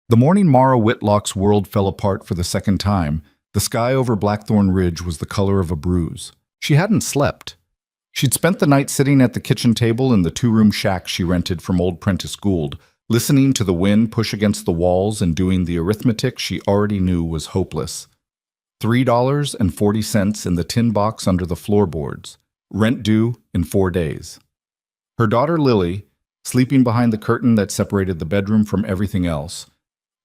The morning Mara Whitlock's world fell apart for the second time, the sky over Blackthorn Ridge was the color of a bruise. She hadn't slept. She'd spent the night sitting at the kitchen table in the two-room shack she rented from old Prentice Gould, listening to the wind push against the walls and doing the arithmetic she already knew was hopeless. $3.40 in the tin box under the floorboards, rent due in 4 days. Her daughter Lily, sleeping behind the curtain that separated the bedroom from everything else,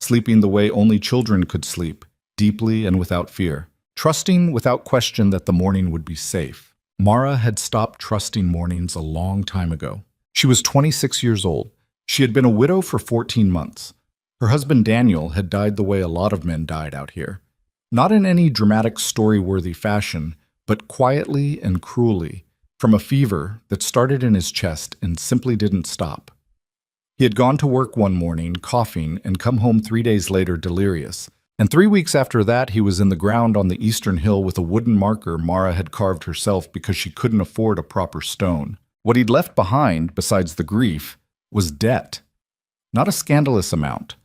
sleeping the way only children could sleep, deeply and without fear, trusting without question that the morning would be safe. Mara had stopped trusting mornings a long time ago. She was 26 years old. She had been a widow for 14 months. Her husband Daniel had died the way a lot of men died out here. Not in any dramatic story-worthy fashion, but quietly and cruelly, from a fever that started in his chest and simply didn't stop. He had gone to work one morning, coughing, and come home 3 days later delirious. And 3 weeks after that, he was in the ground on the eastern hill with a wooden marker Mara had carved herself because she couldn't afford a proper stone. What he'd left behind, besides the grief, was debt. Not a scandalous amount.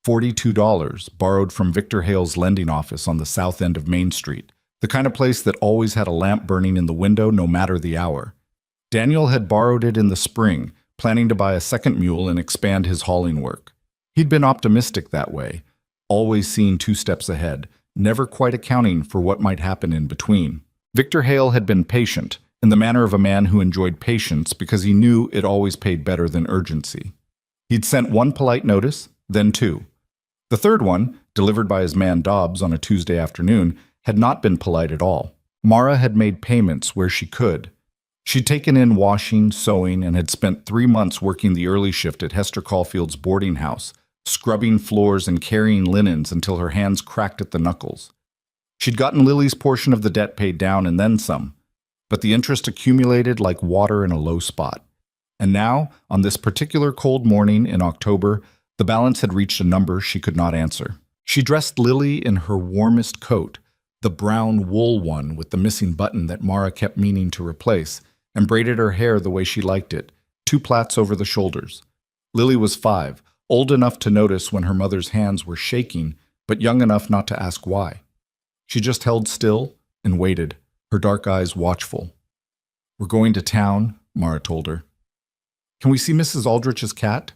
$42, borrowed from Victor Hale's lending office on the south end of Main Street, the kind of place that always had a lamp burning in the window no matter the hour. Daniel had borrowed it in the spring, planning to buy a second mule and expand his hauling work. He'd been optimistic that way, always seeing 2 steps ahead, never quite accounting for what might happen in between. Victor Hale had been patient, in the manner of a man who enjoyed patience because he knew it always paid better than urgency. He'd sent 1 polite notice, then 2. The third one, delivered by his man Dobbs on a Tuesday afternoon, had not been polite at all. Mara had made payments where she could. She'd taken in washing, sewing, and had spent 3 months working the early shift at Hester Caulfield's boarding house, scrubbing floors and carrying linens until her hands cracked at the knuckles. She'd gotten Lily's portion of the debt paid down and then some, but the interest accumulated like water in a low spot. And now, on this particular cold morning in October, the balance had reached a number she could not answer. She dressed Lily in her warmest coat, the brown wool one with the missing button that Mara kept meaning to replace, and braided her hair the way she liked it, 2 plaits over the shoulders. Lily was 5, old enough to notice when her mother's hands were shaking, but young enough not to ask why. She just held still and waited, her dark eyes watchful. "We're going to town," Mara told her. "Can we see Mrs. Aldrich's cat?"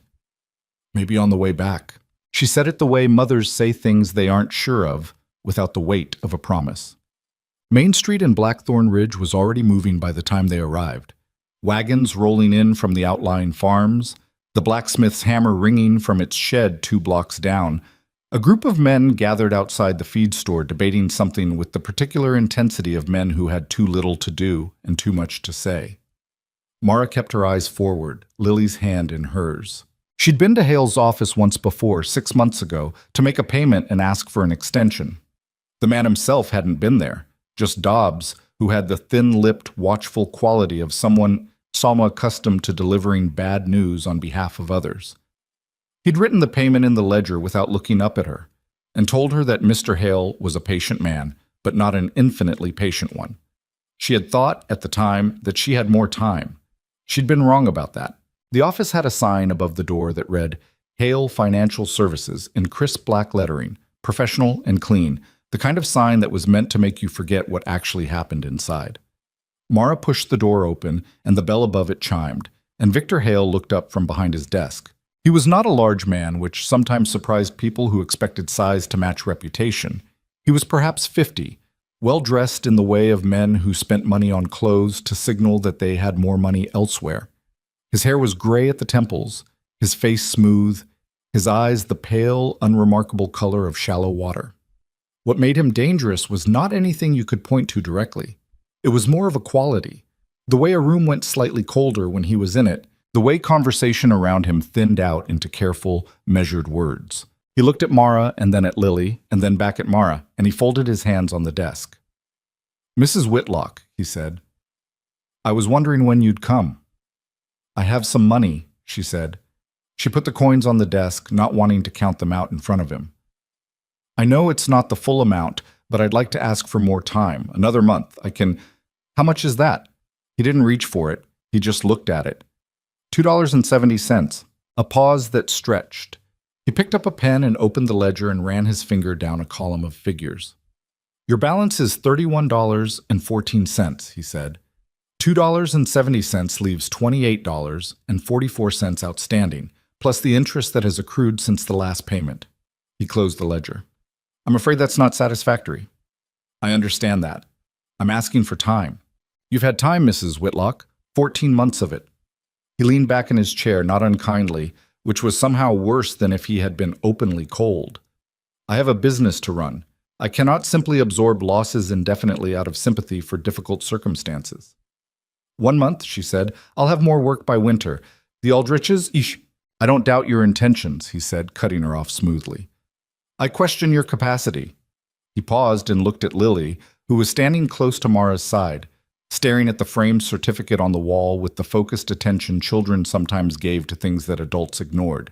"Maybe on the way back." She said it the way mothers say things they aren't sure of, without the weight of a promise. Main Street and Blackthorn Ridge was already moving by the time they arrived. Wagons rolling in from the outlying farms, the blacksmith's hammer ringing from its shed 2 blocks down. A group of men gathered outside the feed store debating something with the particular intensity of men who had too little to do and too much to say. Mara kept her eyes forward, Lily's hand in hers. She'd been to Hale's office once before, 6 months ago, to make a payment and ask for an extension. The man himself hadn't been there, just Dobbs, who had the thin-lipped, watchful quality of someone accustomed to delivering bad news on behalf of others. He'd written the payment in the ledger without looking up at her, and told her that Mr. Hale was a patient man, but not an infinitely patient one. She had thought, at the time, that she had more time. She'd been wrong about that. The office had a sign above the door that read, "Hale Financial Services," in crisp black lettering, professional and clean, the kind of sign that was meant to make you forget what actually happened inside. Mara pushed the door open, and the bell above it chimed, and Victor Hale looked up from behind his desk. He was not a large man, which sometimes surprised people who expected size to match reputation. He was perhaps 50, well-dressed in the way of men who spent money on clothes to signal that they had more money elsewhere. His hair was gray at the temples, his face smooth, his eyes the pale, unremarkable color of shallow water. What made him dangerous was not anything you could point to directly. It was more of a quality. The way a room went slightly colder when he was in it, the way conversation around him thinned out into careful, measured words. He looked at Mara and then at Lily and then back at Mara, and he folded his hands on the desk. "Mrs. Whitlock," he said, "I was wondering when you'd come." "I have some money," she said. She put the coins on the desk, not wanting to count them out in front of him. "I know it's not the full amount, but I'd like to ask for more time, another month. I can—" "How much is that?" He didn't reach for it. He just looked at it. $2.70. A pause that stretched. He picked up a pen and opened the ledger and ran his finger down a column of figures. Your balance is $31.14, he said. $2.70 leaves $28.44 outstanding, plus the interest that has accrued since the last payment. He closed the ledger. I'm afraid that's not satisfactory. I understand that. I'm asking for time. You've had time, Mrs. Whitlock, 14 months of it. He leaned back in his chair, not unkindly, which was somehow worse than if he had been openly cold. I have a business to run. I cannot simply absorb losses indefinitely out of sympathy for difficult circumstances. 1 month, she said. I'll have more work by winter. The Aldriches? I don't doubt your intentions, he said, cutting her off smoothly. I question your capacity. He paused and looked at Lily, who was standing close to Mara's side, staring at the framed certificate on the wall with the focused attention children sometimes gave to things that adults ignored.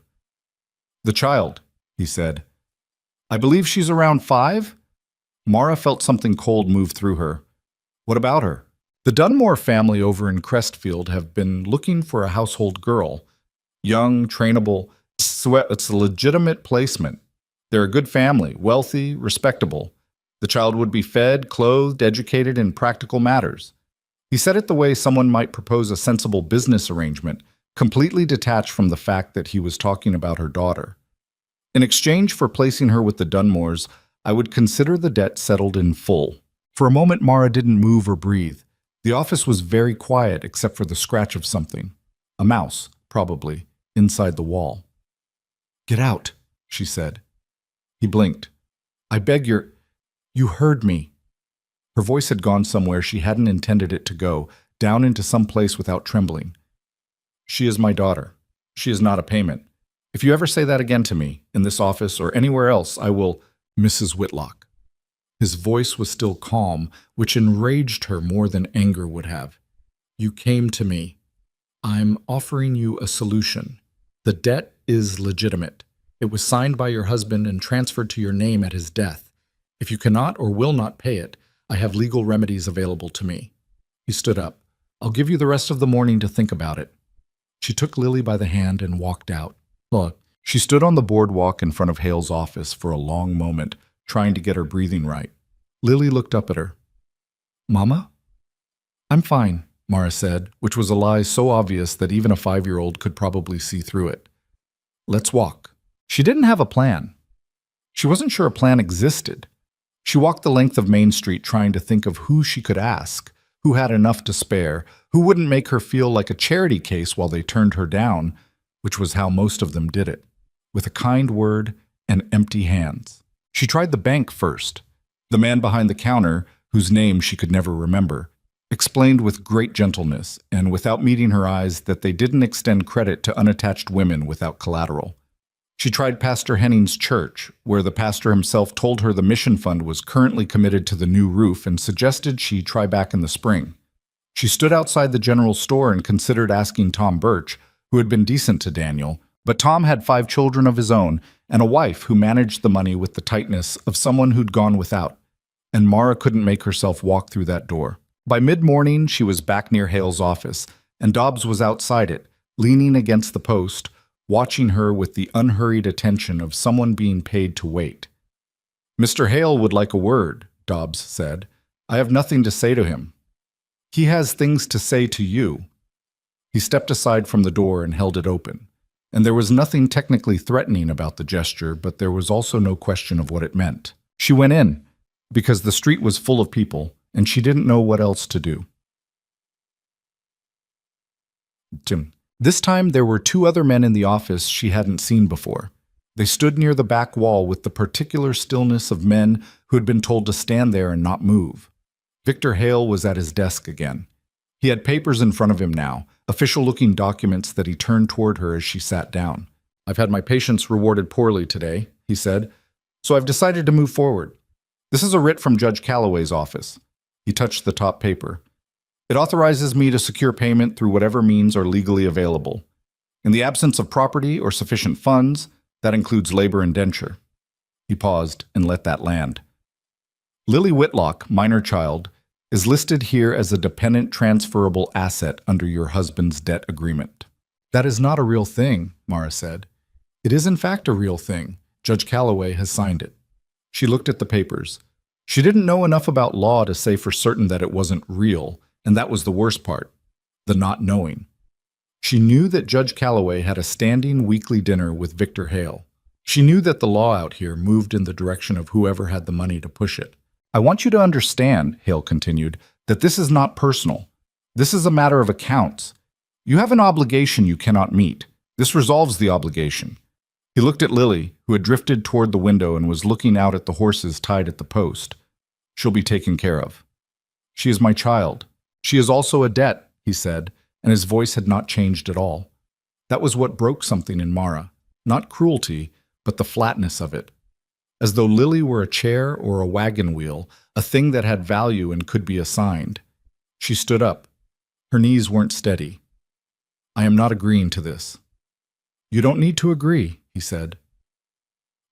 The child, he said. I believe she's around 5? Mara felt something cold move through her. What about her? The Dunmore family over in Crestfield have been looking for a household girl. Young, trainable, it's a legitimate placement. They're a good family, wealthy, respectable. The child would be fed, clothed, educated in practical matters. He said it the way someone might propose a sensible business arrangement, completely detached from the fact that he was talking about her daughter. In exchange for placing her with the Dunmores, I would consider the debt settled in full. For a moment, Mara didn't move or breathe. The office was very quiet except for the scratch of something. A mouse, probably, inside the wall. Get out, she said. He blinked. I beg your... You heard me. Her voice had gone somewhere she hadn't intended it to go, down into some place without trembling. She is my daughter. She is not a payment. If you ever say that again to me, in this office or anywhere else, I will... Mrs. Whitlock. His voice was still calm, which enraged her more than anger would have. You came to me. I'm offering you a solution. The debt is legitimate. It was signed by your husband and transferred to your name at his death. If you cannot or will not pay it, I have legal remedies available to me. He stood up. I'll give you the rest of the morning to think about it. She took Lily by the hand and walked out. Look, she stood on the boardwalk in front of Hale's office for a long moment, trying to get her breathing right. Lily looked up at her. Mama? I'm fine, Mara said, which was a lie so obvious that even a 5-year-old could probably see through it. Let's walk. She didn't have a plan. She wasn't sure a plan existed. She walked the length of Main Street trying to think of who she could ask, who had enough to spare, who wouldn't make her feel like a charity case while they turned her down, which was how most of them did it, with a kind word and empty hands. She tried the bank first. The man behind the counter, whose name she could never remember, explained with great gentleness and without meeting her eyes that they didn't extend credit to unattached women without collateral. She tried Pastor Henning's church, where the pastor himself told her the mission fund was currently committed to the new roof and suggested she try back in the spring. She stood outside the general store and considered asking Tom Birch, who had been decent to Daniel, but Tom had 5 children of his own and a wife who managed the money with the tightness of someone who'd gone without, and Mara couldn't make herself walk through that door. By mid-morning, she was back near Hale's office, and Dobbs was outside it, leaning against the post, watching her with the unhurried attention of someone being paid to wait. Mr. Hale would like a word, Dobbs said. I have nothing to say to him. He has things to say to you. He stepped aside from the door and held it open, and there was nothing technically threatening about the gesture, but there was also no question of what it meant. She went in, because the street was full of people, and she didn't know what else to do. This time there were 2 other men in the office she hadn't seen before. They stood near the back wall with the particular stillness of men who had been told to stand there and not move. Victor Hale was at his desk again. He had papers in front of him now, official-looking documents that he turned toward her as she sat down. I've had my patients rewarded poorly today, he said, so I've decided to move forward. This is a writ from Judge Calloway's office. He touched the top paper. It authorizes me to secure payment through whatever means are legally available. In the absence of property or sufficient funds, that includes labor indenture. He paused and let that land. Lily Whitlock, minor child, is listed here as a dependent transferable asset under your husband's debt agreement. That is not a real thing, Mara said. It is in fact a real thing. Judge Calloway has signed it. She looked at the papers. She didn't know enough about law to say for certain that it wasn't real, and that was the worst part, the not knowing. She knew that Judge Calloway had a standing weekly dinner with Victor Hale. She knew that the law out here moved in the direction of whoever had the money to push it. I want you to understand, Hale continued, that this is not personal. This is a matter of accounts. You have an obligation you cannot meet. This resolves the obligation. He looked at Lily, who had drifted toward the window and was looking out at the horses tied at the post. She'll be taken care of. She is my child. She is also a debt, he said, and his voice had not changed at all. That was what broke something in Mara. Not cruelty, but the flatness of it. As though Lily were a chair or a wagon wheel, a thing that had value and could be assigned. She stood up. Her knees weren't steady. I am not agreeing to this. You don't need to agree, he said.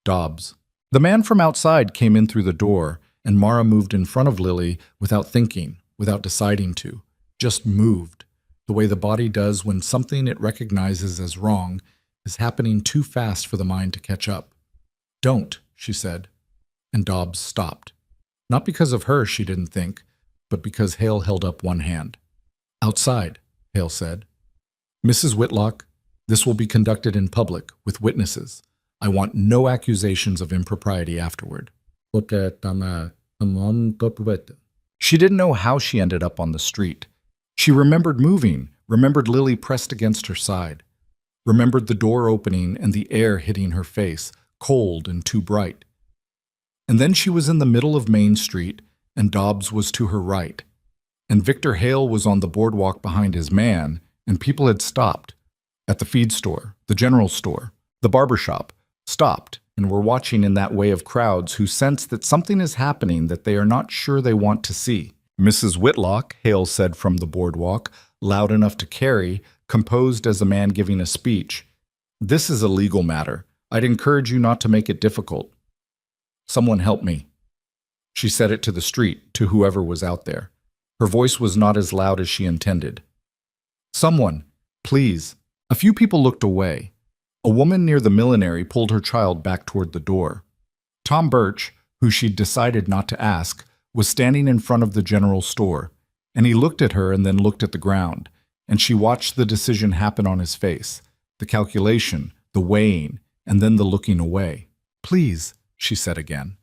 Dobbs. The man from outside came in through the door, and Mara moved in front of Lily without thinking, without deciding to. Just moved, the way the body does when something it recognizes as wrong is happening too fast for the mind to catch up. Don't, she said, and Dobbs stopped. Not because of her, she didn't think, but because Hale held up one hand. Outside, Hale said. Mrs. Whitlock, this will be conducted in public, with witnesses. I want no accusations of impropriety afterward. She didn't know how she ended up on the street. She remembered moving, remembered Lily pressed against her side, remembered the door opening and the air hitting her face, cold and too bright. And then she was in the middle of Main Street, and Dobbs was to her right. And Victor Hale was on the boardwalk behind his man, and people had stopped. At the feed store, the general store, the barber shop, stopped and were watching in that way of crowds who sense that something is happening that they are not sure they want to see. Mrs. Whitlock, Hale said from the boardwalk, loud enough to carry, composed as a man giving a speech. This is a legal matter. I'd encourage you not to make it difficult. Someone help me. She said it to the street, to whoever was out there. Her voice was not as loud as she intended. Someone, please. A few people looked away. A woman near the millinery pulled her child back toward the door. Tom Birch, who she'd decided not to ask, was standing in front of the general store, and he looked at her and then looked at the ground, and she watched the decision happen on his face, the calculation, the weighing, and then the looking away. Please, she said again.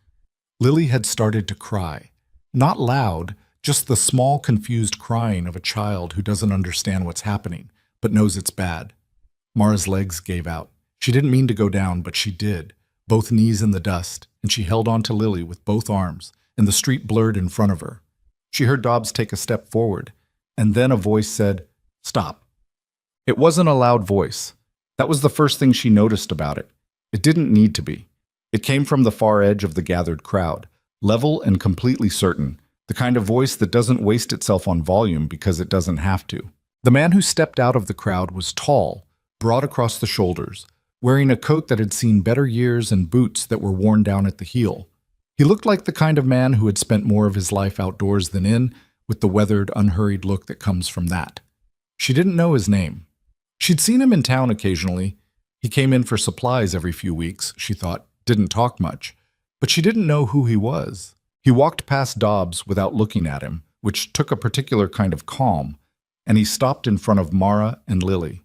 Lily had started to cry. Not loud, just the small, confused crying of a child who doesn't understand what's happening, but knows it's bad. Mara's legs gave out. She didn't mean to go down, but she did, both knees in the dust, and she held on to Lily with both arms, and the street blurred in front of her. She heard Dobbs take a step forward, and then a voice said, "Stop." It wasn't a loud voice. That was the first thing she noticed about it. It didn't need to be. It came from the far edge of the gathered crowd, level and completely certain, the kind of voice that doesn't waste itself on volume because it doesn't have to. The man who stepped out of the crowd was tall, broad across the shoulders, wearing a coat that had seen better years and boots that were worn down at the heel. He looked like the kind of man who had spent more of his life outdoors than in, with the weathered, unhurried look that comes from that. She didn't know his name. She'd seen him in town occasionally. He came in for supplies every few weeks, she thought, didn't talk much, but she didn't know who he was. He walked past Dobbs without looking at him, which took a particular kind of calm, and he stopped in front of Mara and Lily.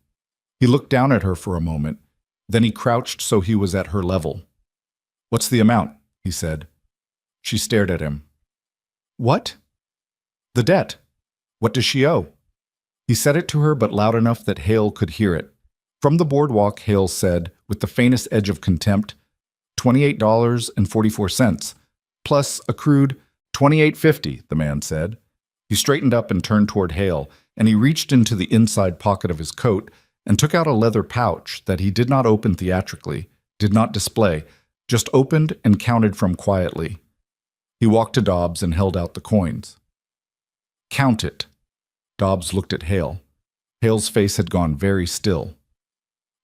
He looked down at her for a moment, then he crouched so he was at her level. "What's the amount?" he said. She stared at him. "What?" "The debt. What does she owe?" He said it to her, but loud enough that Hale could hear it. From the boardwalk, Hale said, with the faintest edge of contempt, $28.44, plus accrued $28.50, the man said. He straightened up and turned toward Hale, and he reached into the inside pocket of his coat and took out a leather pouch that he did not open theatrically, did not display, just opened and counted from quietly. He walked to Dobbs and held out the coins. "Count it." Dobbs looked at Hale. Hale's face had gone very still.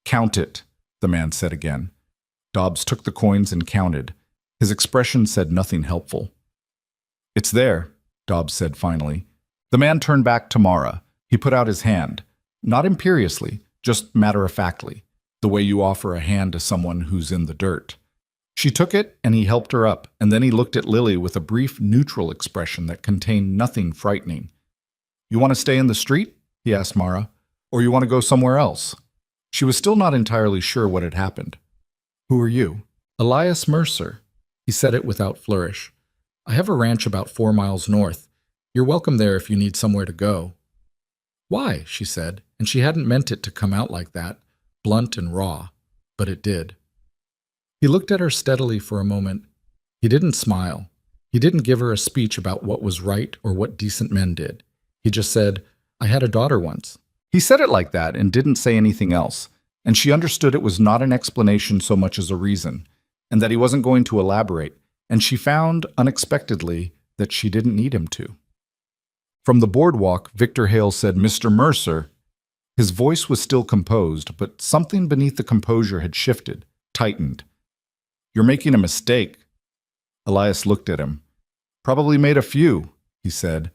"Count it," the man said again. Dobbs took the coins and counted. His expression said nothing helpful. "It's there," Dobbs said finally. The man turned back to Mara. He put out his hand, not imperiously, just matter-of-factly. the way you offer a hand to someone who's in the dirt. She took it, and he helped her up, and then he looked at Lily with a brief, neutral expression that contained nothing frightening. You want to stay in the street? He asked Mara. Or you want to go somewhere else? She was still not entirely sure what had happened. Who are you? Elias Mercer. He said it without flourish. I have a ranch about 4 miles north. You're welcome there if you need somewhere to go. Why? She said, and she hadn't meant it to come out like that, blunt and raw, but it did. He looked at her steadily for a moment. He didn't smile. He didn't give her a speech about what was right or what decent men did. He just said, I had a daughter once. He said it like that and didn't say anything else, and she understood it was not an explanation so much as a reason, and that he wasn't going to elaborate, and she found, unexpectedly, that she didn't need him to. From the boardwalk, Victor Hale said, Mr. Mercer. His voice was still composed, but something beneath the composure had shifted, tightened. You're making a mistake. Elias looked at him. Probably made a few, he said.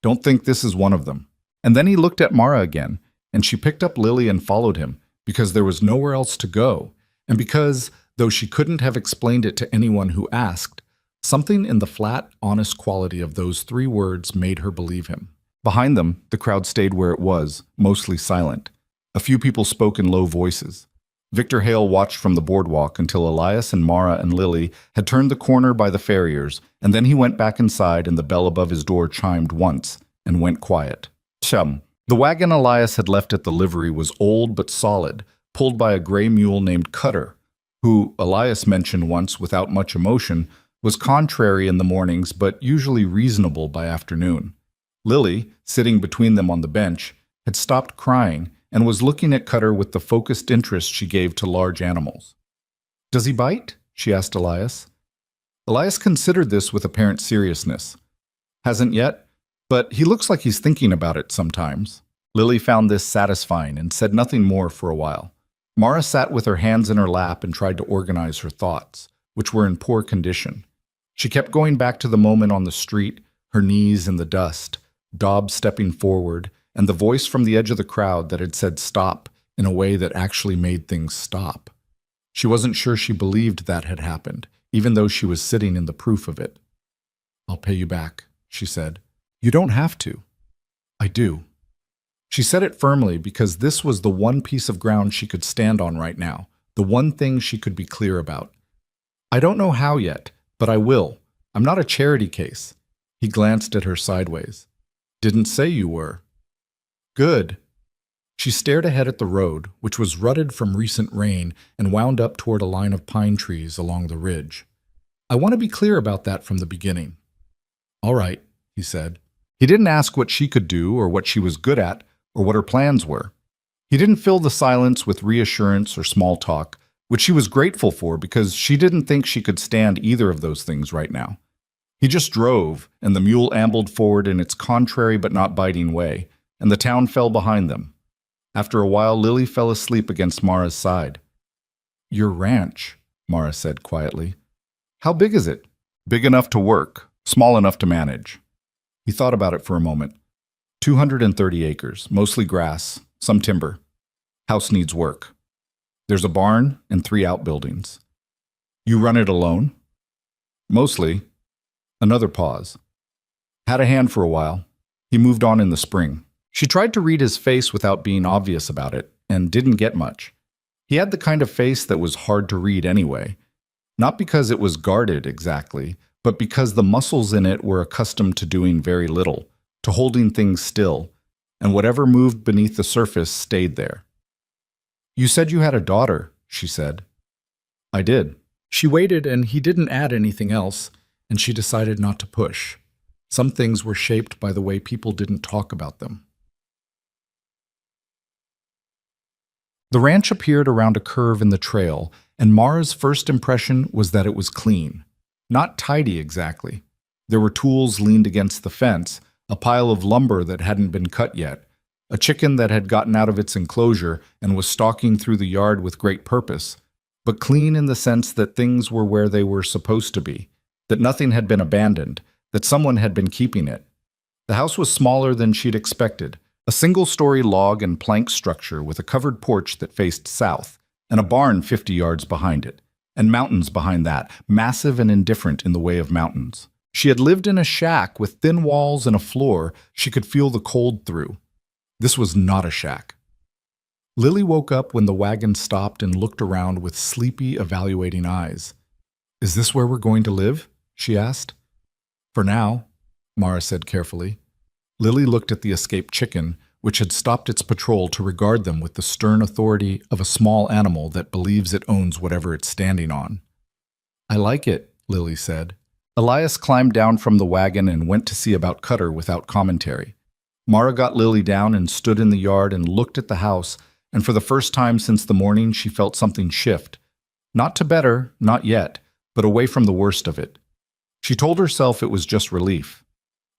Don't think this is one of them. And then he looked at Mara again, and she picked up Lily and followed him, because there was nowhere else to go, and because, though she couldn't have explained it to anyone who asked, something in the flat, honest quality of those 3 words made her believe him. Behind them, the crowd stayed where it was, mostly silent. A few people spoke in low voices. Victor Hale watched from the boardwalk until Elias and Mara and Lily had turned the corner by the farriers, and then he went back inside and the bell above his door chimed once and went quiet. Chum. The wagon Elias had left at the livery was old but solid, pulled by a gray mule named Cutter, who, Elias mentioned once without much emotion, was contrary in the mornings but usually reasonable by afternoon. Lily, sitting between them on the bench, had stopped crying and was looking at Cutter with the focused interest she gave to large animals. Does he bite? She asked Elias. Elias considered this with apparent seriousness. Hasn't yet, but he looks like he's thinking about it sometimes. Lily found this satisfying and said nothing more for a while. Mara sat with her hands in her lap and tried to organize her thoughts, which were in poor condition. She kept going back to the moment on the street, her knees in the dust, Dobbs stepping forward, and the voice from the edge of the crowd that had said stop in a way that actually made things stop. She wasn't sure she believed that had happened, even though she was sitting in the proof of it. I'll pay you back, she said. You don't have to. I do. She said it firmly because this was the one piece of ground she could stand on right now, the one thing she could be clear about. I don't know how yet, but I will. I'm not a charity case. He glanced at her sideways. Didn't say you were. Good. She stared ahead at the road, which was rutted from recent rain and wound up toward a line of pine trees along the ridge. I want to be clear about that from the beginning. All right, he said. He didn't ask what she could do or what she was good at or what her plans were. He didn't fill the silence with reassurance or small talk, which she was grateful for because she didn't think she could stand either of those things right now. He just drove, and the mule ambled forward in its contrary but not biting way, and the town fell behind them. After a while, Lily fell asleep against Mara's side. Your ranch, Mara said quietly. How big is it? Big enough to work, small enough to manage. He thought about it for a moment. 230 acres, mostly grass, some timber. House needs work. There's a barn and 3 outbuildings. You run it alone? Mostly. Another pause. Had a hand for a while. He moved on in the spring. She tried to read his face without being obvious about it, and didn't get much. He had the kind of face that was hard to read anyway. Not because it was guarded exactly, but because the muscles in it were accustomed to doing very little, to holding things still, and whatever moved beneath the surface stayed there. You said you had a daughter, she said. I did. She waited, and he didn't add anything else, and she decided not to push. Some things were shaped by the way people didn't talk about them. The ranch appeared around a curve in the trail, and Mara's first impression was that it was clean. Not tidy exactly. There were tools leaned against the fence, a pile of lumber that hadn't been cut yet, a chicken that had gotten out of its enclosure and was stalking through the yard with great purpose, but clean in the sense that things were where they were supposed to be, that nothing had been abandoned, that someone had been keeping it. The house was smaller than she'd expected, a single-story log and plank structure with a covered porch that faced south, and a barn 50 yards behind it, and mountains behind that, massive and indifferent in the way of mountains. She had lived in a shack with thin walls and a floor she could feel the cold through. This was not a shack. Lily woke up when the wagon stopped and looked around with sleepy, evaluating eyes. "Is this where we're going to live?" she asked. "For now," Mara said carefully. Lily looked at the escaped chicken, which had stopped its patrol to regard them with the stern authority of a small animal that believes it owns whatever it's standing on. "I like it," Lily said. Elias climbed down from the wagon and went to see about Cutter without commentary. Mara got Lily down and stood in the yard and looked at the house, and for the first time since the morning she felt something shift. Not to better, not yet, but away from the worst of it. She told herself it was just relief.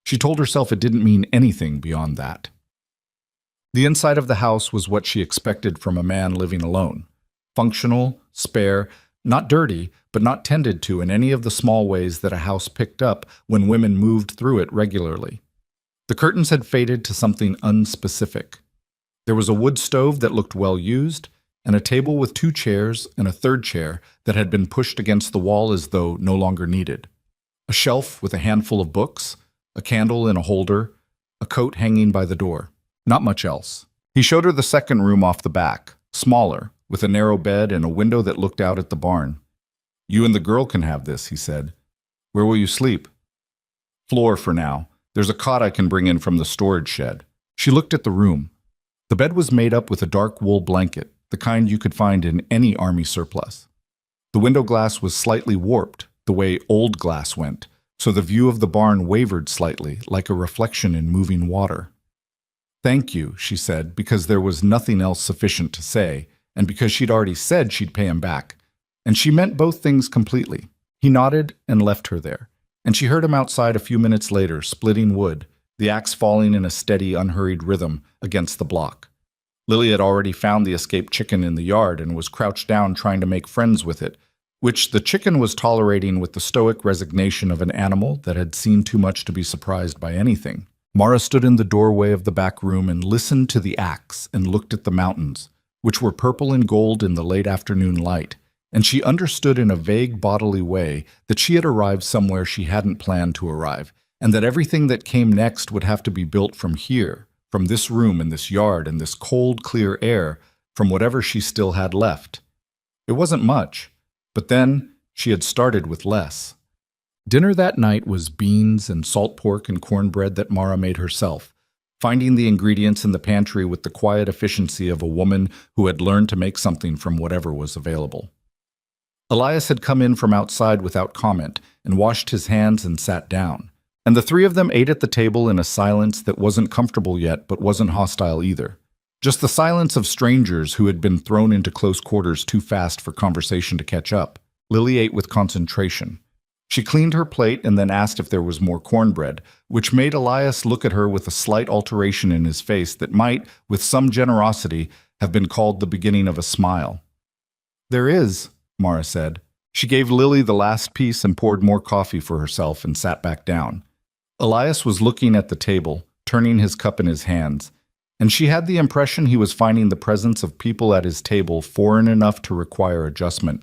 She told herself it didn't mean anything beyond that. The inside of the house was what she expected from a man living alone. Functional, spare, not dirty, but not tended to in any of the small ways that a house picked up when women moved through it regularly. The curtains had faded to something unspecific. There was a wood stove that looked well used, and a table with 2 chairs and a third chair that had been pushed against the wall as though no longer needed. A shelf with a handful of books, a candle in a holder, a coat hanging by the door. Not much else. He showed her the second room off the back, smaller, with a narrow bed and a window that looked out at the barn. "You and the girl can have this," he said. "Where will you sleep?" "Floor for now. There's a cot I can bring in from the storage shed." She looked at the room. The bed was made up with a dark wool blanket, the kind you could find in any army surplus. The window glass was slightly warped, the way old glass went, so the view of the barn wavered slightly, like a reflection in moving water. "Thank you," she said, because there was nothing else sufficient to say, and because she'd already said she'd pay him back. And she meant both things completely. He nodded and left her there, and she heard him outside a few minutes later, splitting wood, the axe falling in a steady, unhurried rhythm against the block. Lily had already found the escaped chicken in the yard and was crouched down trying to make friends with it, which the chicken was tolerating with the stoic resignation of an animal that had seen too much to be surprised by anything. Mara stood in the doorway of the back room and listened to the axe and looked at the mountains, which were purple and gold in the late afternoon light, and she understood in a vague bodily way that she had arrived somewhere she hadn't planned to arrive, and that everything that came next would have to be built from here, from this room and this yard and this cold, clear air, from whatever she still had left. It wasn't much, but then she had started with less. Dinner that night was beans and salt pork and cornbread that Mara made herself, finding the ingredients in the pantry with the quiet efficiency of a woman who had learned to make something from whatever was available. Elias had come in from outside without comment and washed his hands and sat down, and the 3 of them ate at the table in a silence that wasn't comfortable yet but wasn't hostile either. Just the silence of strangers who had been thrown into close quarters too fast for conversation to catch up. Lily ate with concentration. She cleaned her plate and then asked if there was more cornbread, which made Elias look at her with a slight alteration in his face that might, with some generosity, have been called the beginning of a smile. "There is," Mara said. She gave Lily the last piece and poured more coffee for herself and sat back down. Elias was looking at the table, turning his cup in his hands, and she had the impression he was finding the presence of people at his table foreign enough to require adjustment.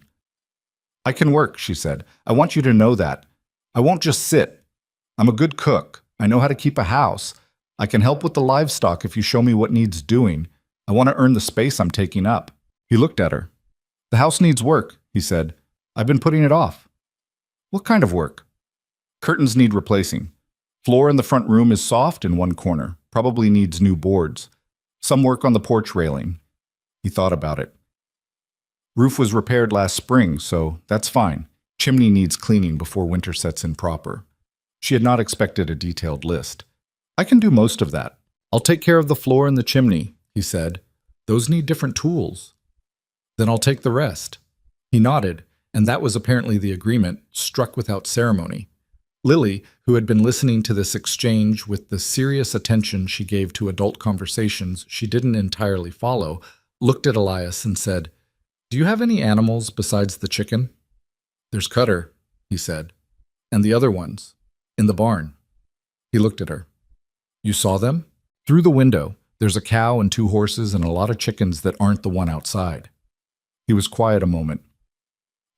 "I can work," she said. "I want you to know that. I won't just sit. I'm a good cook. I know how to keep a house. I can help with the livestock if you show me what needs doing. I want to earn the space I'm taking up." He looked at her. "The house needs work," he said. "I've been putting it off." "What kind of work?" "Curtains need replacing. Floor in the front room is soft in one corner. Probably needs new boards. Some work on the porch railing." He thought about it. "Roof was repaired last spring, so that's fine. Chimney needs cleaning before winter sets in proper." She had not expected a detailed list. "I can do most of that. I'll take care of the floor and the chimney," he said. "Those need different tools." "Then I'll take the rest." He nodded, and that was apparently the agreement, struck without ceremony. Lily, who had been listening to this exchange with the serious attention she gave to adult conversations she didn't entirely follow, looked at Elias and said, "Do you have any animals besides the chicken?" "There's Cutter," he said. "And the other ones, in the barn." He looked at her. "You saw them?" "Through the window. There's a cow and 2 horses and a lot of chickens that aren't the one outside." He was quiet a moment.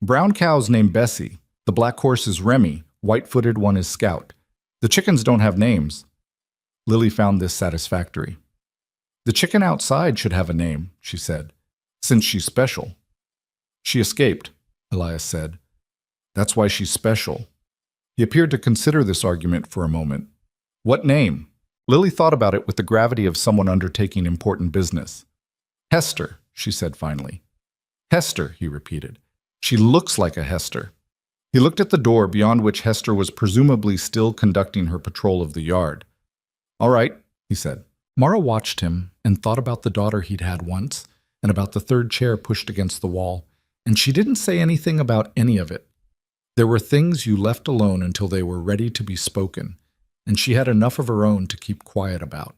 Brown cow's named Bessie. The black horse is Remy. White-footed one is Scout. The chickens don't have names. Lily found this satisfactory. The chicken outside should have a name, she said, since she's special. She escaped, Elias said. That's why she's special. He appeared to consider this argument for a moment. What name? Lily thought about it with the gravity of someone undertaking important business. Hester, she said finally. Hester, he repeated. She looks like a Hester. He looked at the door beyond which Hester was presumably still conducting her patrol of the yard. All right, he said. Mara watched him and thought about the daughter he'd had once and about the third chair pushed against the wall, and she didn't say anything about any of it. There were things you left alone until they were ready to be spoken, and she had enough of her own to keep quiet about.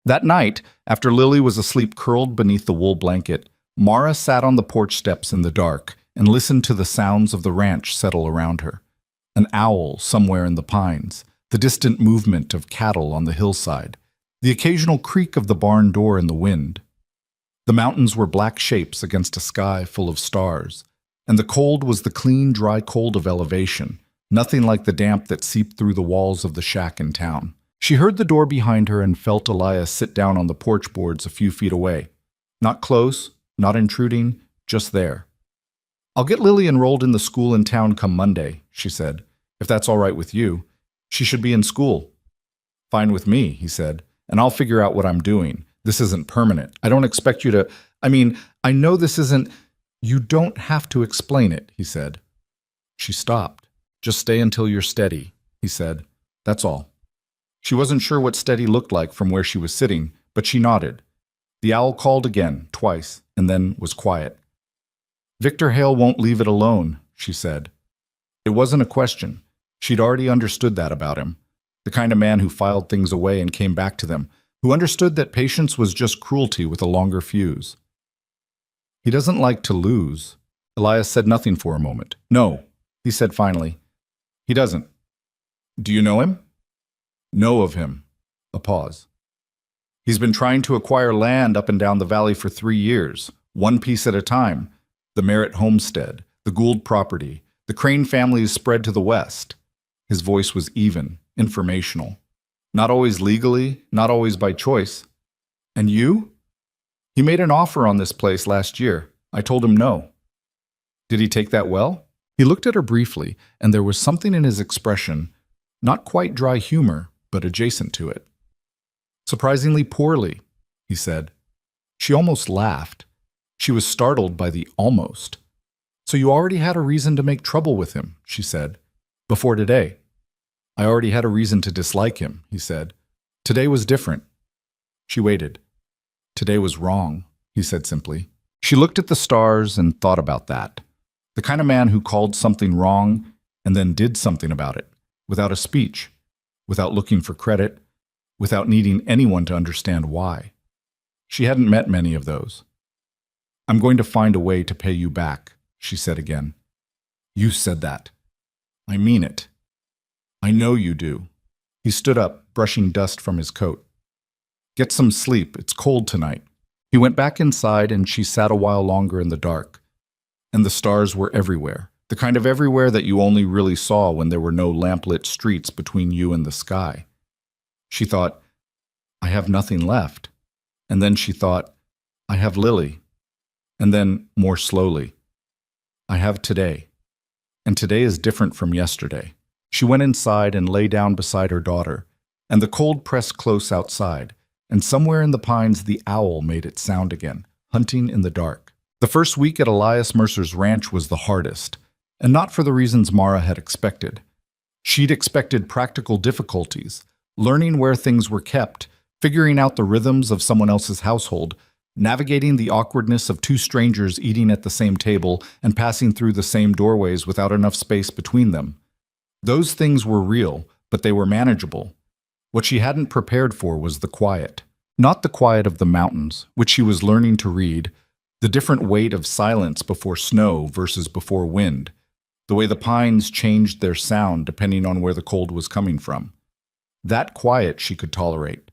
That night, after Lily was asleep curled beneath the wool blanket, Mara sat on the porch steps in the dark and listened to the sounds of the ranch settle around her. An owl somewhere in the pines, the distant movement of cattle on the hillside, the occasional creak of the barn door in the wind. The mountains were black shapes against a sky full of stars, and the cold was the clean, dry cold of elevation, nothing like the damp that seeped through the walls of the shack in town. She heard the door behind her and felt Elias sit down on the porch boards a few feet away. Not close, not intruding, just there. I'll get Lily enrolled in the school in town come Monday, she said. If that's all right with you. She should be in school. Fine with me, he said, and I'll figure out what I'm doing. This isn't permanent. I don't expect you to... I know this isn't... You don't have to explain it, he said. She stopped. Just stay until you're steady, he said. That's all. She wasn't sure what steady looked like from where she was sitting, but she nodded. The owl called again, twice, and then was quiet. Victor Hale won't leave it alone, she said. It wasn't a question. She'd already understood that about him. The kind of man who filed things away and came back to them, who understood that patience was just cruelty with a longer fuse. He doesn't like to lose. Elias said nothing for a moment. No, he said finally. He doesn't. Do you know him? Know of him. A pause. He's been trying to acquire land up and down the valley for 3 years, one piece at a time. The Merritt homestead, the Gould property, the Crane family's spread to the west. His voice was even, informational. Not always legally, not always by choice. And you? He made an offer on this place last year. I told him no. Did he take that well? He looked at her briefly, and there was something in his expression, not quite dry humor, but adjacent to it. Surprisingly poorly, he said. She almost laughed. She was startled by the almost. So you already had a reason to make trouble with him, she said. Before today. I already had a reason to dislike him, he said. Today was different. She waited. Today was wrong, he said simply. She looked at the stars and thought about that. The kind of man who called something wrong and then did something about it, without a speech, without looking for credit, without needing anyone to understand why. She hadn't met many of those. I'm going to find a way to pay you back, she said again. You said that. I mean it. I know you do. He stood up, brushing dust from his coat. Get some sleep. It's cold tonight. He went back inside and she sat a while longer in the dark. And the stars were everywhere, the kind of everywhere that you only really saw when there were no lamplit streets between you and the sky. She thought, I have nothing left. And then she thought, I have Lily. And then, more slowly, I have today. And today is different from yesterday. She went inside and lay down beside her daughter, and the cold pressed close outside, and somewhere in the pines the owl made its sound again, hunting in the dark. The first week at Elias Mercer's ranch was the hardest, and not for the reasons Mara had expected. She'd expected practical difficulties, learning where things were kept, figuring out the rhythms of someone else's household, navigating the awkwardness of two strangers eating at the same table and passing through the same doorways without enough space between them. Those things were real, but they were manageable. What she hadn't prepared for was the quiet. Not the quiet of the mountains, which she was learning to read, the different weight of silence before snow versus before wind, the way the pines changed their sound depending on where the cold was coming from. That quiet she could tolerate.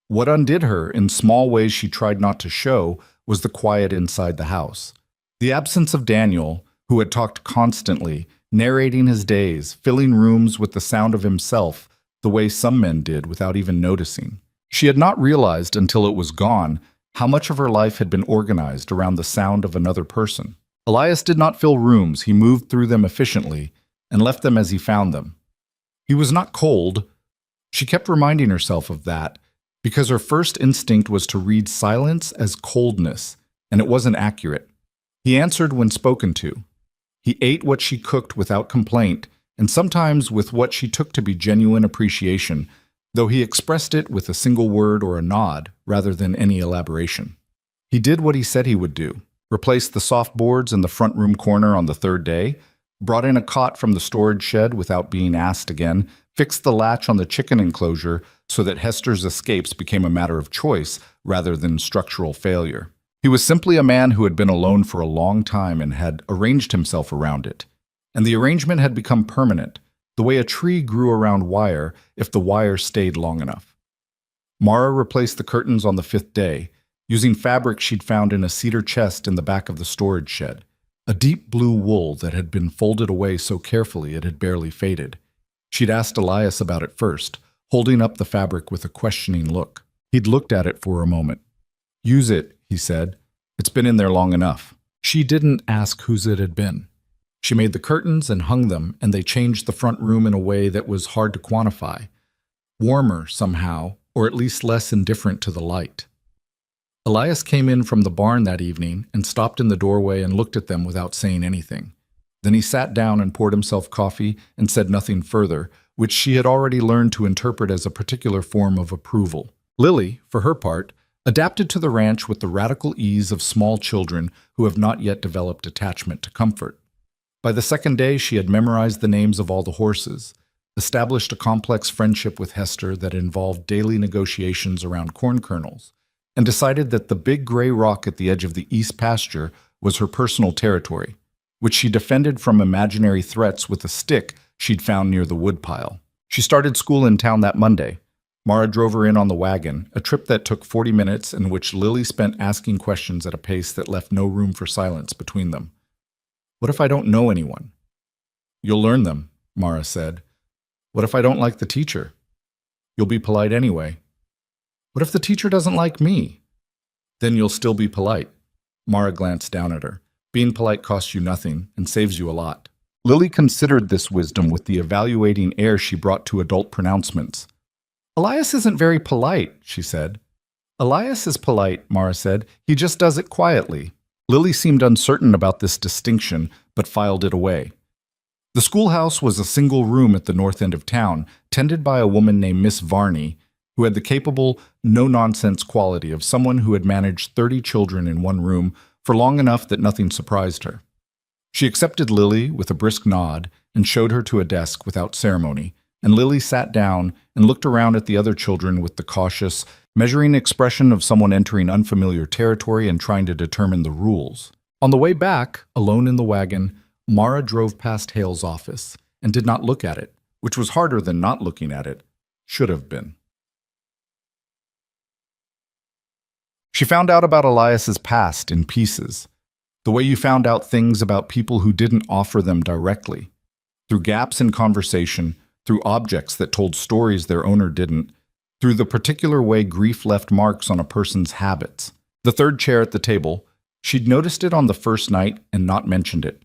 What undid her, in small ways she tried not to show, was the quiet inside the house. The absence of Daniel, who had talked constantly, narrating his days, filling rooms with the sound of himself, the way some men did without even noticing. She had not realized until it was gone how much of her life had been organized around the sound of another person. Elias did not fill rooms, he moved through them efficiently and left them as he found them. He was not cold. She kept reminding herself of that because her first instinct was to read silence as coldness, and it wasn't accurate. He answered when spoken to. He ate what she cooked without complaint, and sometimes with what she took to be genuine appreciation, though he expressed it with a single word or a nod rather than any elaboration. He did what he said he would do, replaced the soft boards in the front room corner on the third day, brought in a cot from the storage shed without being asked again, fixed the latch on the chicken enclosure so that Hester's escapes became a matter of choice rather than structural failure. He was simply a man who had been alone for a long time and had arranged himself around it. And the arrangement had become permanent, the way a tree grew around wire if the wire stayed long enough. Mara replaced the curtains on the 5th day, using fabric she'd found in a cedar chest in the back of the storage shed, a deep blue wool that had been folded away so carefully it had barely faded. She'd asked Elias about it first, holding up the fabric with a questioning look. He'd looked at it for a moment. "Use it," he said. "It's been in there long enough." She didn't ask whose it had been. She made the curtains and hung them, and they changed the front room in a way that was hard to quantify. Warmer, somehow, or at least less indifferent to the light. Elias came in from the barn that evening and stopped in the doorway and looked at them without saying anything. Then he sat down and poured himself coffee and said nothing further, which she had already learned to interpret as a particular form of approval. Lily, for her part, adapted to the ranch with the radical ease of small children who have not yet developed attachment to comfort. By the 2nd day, she had memorized the names of all the horses, established a complex friendship with Hester that involved daily negotiations around corn kernels, and decided that the big gray rock at the edge of the east pasture was her personal territory, which she defended from imaginary threats with a stick she'd found near the woodpile. She started school in town that Monday. Mara drove her in on the wagon, a trip that took 40 minutes in which Lily spent asking questions at a pace that left no room for silence between them. "What if I don't know anyone?" "You'll learn them," Mara said. "What if I don't like the teacher?" "You'll be polite anyway." "What if the teacher doesn't like me?" "Then you'll still be polite." Mara glanced down at her. Being polite costs you nothing and saves you a lot. Lily considered this wisdom with the evaluating air she brought to adult pronouncements. "Elias isn't very polite," she said. "Elias is polite," Mara said. "He just does it quietly." Lily seemed uncertain about this distinction, but filed it away. The schoolhouse was a single room at the north end of town, tended by a woman named Miss Varney, who had the capable, no-nonsense quality of someone who had managed 30 children in one room for long enough that nothing surprised her. She accepted Lily with a brisk nod and showed her to a desk without ceremony, and Lily sat down and looked around at the other children with the cautious, measuring expression of someone entering unfamiliar territory and trying to determine the rules. On the way back, alone in the wagon, Mara drove past Hale's office and did not look at it, which was harder than not looking at it. Should have been. She found out about Elias's past in pieces, the way you found out things about people who didn't offer them directly, through gaps in conversation, through objects that told stories their owner didn't, through the particular way grief left marks on a person's habits. The third chair at the table, she'd noticed it on the first night and not mentioned it.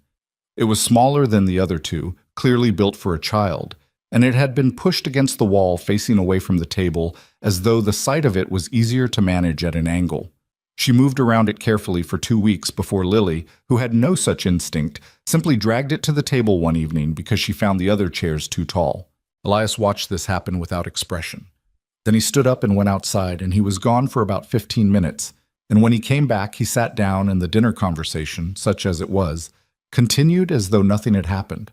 It was smaller than the other two, clearly built for a child, and it had been pushed against the wall facing away from the table as though the sight of it was easier to manage at an angle. She moved around it carefully for 2 weeks before Lily, who had no such instinct, simply dragged it to the table one evening because she found the other chairs too tall. Elias watched this happen without expression. Then he stood up and went outside, and he was gone for about 15 minutes, and when he came back, he sat down and the dinner conversation, such as it was, continued as though nothing had happened.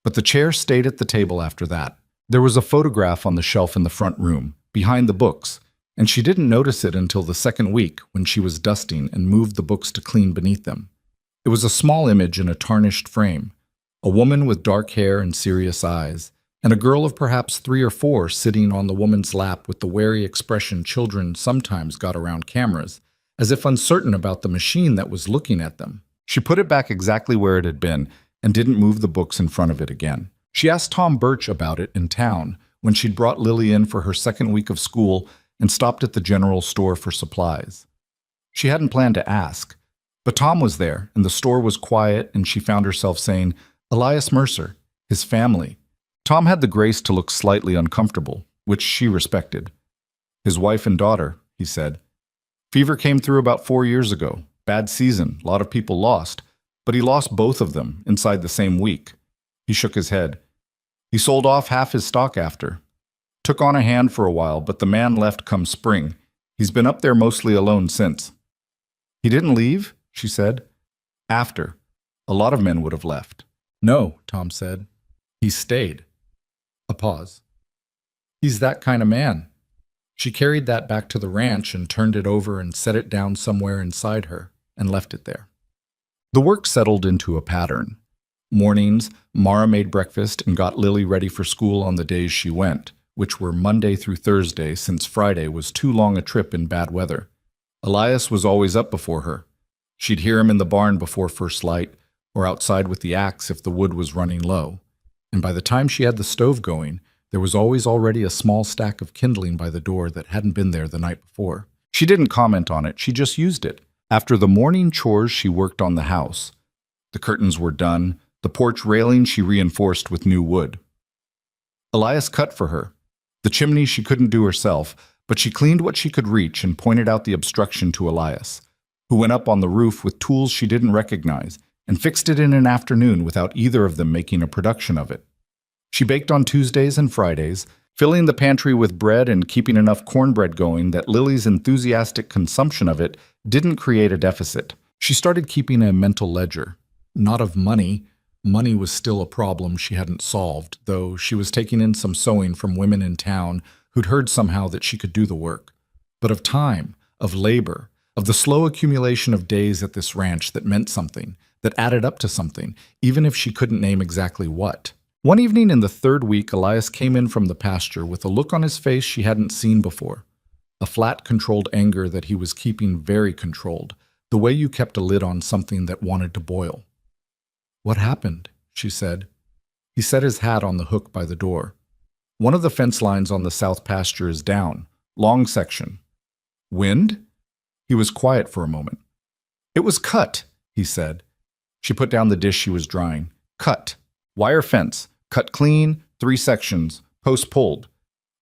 But the chair stayed at the table after that. There was a photograph on the shelf in the front room, behind the books, and she didn't notice it until the second week when she was dusting and moved the books to clean beneath them. It was a small image in a tarnished frame, a woman with dark hair and serious eyes, and a girl of perhaps 3 or 4 sitting on the woman's lap with the wary expression children sometimes got around cameras, as if uncertain about the machine that was looking at them. She put it back exactly where it had been and didn't move the books in front of it again. She asked Tom Birch about it in town when she'd brought Lily in for her second week of school and stopped at the general store for supplies. She hadn't planned to ask, but Tom was there and the store was quiet, and she found herself saying, "Elias Mercer, his family." Tom had the grace to look slightly uncomfortable, which she respected. "His wife and daughter," he said. "Fever came through about 4 years ago. Bad season, a lot of people lost, but he lost both of them inside the same week." He shook his head. "He sold off half his stock after. Took on a hand for a while, but the man left come spring. He's been up there mostly alone since." "He didn't leave?" she said. "After. A lot of men would have left." "No," Tom said. "He stayed." A pause. "He's that kind of man." She carried that back to the ranch and turned it over and set it down somewhere inside her and left it there. The work settled into a pattern. Mornings, Mara made breakfast and got Lily ready for school on the days she went, which were Monday through Thursday, since Friday was too long a trip in bad weather. Elias was always up before her. She'd hear him in the barn before first light, or outside with the axe if the wood was running low. And by the time she had the stove going, there was always already a small stack of kindling by the door that hadn't been there the night before. She didn't comment on it, she just used it. After the morning chores, she worked on the house. The curtains were done, the porch railing she reinforced with new wood. Elias cut for her. The chimney she couldn't do herself, but she cleaned what she could reach and pointed out the obstruction to Elias, who went up on the roof with tools she didn't recognize and fixed it in an afternoon without either of them making a production of it. She baked on Tuesdays and Fridays, filling the pantry with bread and keeping enough cornbread going that Lily's enthusiastic consumption of it didn't create a deficit. She started keeping a mental ledger, not of money. Money was still a problem she hadn't solved, though she was taking in some sewing from women in town who'd heard somehow that she could do the work. But of time, of labor, of the slow accumulation of days at this ranch that meant something, that added up to something, even if she couldn't name exactly what. One evening in the third week, Elias came in from the pasture with a look on his face she hadn't seen before. A flat, controlled anger that he was keeping very controlled, the way you kept a lid on something that wanted to boil. "What happened?" she said. He set his hat on the hook by the door. "One of the fence lines on the south pasture is down. Long section." "Wind?" He was quiet for a moment. "It was cut," he said. She put down the dish she was drying. "Cut. Wire fence. Cut clean, 3 sections. Post pulled."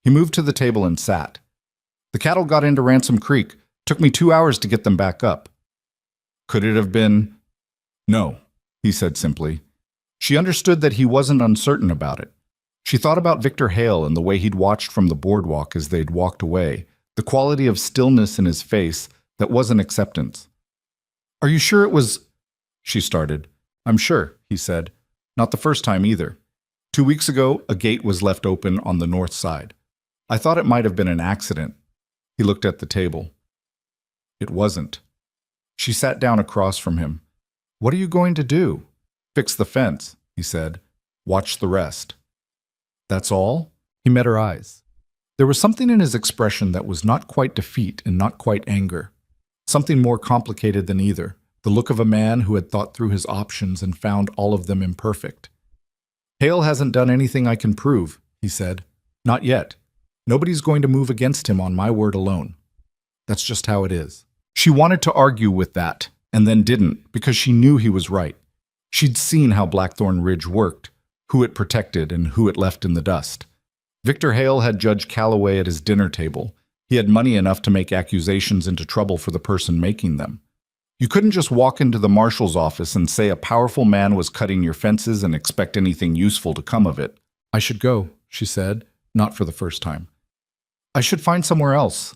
He moved to the table and sat. "The cattle got into Ransom Creek. Took me 2 hours to get them back up." "Could it have been?" "No," he said simply. She understood that he wasn't uncertain about it. She thought about Victor Hale and the way he'd watched from the boardwalk as they'd walked away, the quality of stillness in his face that wasn't acceptance. "Are you sure it was—" she started. "I'm sure," he said. "Not the first time either. 2 weeks ago, a gate was left open on the north side. I thought it might have been an accident." He looked at the table. It wasn't. She sat down across from him. "What are you going to do?" "Fix the fence," he said. "Watch the rest." "That's all?" He met her eyes. There was something in his expression that was not quite defeat and not quite anger. Something more complicated than either, the look of a man who had thought through his options and found all of them imperfect. "Hale hasn't done anything I can prove," he said. "Not yet. Nobody's going to move against him on my word alone. That's just how it is." She wanted to argue with that, and then didn't, because she knew he was right. She'd seen how Blackthorn Ridge worked, who it protected and who it left in the dust. Victor Hale had Judge Calloway at his dinner table. He had money enough to make accusations into trouble for the person making them. You couldn't just walk into the marshal's office and say a powerful man was cutting your fences and expect anything useful to come of it. "I should go," she said, not for the first time. "I should find somewhere else.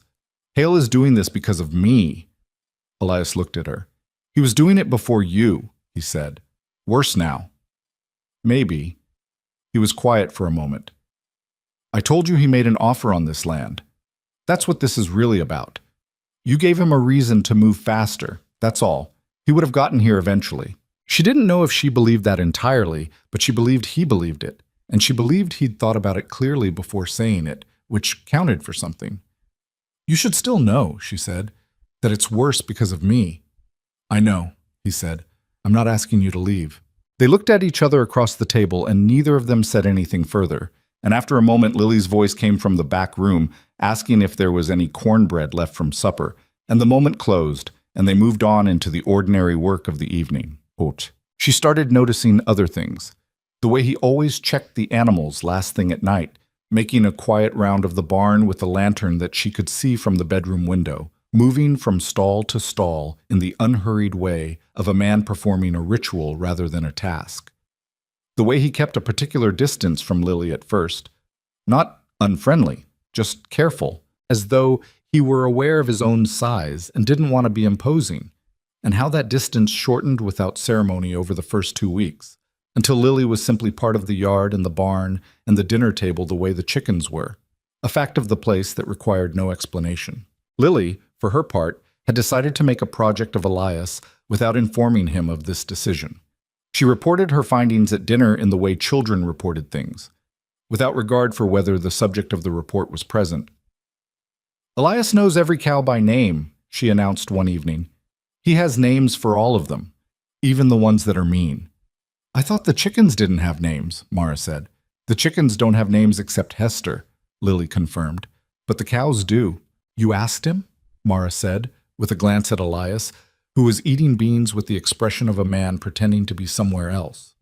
Hale is doing this because of me." Elias looked at her. "He was doing it before you," he said. "Worse now." "Maybe." He was quiet for a moment. "I told you he made an offer on this land. That's what this is really about. You gave him a reason to move faster, that's all. He would have gotten here eventually." She didn't know if she believed that entirely, but she believed he believed it, and she believed he'd thought about it clearly before saying it, which counted for something. "You should still know," she said. That it's worse because of me. I know, he said. I'm not asking you to leave. They looked at each other across the table, and neither of them said anything further. And after a moment, Lily's voice came from the back room, asking if there was any cornbread left from supper. And the moment closed, and they moved on into the ordinary work of the evening. She started noticing other things. The way he always checked the animals last thing at night, making a quiet round of the barn with a lantern that she could see from the bedroom window, moving from stall to stall in the unhurried way of a man performing a ritual rather than a task. The way he kept a particular distance from Lily at first, not unfriendly, just careful, as though he were aware of his own size and didn't want to be imposing, and how that distance shortened without ceremony over the first 2 weeks, until Lily was simply part of the yard and the barn and the dinner table the way the chickens were, a fact of the place that required no explanation. Lily, for her part, had decided to make a project of Elias without informing him of this decision. She reported her findings at dinner in the way children reported things, without regard for whether the subject of the report was present. Elias knows every cow by name, she announced one evening. He has names for all of them, even the ones that are mean. I thought the chickens didn't have names, Mara said. The chickens don't have names except Hester, Lily confirmed. But the cows do. You asked him? Mara said, with a glance at Elias, who was eating beans with the expression of a man pretending to be somewhere else.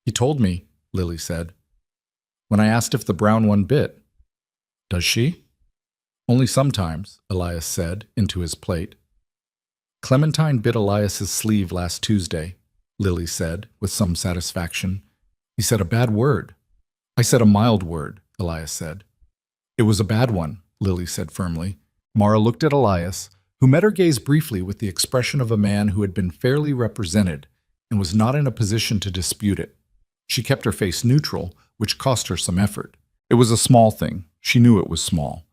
He told me, Lily said, when I asked if the brown one bit. Does she? Only sometimes, Elias said, into his plate. Clementine bit Elias's sleeve last Tuesday, Lily said, with some satisfaction. He said a bad word. I said a mild word, Elias said. It was a bad one, Lily said firmly. Mara looked at Elias, who met her gaze briefly with the expression of a man who had been fairly represented and was not in a position to dispute it. She kept her face neutral, which cost her some effort. It was a small thing. She knew it was small.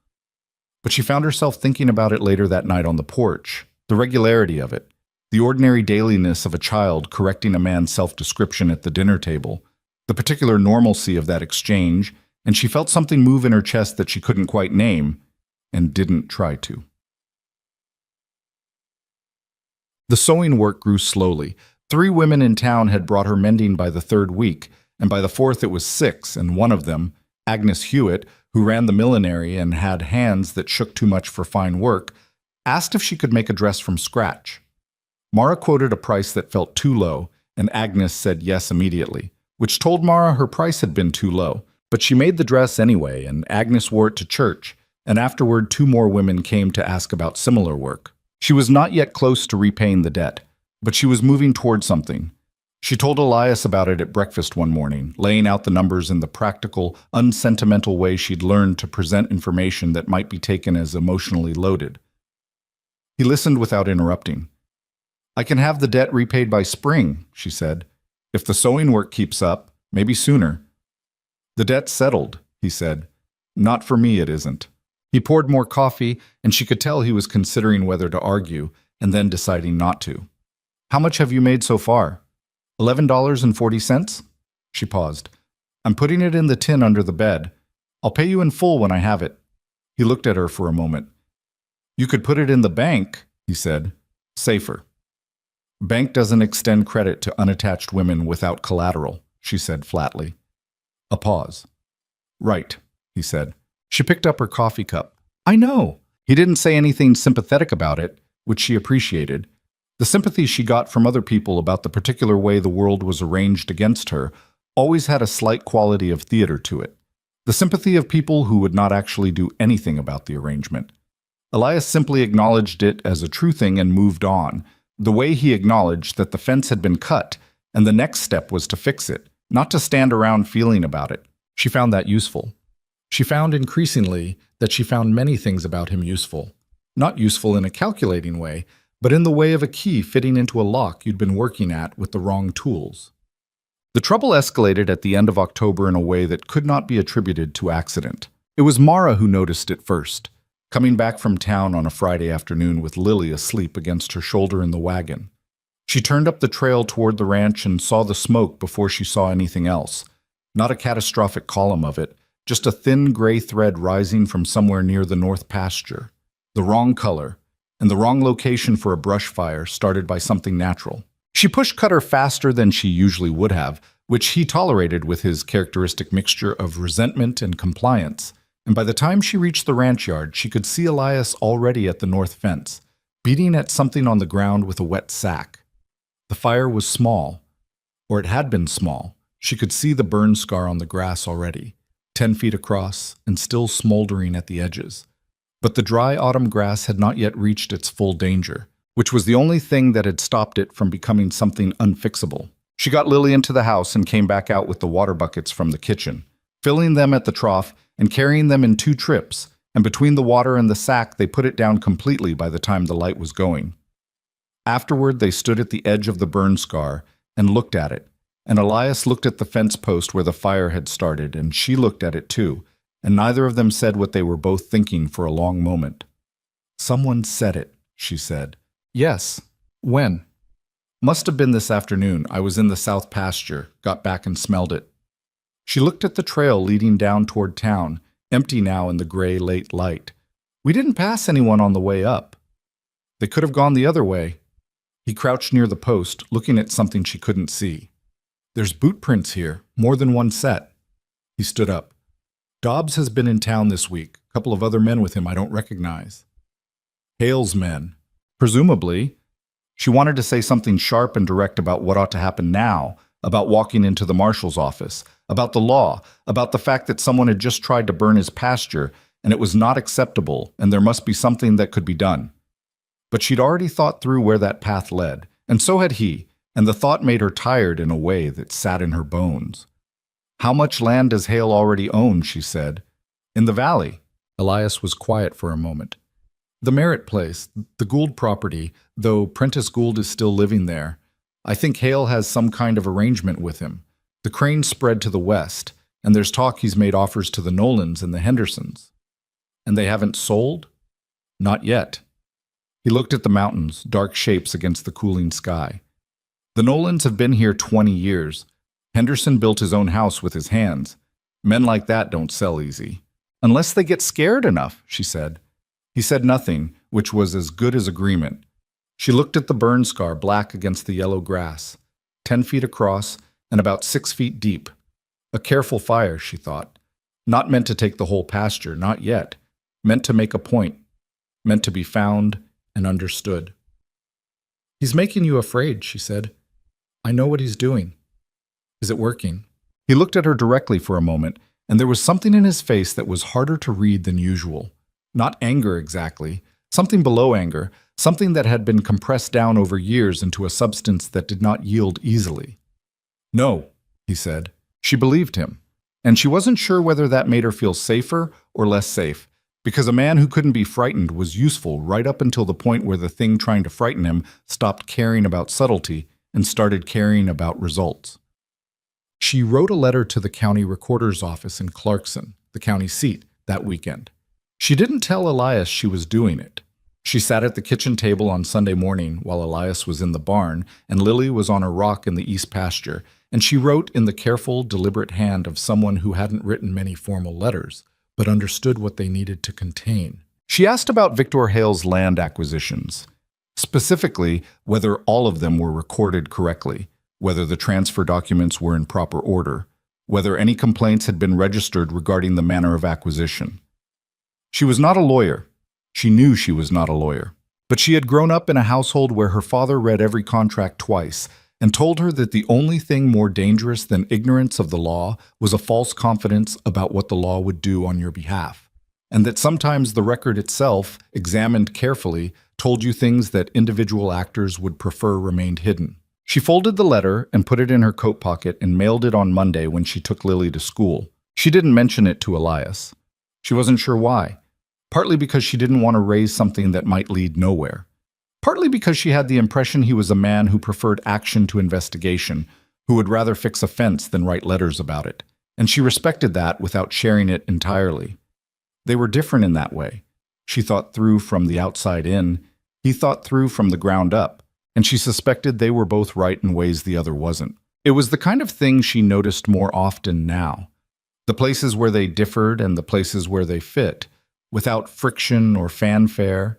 But she found herself thinking about it later that night on the porch, the regularity of it, the ordinary dailiness of a child correcting a man's self-description at the dinner table, the particular normalcy of that exchange, and she felt something move in her chest that she couldn't quite name, and didn't try to. The sewing work grew slowly. 3 women in town had brought her mending by the 3rd week, and by the 4th it was 6, and one of them, Agnes Hewitt, who ran the millinery and had hands that shook too much for fine work, asked if she could make a dress from scratch. Mara quoted a price that felt too low, and Agnes said yes immediately, which told Mara her price had been too low. But she made the dress anyway, and Agnes wore it to church, and afterward 2 more women came to ask about similar work. She was not yet close to repaying the debt, but she was moving toward something. She told Elias about it at breakfast one morning, laying out the numbers in the practical, unsentimental way she'd learned to present information that might be taken as emotionally loaded. He listened without interrupting. I can have the debt repaid by spring, she said. If the sewing work keeps up, maybe sooner. The debt's settled, he said. Not for me, it isn't. He poured more coffee, and she could tell he was considering whether to argue, and then deciding not to. How much have you made so far? $11.40? She paused. I'm putting it in the tin under the bed. I'll pay you in full when I have it. He looked at her for a moment. You could put it in the bank, he said. Safer. Bank doesn't extend credit to unattached women without collateral, she said flatly. A pause. Right, he said. She picked up her coffee cup. I know. He didn't say anything sympathetic about it, which she appreciated. The sympathy she got from other people about the particular way the world was arranged against her always had a slight quality of theater to it. The sympathy of people who would not actually do anything about the arrangement. Elias simply acknowledged it as a true thing and moved on, the way he acknowledged that the fence had been cut, and the next step was to fix it, not to stand around feeling about it. She found that useful. She found increasingly that she found many things about him useful. Not useful in a calculating way, but in the way of a key fitting into a lock you'd been working at with the wrong tools. The trouble escalated at the end of October in a way that could not be attributed to accident. It was Mara who noticed it first, coming back from town on a Friday afternoon with Lily asleep against her shoulder in the wagon. She turned up the trail toward the ranch and saw the smoke before she saw anything else. Not a catastrophic column of it, just a thin gray thread rising from somewhere near the north pasture. The wrong color, and the wrong location for a brush fire started by something natural. She pushed Cutter faster than she usually would have, which he tolerated with his characteristic mixture of resentment and compliance. And by the time she reached the ranch yard, she could see Elias already at the north fence, beating at something on the ground with a wet sack. The fire was small, or it had been small. She could see the burn scar on the grass already, 10 feet across and still smoldering at the edges. But the dry autumn grass had not yet reached its full danger, which was the only thing that had stopped it from becoming something unfixable. She got Lily into the house and came back out with the water buckets from the kitchen, filling them at the trough and carrying them in 2 trips, and between the water and the sack they put it down completely by the time the light was going. Afterward they stood at the edge of the burn scar and looked at it, and Elias looked at the fence post where the fire had started, and she looked at it too, and neither of them said what they were both thinking for a long moment. "Someone said it," she said. "Yes. When?" "Must have been this afternoon. I was in the south pasture, got back and smelled it." She looked at the trail leading down toward town, empty now in the gray late light. "We didn't pass anyone on the way up." "They could have gone the other way." He crouched near the post, looking at something she couldn't see. "There's boot prints here, more than one set." He stood up. "Dobbs has been in town this week. A couple of other men with him I don't recognize." "Hale's men." "Presumably." She wanted to say something sharp and direct about what ought to happen now, about walking into the marshal's office, about the law, about the fact that someone had just tried to burn his pasture, and it was not acceptable, and there must be something that could be done. But she'd already thought through where that path led, and so had he, and the thought made her tired in a way that sat in her bones. "How much land does Hale already own?" she said. "In the valley." Elias was quiet for a moment. "The Merritt place, the Gould property, though Prentice Gould is still living there. I think Hale has some kind of arrangement with him. The cranes spread to the west, and there's talk he's made offers to the Nolans and the Hendersons." "And they haven't sold?" "Not yet." He looked at the mountains, dark shapes against the cooling sky. "The Nolans have been here 20 years. Henderson built his own house with his hands. Men like that don't sell easy." "Unless they get scared enough," she said. He said nothing, which was as good as agreement. She looked at the burn scar black against the yellow grass, 10 feet across and about 6 feet deep. A careful fire, she thought. Not meant to take the whole pasture, not yet. Meant to make a point. Meant to be found and understood. "He's making you afraid," she said. "I know what he's doing." "Is it working?" He looked at her directly for a moment, and there was something in his face that was harder to read than usual. Not anger exactly, something below anger, something that had been compressed down over years into a substance that did not yield easily. "No," he said. She believed him, and she wasn't sure whether that made her feel safer or less safe, because a man who couldn't be frightened was useful right up until the point where the thing trying to frighten him stopped caring about subtlety and started caring about results. She wrote a letter to the county recorder's office in Clarkson, the county seat, that weekend. She didn't tell Elias she was doing it. She sat at the kitchen table on Sunday morning while Elias was in the barn and Lily was on a rock in the east pasture, and she wrote in the careful, deliberate hand of someone who hadn't written many formal letters, but understood what they needed to contain. She asked about Victor Hale's land acquisitions, specifically whether all of them were recorded correctly, whether the transfer documents were in proper order, whether any complaints had been registered regarding the manner of acquisition. She was not a lawyer. She knew she was not a lawyer. But she had grown up in a household where her father read every contract twice and told her that the only thing more dangerous than ignorance of the law was a false confidence about what the law would do on your behalf, and that sometimes the record itself, examined carefully, told you things that individual actors would prefer remained hidden. She folded the letter and put it in her coat pocket and mailed it on Monday when she took Lily to school. She didn't mention it to Elias. She wasn't sure why. Partly because she didn't want to raise something that might lead nowhere. Partly because she had the impression he was a man who preferred action to investigation, who would rather fix a fence than write letters about it. And she respected that without sharing it entirely. They were different in that way. She thought through from the outside in, he thought through from the ground up, and she suspected they were both right in ways the other wasn't. It was the kind of thing she noticed more often now. The places where they differed and the places where they fit, without friction or fanfare.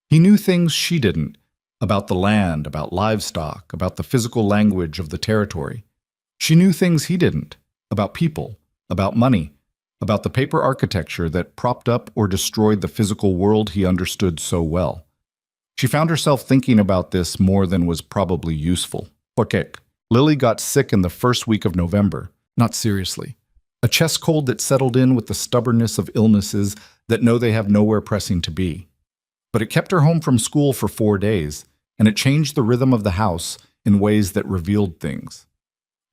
He knew things she didn't, about the land, about livestock, about the physical language of the territory. She knew things he didn't, about people, about money, about the paper architecture that propped up or destroyed the physical world he understood so well. She found herself thinking about this more than was probably useful. Porque Lily got sick in the first week of November, not seriously. A chest cold that settled in with the stubbornness of illnesses that know they have nowhere pressing to be. But it kept her home from school for 4 days, and it changed the rhythm of the house in ways that revealed things.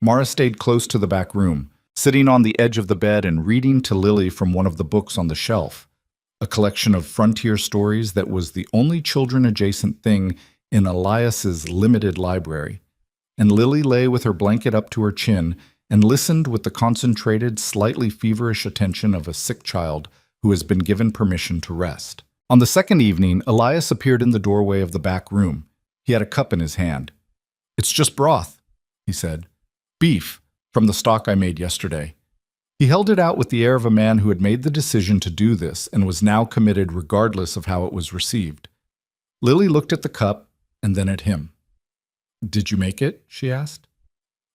Mara stayed close to the back room, sitting on the edge of the bed and reading to Lily from one of the books on the shelf, a collection of frontier stories that was the only children-adjacent thing in Elias's limited library. And Lily lay with her blanket up to her chin and listened with the concentrated, slightly feverish attention of a sick child who has been given permission to rest. On the second evening, Elias appeared in the doorway of the back room. He had a cup in his hand. "It's just broth," he said. "Beef, from the stock I made yesterday." He held it out with the air of a man who had made the decision to do this and was now committed regardless of how it was received. Lily looked at the cup and then at him. "Did you make it?" she asked.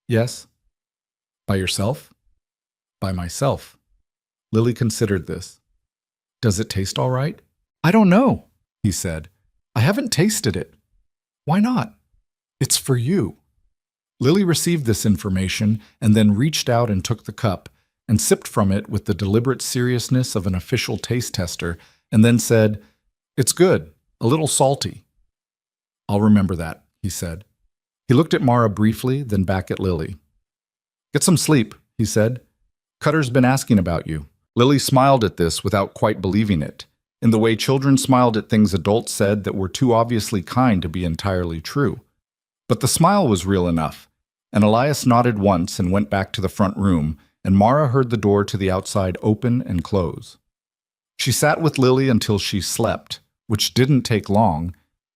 "Yes." "By yourself?" "By myself." Lily considered this. "Does it taste all right?" "I don't know," he said. "I haven't tasted it." "Why not?" "It's for you." Lily received this information and then reached out and took the cup and sipped from it with the deliberate seriousness of an official taste tester and then said, "It's good, a little salty." "I'll remember that," he said. He looked at Mara briefly, then back at Lily. "Get some sleep," he said. "Cutter's been asking about you." Lily smiled at this without quite believing it, in the way children smiled at things adults said that were too obviously kind to be entirely true. But the smile was real enough, and Elias nodded once and went back to the front room, and Mara heard the door to the outside open and close. She sat with Lily until she slept, which didn't take long,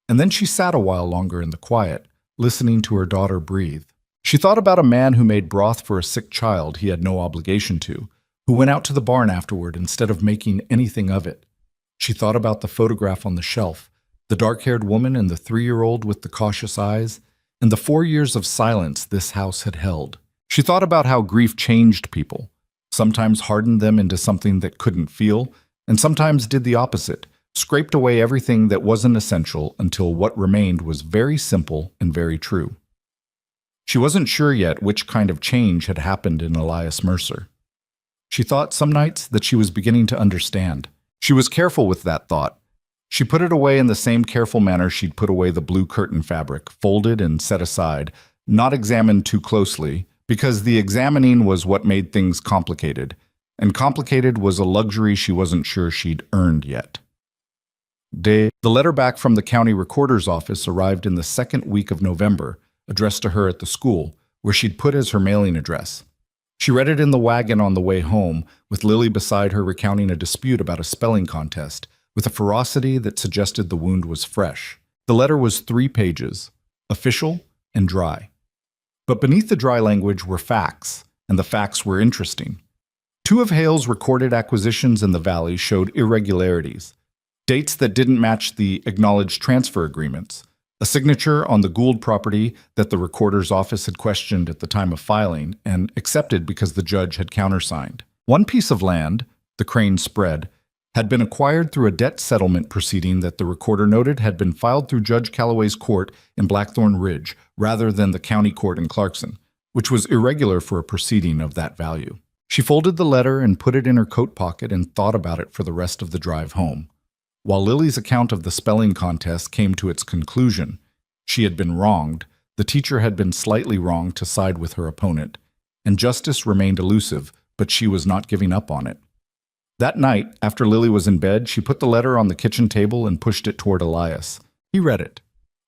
and then she sat a while longer in the quiet, listening to her daughter breathe. She thought about a man who made broth for a sick child he had no obligation to, who went out to the barn afterward instead of making anything of it. She thought about the photograph on the shelf, the dark-haired woman and the 3-year-old with the cautious eyes, and the 4 years of silence this house had held. She thought about how grief changed people, sometimes hardened them into something that couldn't feel, and sometimes did the opposite, scraped away everything that wasn't essential until what remained was very simple and very true. She wasn't sure yet which kind of change had happened in Elias Mercer. She thought some nights that she was beginning to understand. She was careful with that thought. She put it away in the same careful manner she'd put away the blue curtain fabric, folded and set aside, not examined too closely, because the examining was what made things complicated, and complicated was a luxury she wasn't sure she'd earned yet. The letter back from the county recorder's office arrived in the second week of November, addressed to her at the school, where she'd put as her mailing address. She read it in the wagon on the way home, with Lily beside her recounting a dispute about a spelling contest, with a ferocity that suggested the wound was fresh. The letter was 3 pages, official and dry. But beneath the dry language were facts, and the facts were interesting. 2 of Hale's recorded acquisitions in the valley showed irregularities, dates that didn't match the acknowledged transfer agreements, a signature on the Gould property that the recorder's office had questioned at the time of filing and accepted because the judge had countersigned. One piece of land, the Crane spread, had been acquired through a debt settlement proceeding that the recorder noted had been filed through Judge Calloway's court in Blackthorn Ridge rather than the county court in Clarkson, which was irregular for a proceeding of that value. She folded the letter and put it in her coat pocket and thought about it for the rest of the drive home. While Lily's account of the spelling contest came to its conclusion, she had been wronged, the teacher had been slightly wrong to side with her opponent, and justice remained elusive, but she was not giving up on it. That night, after Lily was in bed, she put the letter on the kitchen table and pushed it toward Elias. He read it.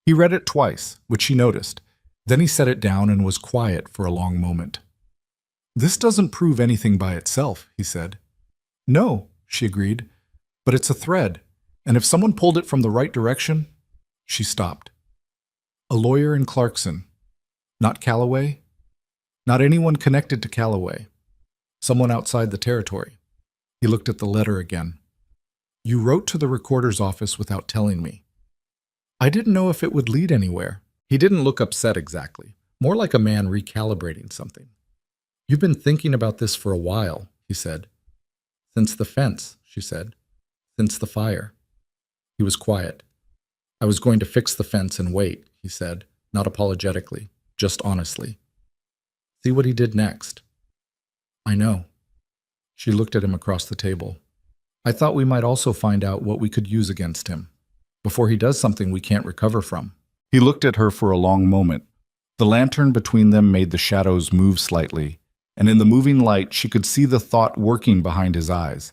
He read it twice, which she noticed. Then he set it down and was quiet for a long moment. "This doesn't prove anything by itself," he said. "No," she agreed, "but it's a thread, and if someone pulled it from the right direction—" She stopped. "A lawyer in Clarkson. Not Calloway? Not anyone connected to Calloway. Someone outside the territory." He looked at the letter again. "You wrote to the recorder's office without telling me. I didn't know if it would lead anywhere. He didn't look upset exactly, more like a man recalibrating something. You've been thinking about this for a while, he said. Since the fence, she said. Since the fire. He was quiet. I was going to fix the fence and wait, he said, not apologetically, just honestly. See what he did next. I know. She looked at him across the table. I thought we might also find out what we could use against him, before he does something we can't recover from. He looked at her for a long moment. The lantern between them made the shadows move slightly, and in the moving light she could see the thought working behind his eyes.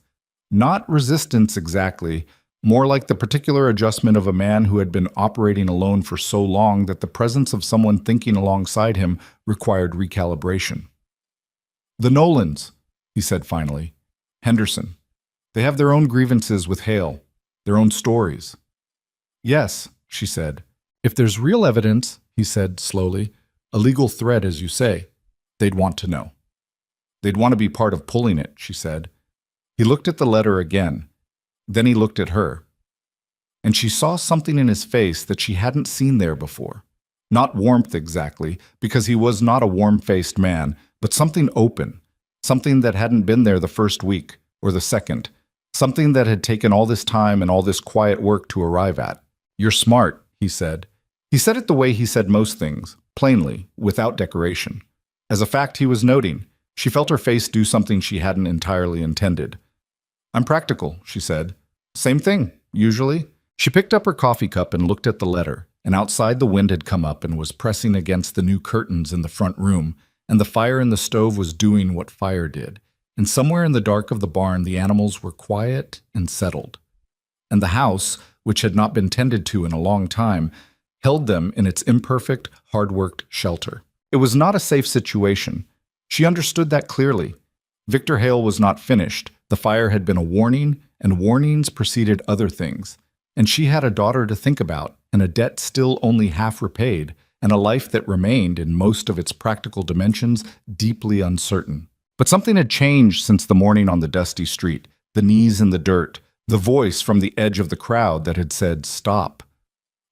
Not resistance exactly, more like the particular adjustment of a man who had been operating alone for so long that the presence of someone thinking alongside him required recalibration. The Nolans, he said finally. Henderson. They have their own grievances with Hale, their own stories. Yes, she said. If there's real evidence, he said slowly, a legal thread as you say, they'd want to know. They'd want to be part of pulling it, she said. He looked at the letter again. Then he looked at her. And she saw something in his face that she hadn't seen there before. Not warmth exactly, because he was not a warm-faced man, but something open, something that hadn't been there the first week or the second, something that had taken all this time and all this quiet work to arrive at. You're smart, he said. He said it the way he said most things, plainly, without decoration. As a fact he was noting, she felt her face do something she hadn't entirely intended. I'm practical, she said. Same thing, usually. She picked up her coffee cup and looked at the letter, and outside the wind had come up and was pressing against the new curtains in the front room, and the fire in the stove was doing what fire did. And somewhere in the dark of the barn the animals were quiet and settled. And the house, which had not been tended to in a long time, held them in its imperfect, hard-worked shelter. It was not a safe situation. She understood that clearly. Victor Hale was not finished. The fire had been a warning, and warnings preceded other things. And she had a daughter to think about, and a debt still only half repaid, and a life that remained, in most of its practical dimensions, deeply uncertain. But something had changed since the morning on the dusty street, the knees in the dirt, the voice from the edge of the crowd that had said, stop.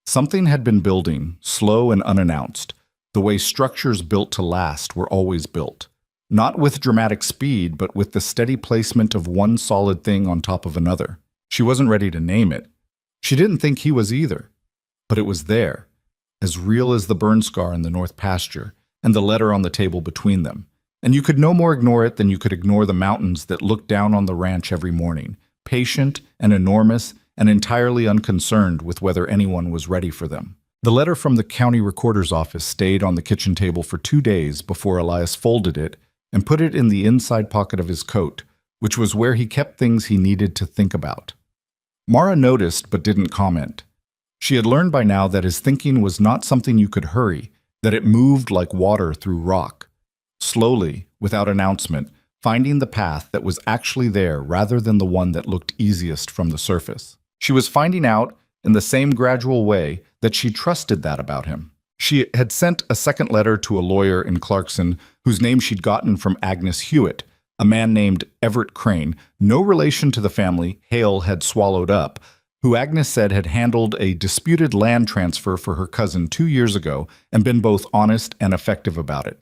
Something had been building, slow and unannounced, the way structures built to last were always built. Not with dramatic speed, but with the steady placement of one solid thing on top of another. She wasn't ready to name it. She didn't think he was either. But it was there, as real as the burn scar in the north pasture and the letter on the table between them. And you could no more ignore it than you could ignore the mountains that looked down on the ranch every morning, patient and enormous and entirely unconcerned with whether anyone was ready for them. The letter from the county recorder's office stayed on the kitchen table for 2 days before Elias folded it and put it in the inside pocket of his coat, which was where he kept things he needed to think about. Mara noticed but didn't comment. She had learned by now that his thinking was not something you could hurry, that it moved like water through rock. Slowly, without announcement, finding the path that was actually there rather than the one that looked easiest from the surface. She was finding out, in the same gradual way, that she trusted that about him. She had sent a second letter to a lawyer in Clarkson whose name she'd gotten from Agnes Hewitt, a man named Everett Crane, no relation to the family Hale had swallowed up, who Agnes said had handled a disputed land transfer for her cousin 2 years ago and been both honest and effective about it.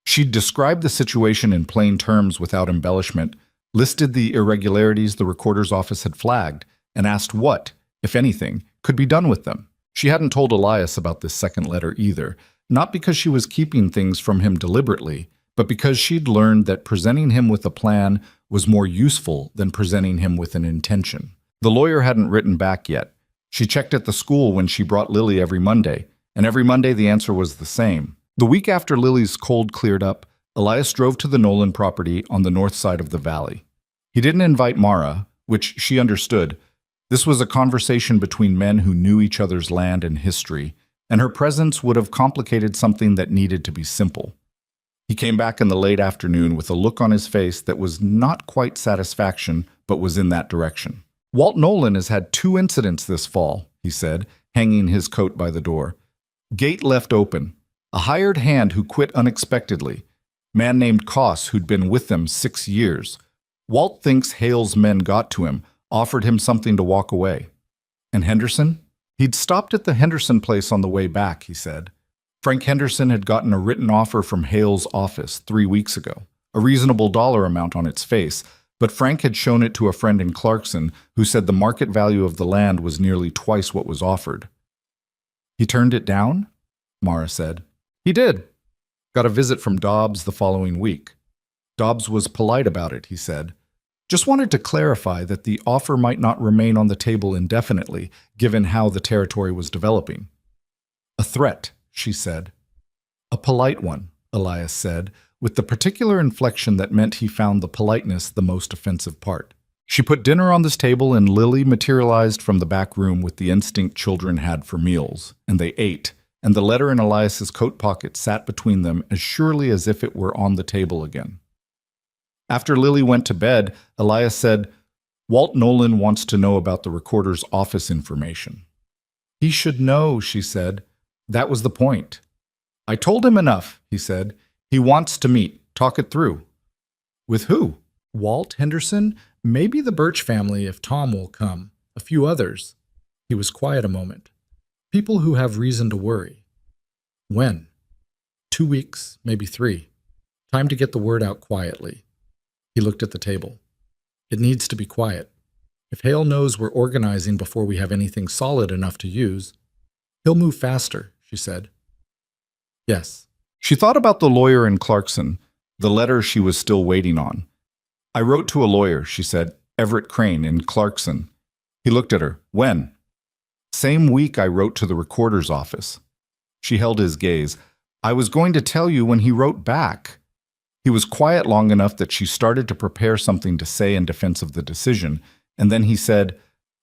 She'd described the situation in plain terms without embellishment, listed the irregularities the recorder's office had flagged, and asked what, if anything, could be done with them. She hadn't told Elias about this second letter either, not because she was keeping things from him deliberately, but because she'd learned that presenting him with a plan was more useful than presenting him with an intention. The lawyer hadn't written back yet. She checked at the school when she brought Lily every Monday, and every Monday the answer was the same. The week after Lily's cold cleared up, Elias drove to the Nolan property on the north side of the valley. He didn't invite Mara, which she understood. This was a conversation between men who knew each other's land and history, and her presence would have complicated something that needed to be simple. He came back in the late afternoon with a look on his face that was not quite satisfaction, but was in that direction. Walt Nolan has had 2 incidents this fall, he said, hanging his coat by the door. Gate left open. A hired hand who quit unexpectedly. Man named Koss who'd been with them 6 years. Walt thinks Hale's men got to him, offered him something to walk away. And Henderson? He'd stopped at the Henderson place on the way back, he said. Frank Henderson had gotten a written offer from Hale's office 3 weeks ago, a reasonable dollar amount on its face, but Frank had shown it to a friend in Clarkson who said the market value of the land was nearly twice what was offered. He turned it down? Mara said. He did. Got a visit from Dobbs the following week. Dobbs was polite about it, he said. Just wanted to clarify that the offer might not remain on the table indefinitely, given how the territory was developing. A threat, she said. A polite one, Elias said, with the particular inflection that meant he found the politeness the most offensive part. She put dinner on this table and Lily materialized from the back room with the instinct children had for meals, and they ate, and the letter in Elias's coat pocket sat between them as surely as if it were on the table again. After Lily went to bed, Elias said, Walt Nolan wants to know about the recorder's office information. He should know, she said. That was the point. I told him enough, he said. He wants to meet. Talk it through. With who? Walt Henderson? Maybe the Birch family if Tom will come. A few others. He was quiet a moment. People who have reason to worry. When? 2 weeks, maybe 3. Time to get the word out quietly. He looked at the table. It needs to be quiet. If Hale knows we're organizing before we have anything solid enough to use, he'll move faster, she said. Yes. She thought about the lawyer in Clarkson, the letter she was still waiting on. I wrote to a lawyer, she said, Everett Crane in Clarkson. He looked at her. When? Same week I wrote to the recorder's office. She held his gaze. I was going to tell you when he wrote back. He was quiet long enough that she started to prepare something to say in defense of the decision, and then he said,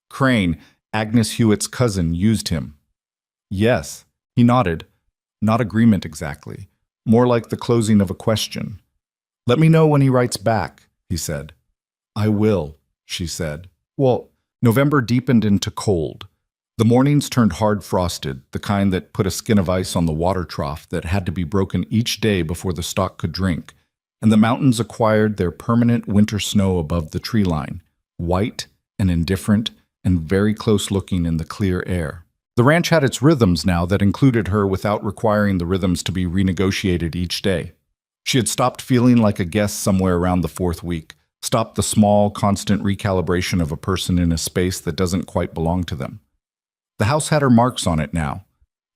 Crane, Agnes Hewitt's cousin, used him. Yes, he nodded. Not agreement exactly. More like the closing of a question. Let me know when he writes back, he said. I will, she said. Well, November deepened into cold. The mornings turned hard frosted, the kind that put a skin of ice on the water trough that had to be broken each day before the stock could drink, and the mountains acquired their permanent winter snow above the tree line, white and indifferent and very close looking in the clear air. The ranch had its rhythms now that included her without requiring the rhythms to be renegotiated each day. She had stopped feeling like a guest somewhere around the 4th week, stopped the small, constant recalibration of a person in a space that doesn't quite belong to them. The house had her marks on it now.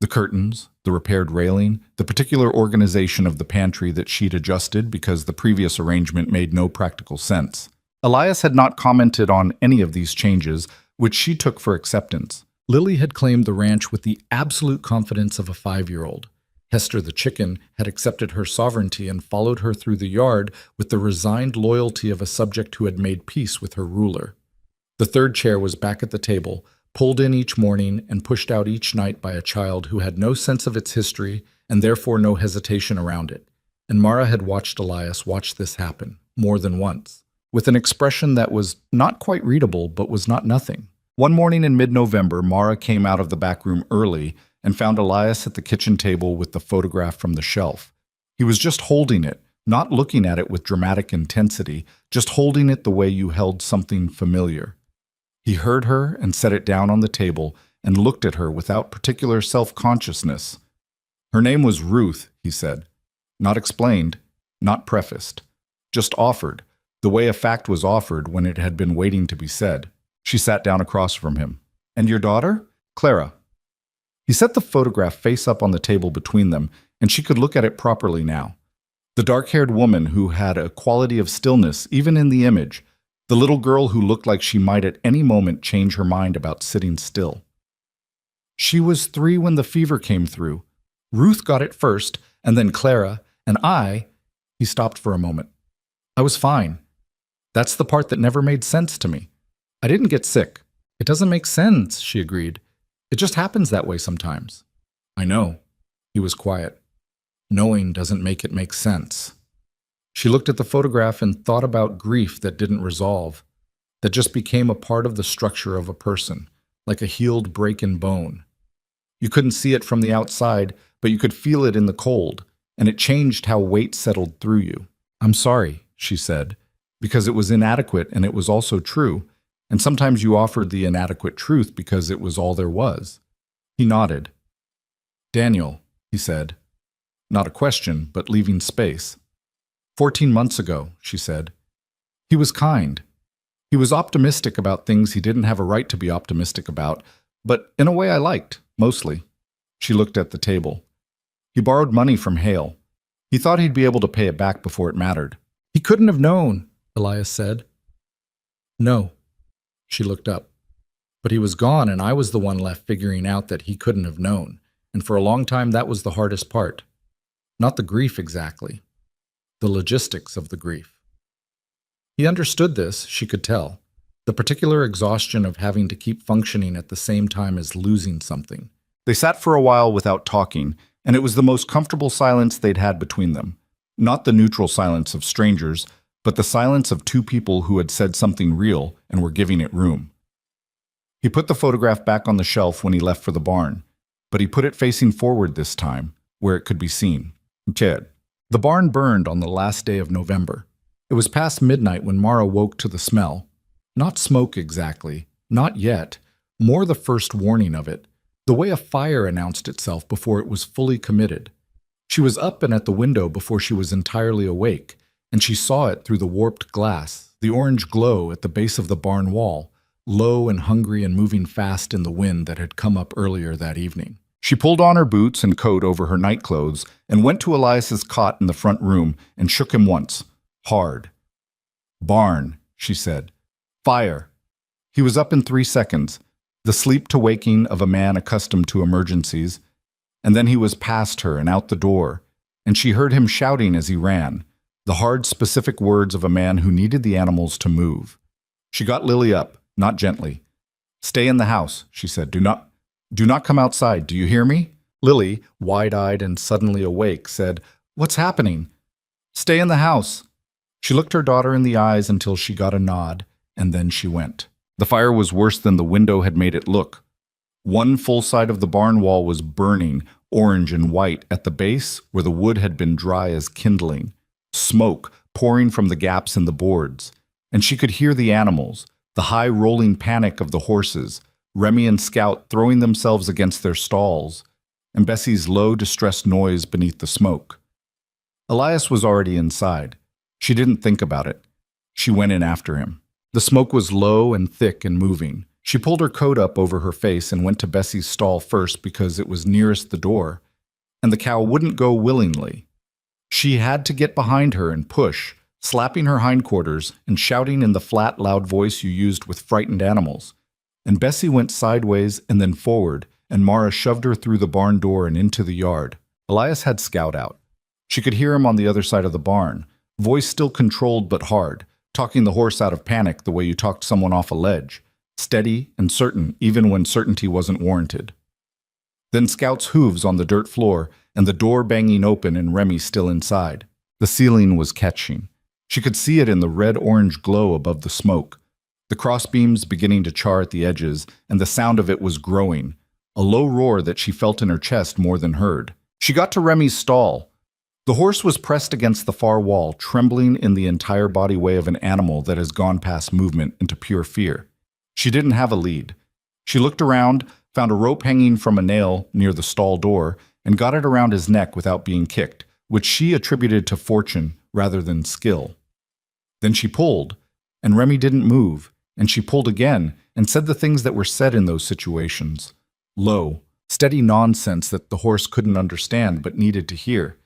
The curtains, the repaired railing, the particular organization of the pantry that she'd adjusted because the previous arrangement made no practical sense. Elias had not commented on any of these changes, which she took for acceptance. Lily had claimed the ranch with the absolute confidence of a 5-year-old. Hester the chicken had accepted her sovereignty and followed her through the yard with the resigned loyalty of a subject who had made peace with her ruler. The third chair was back at the table, pulled in each morning and pushed out each night by a child who had no sense of its history and therefore no hesitation around it. And Mara had watched Elias watch this happen, more than once, with an expression that was not quite readable but was not nothing. One morning in mid-November, Mara came out of the back room early and found Elias at the kitchen table with the photograph from the shelf. He was just holding it, not looking at it with dramatic intensity, just holding it the way you held something familiar. He heard her and set it down on the table and looked at her without particular self-consciousness. Her name was Ruth, he said. Not explained, not prefaced, just offered, the way a fact was offered when it had been waiting to be said. She sat down across from him. And your daughter? Clara. He set the photograph face up on the table between them, and she could look at it properly now. The dark-haired woman who had a quality of stillness even in the image, the little girl who looked like she might at any moment change her mind about sitting still. She was 3 when the fever came through. Ruth got it first, and then Clara, and I— He stopped for a moment. I was fine. That's the part that never made sense to me. I didn't get sick. It doesn't make sense, she agreed. It just happens that way sometimes. I know. He was quiet. Knowing doesn't make it make sense. She looked at the photograph and thought about grief that didn't resolve, that just became a part of the structure of a person, like a healed break in bone. You couldn't see it from the outside, but you could feel it in the cold, and it changed how weight settled through you. I'm sorry, she said, because it was inadequate and it was also true, and sometimes you offered the inadequate truth because it was all there was. He nodded. Daniel, he said. Not a question, but leaving space. 14 months ago, she said. He was kind. He was optimistic about things he didn't have a right to be optimistic about, but in a way I liked, mostly. She looked at the table. He borrowed money from Hale. He thought he'd be able to pay it back before it mattered. He couldn't have known, Elias said. No. She looked up. But he was gone, and I was the one left figuring out that he couldn't have known, and for a long time that was the hardest part. Not the grief exactly. The logistics of the grief. He understood this, she could tell. The particular exhaustion of having to keep functioning at the same time as losing something. They sat for a while without talking, and it was the most comfortable silence they'd had between them. Not the neutral silence of strangers, but the silence of two people who had said something real and were giving it room. He put the photograph back on the shelf when he left for the barn, but he put it facing forward this time, where it could be seen. Ted. The barn burned on the last day of November. It was past midnight when Mara woke to the smell. Not smoke exactly, not yet, more the first warning of it, the way a fire announced itself before it was fully committed. She was up and at the window before she was entirely awake, and she saw it through the warped glass, the orange glow at the base of the barn wall, low and hungry and moving fast in the wind that had come up earlier that evening. She pulled on her boots and coat over her nightclothes and went to Elias's cot in the front room and shook him once, hard. Barn, she said. Fire. He was up in 3 seconds, the sleep to waking of a man accustomed to emergencies, and then he was past her and out the door, and she heard him shouting as he ran, the hard, specific words of a man who needed the animals to move. She got Lily up, not gently. Stay in the house, she said. Do not come outside. Do you hear me? Lily, wide-eyed and suddenly awake, said, What's happening? Stay in the house. She looked her daughter in the eyes until she got a nod, and then she went. The fire was worse than the window had made it look. One full side of the barn wall was burning, orange and white, at the base where the wood had been dry as kindling. Smoke pouring from the gaps in the boards. And she could hear the animals, the high rolling panic of the horses, Remy and Scout throwing themselves against their stalls, and Bessie's low, distressed noise beneath the smoke. Elias was already inside. She didn't think about it. She went in after him. The smoke was low and thick and moving. She pulled her coat up over her face and went to Bessie's stall first because it was nearest the door, and the cow wouldn't go willingly. She had to get behind her and push, slapping her hindquarters and shouting in the flat, loud voice you used with frightened animals. And Bessie went sideways and then forward, and Mara shoved her through the barn door and into the yard. Elias had Scout out. She could hear him on the other side of the barn, voice still controlled but hard, talking the horse out of panic the way you talked someone off a ledge, steady and certain even when certainty wasn't warranted. Then Scout's hooves on the dirt floor and the door banging open and Remy still inside. The ceiling was catching. She could see it in the red-orange glow above the smoke. The crossbeams beginning to char at the edges, and the sound of it was growing, a low roar that she felt in her chest more than heard. She got to Remy's stall. The horse was pressed against the far wall, trembling in the entire body way of an animal that has gone past movement into pure fear. She didn't have a lead. She looked around, found a rope hanging from a nail near the stall door, and got it around his neck without being kicked, which she attributed to fortune rather than skill. Then she pulled, and Remy didn't move, and she pulled again and said the things that were said in those situations. Low, steady nonsense that the horse couldn't understand but needed to hear.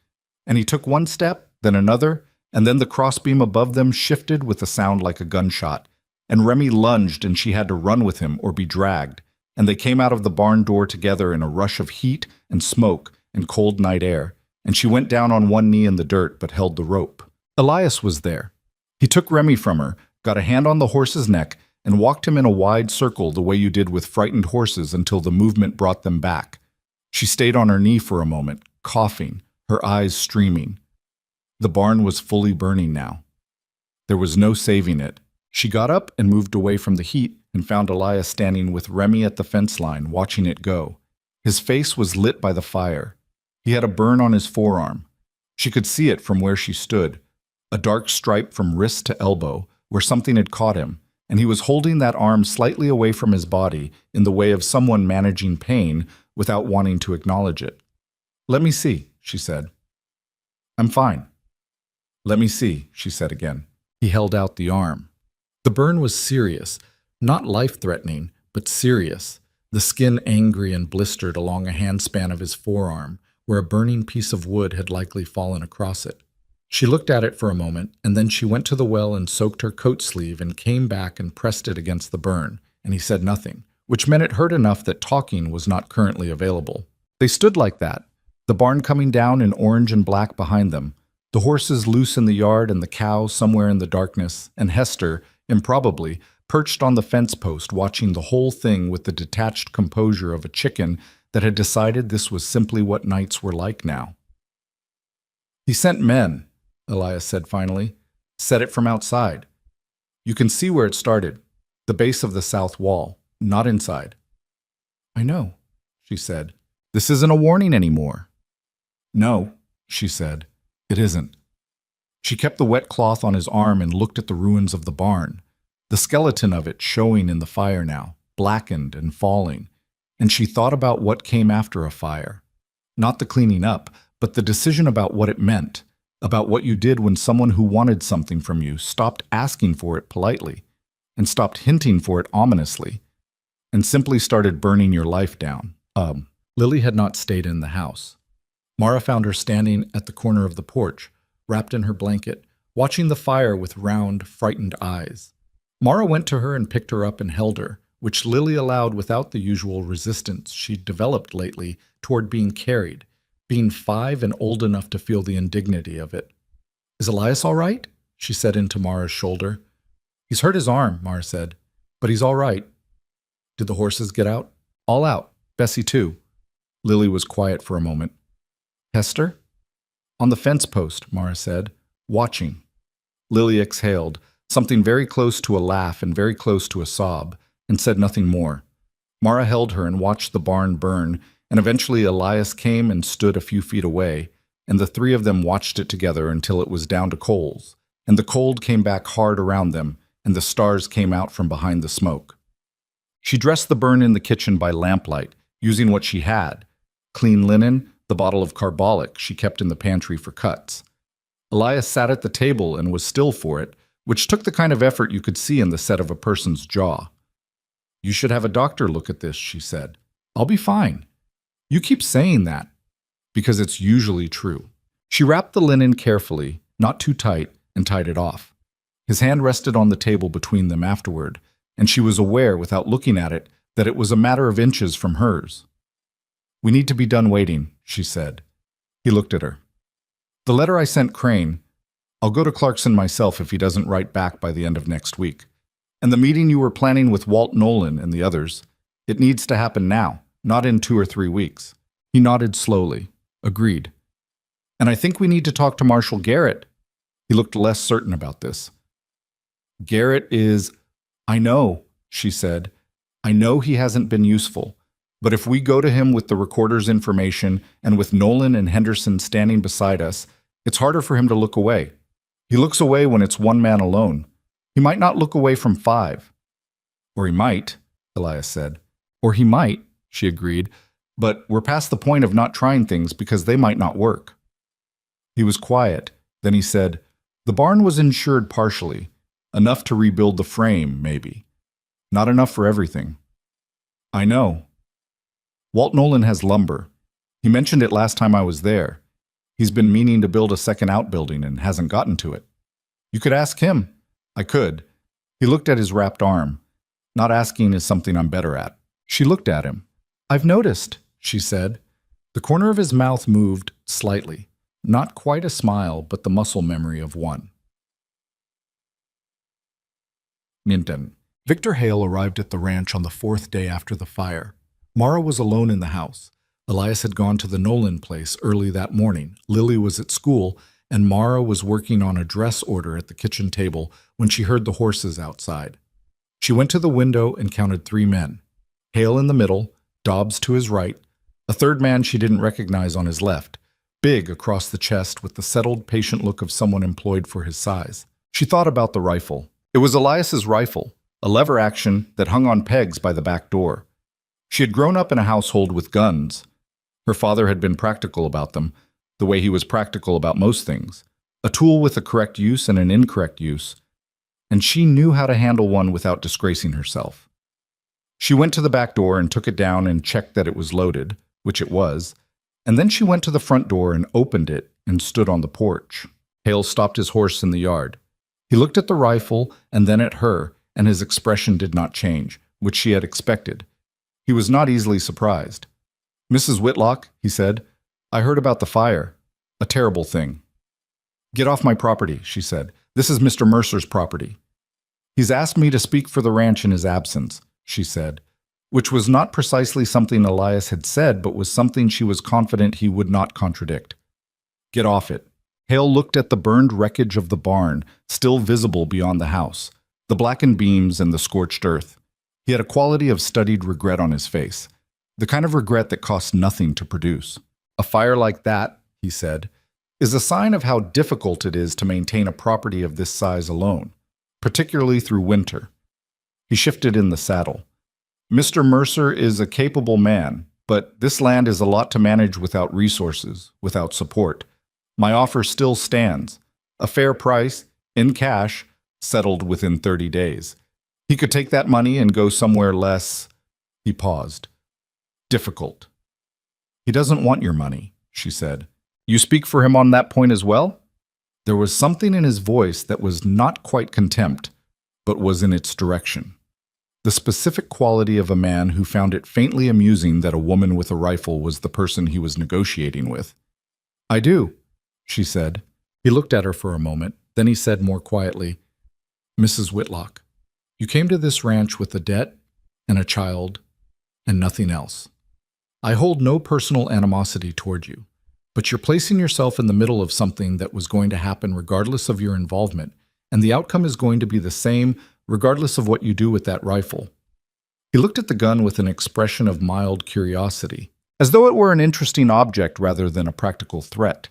And he took one step, then another, and then the crossbeam above them shifted with a sound like a gunshot, and Remy lunged and she had to run with him or be dragged, and they came out of the barn door together in a rush of heat and smoke and cold night air, and she went down on one knee in the dirt but held the rope. Elias was there. He took Remy from her, got a hand on the horse's neck, and walked him in a wide circle the way you did with frightened horses until the movement brought them back. She stayed on her knee for a moment, coughing, her eyes streaming. The barn was fully burning now. There was no saving it. She got up and moved away from the heat and found Elias standing with Remy at the fence line, watching it go. His face was lit by the fire. He had a burn on his forearm. She could see it from where she stood, a dark stripe from wrist to elbow, where something had caught him, and he was holding that arm slightly away from his body in the way of someone managing pain without wanting to acknowledge it. "Let me see," she said. "I'm fine." "Let me see," she said again. He held out the arm. The burn was serious, not life-threatening, but serious, the skin angry and blistered along a handspan of his forearm, where a burning piece of wood had likely fallen across it. She looked at it for a moment, and then she went to the well and soaked her coat sleeve and came back and pressed it against the burn, and he said nothing, which meant it hurt enough that talking was not currently available. They stood like that, the barn coming down in orange and black behind them, the horses loose in the yard and the cow somewhere in the darkness, and Hester, improbably, perched on the fence post watching the whole thing with the detached composure of a chicken that had decided this was simply what nights were like now. "He sent men," Elias said finally. "Set it from outside. You can see where it started, the base of the south wall, not inside." "I know," she said. "This isn't a warning anymore." "No," she said. "It isn't." She kept the wet cloth on his arm and looked at the ruins of the barn, the skeleton of it showing in the fire now, blackened and falling, and she thought about what came after a fire. Not the cleaning up, but the decision about what it meant, about what you did when someone who wanted something from you stopped asking for it politely, and stopped hinting for it ominously, and simply started burning your life down. Lily had not stayed in the house. Mara found her standing at the corner of the porch, wrapped in her blanket, watching the fire with round, frightened eyes. Mara went to her and picked her up and held her, which Lily allowed without the usual resistance she'd developed lately toward being carried, being 5 and old enough to feel the indignity of it. "Is Elias all right?" she said into Mara's shoulder. "He's hurt his arm," Mara said, "but he's all right." "Did the horses get out?" "All out. Bessie too." Lily was quiet for a moment. "Hester?" "On the fence post," Mara said, "watching." Lily exhaled, something very close to a laugh and very close to a sob, and said nothing more. Mara held her and watched the barn burn, and eventually Elias came and stood a few feet away, and the three of them watched it together until it was down to coals, and the cold came back hard around them, and the stars came out from behind the smoke. She dressed the burn in the kitchen by lamplight, using what she had: clean linen, the bottle of carbolic she kept in the pantry for cuts. Elias sat at the table and was still for it, which took the kind of effort you could see in the set of a person's jaw. "You should have a doctor look at this," she said. "I'll be fine." "You keep saying that." "Because it's usually true." She wrapped the linen carefully, not too tight, and tied it off. His hand rested on the table between them afterward, and she was aware, without looking at it, that it was a matter of inches from hers. "We need to be done waiting," she said. He looked at her. "The letter I sent Crane, I'll go to Clarkson myself if he doesn't write back by the end of next week. And the meeting you were planning with Walt Nolan and the others, it needs to happen now, not in 2 or 3 weeks." He nodded slowly. "Agreed." "And I think we need to talk to Marshal Garrett." He looked less certain about this. "Garrett is—" "I know," she said. "I know he hasn't been useful. But if we go to him with the recorder's information and with Nolan and Henderson standing beside us, it's harder for him to look away. He looks away when it's one man alone. He might not look away from 5. "Or he might," Elias said. "Or he might," she agreed. "But we're past the point of not trying things because they might not work." He was quiet. Then he said, "The barn was insured partially. Enough to rebuild the frame, maybe. Not enough for everything." "I know. Walt Nolan has lumber. He mentioned it last time I was there. He's been meaning to build a second outbuilding and hasn't gotten to it. You could ask him." "I could." He looked at his wrapped arm. "Not asking is something I'm better at." She looked at him. "I've noticed," she said. The corner of his mouth moved slightly. Not quite a smile, but the muscle memory of one. Minton. Victor Hale arrived at the ranch on the 4th day after the fire. Mara was alone in the house. Elias had gone to the Nolan place early that morning. Lily was at school, and Mara was working on a dress order at the kitchen table when she heard the horses outside. She went to the window and counted 3 men. Hale in the middle, Dobbs to his right, a third man she didn't recognize on his left, big across the chest with the settled, patient look of someone employed for his size. She thought about the rifle. It was Elias's rifle, a lever action that hung on pegs by the back door. She had grown up in a household with guns. Her father had been practical about them, the way he was practical about most things. A tool with a correct use and an incorrect use, and she knew how to handle one without disgracing herself. She went to the back door and took it down and checked that it was loaded, which it was, and then she went to the front door and opened it and stood on the porch. Hale stopped his horse in the yard. He looked at the rifle and then at her, and his expression did not change, which she had expected. He was not easily surprised. "Mrs. Whitlock," he said, "I heard about the fire. A terrible thing." "Get off my property," she said. "This is Mr. Mercer's property." "He's asked me to speak for the ranch in his absence," she said, which was not precisely something Elias had said, but was something she was confident he would not contradict. "Get off it." Hale looked at the burned wreckage of the barn, still visible beyond the house, the blackened beams and the scorched earth. He had a quality of studied regret on his face, the kind of regret that costs nothing to produce. "A fire like that," he said, "is a sign of how difficult it is to maintain a property of this size alone, particularly through winter." He shifted in the saddle. "Mr. Mercer is a capable man, but this land is a lot to manage without resources, without support. My offer still stands. A fair price, in cash, settled within 30 days. He could take that money and go somewhere less—" He paused. "Difficult." "He doesn't want your money," she said. "You speak for him on that point as well?" There was something in his voice that was not quite contempt, but was in its direction. The specific quality of a man who found it faintly amusing that a woman with a rifle was the person he was negotiating with. "I do," she said. He looked at her for a moment. Then he said more quietly, "Mrs. Whitlock, you came to this ranch with a debt and a child and nothing else. I hold no personal animosity toward you, but you're placing yourself in the middle of something that was going to happen regardless of your involvement, and the outcome is going to be the same regardless of what you do with that rifle." He looked at the gun with an expression of mild curiosity, as though it were an interesting object rather than a practical threat.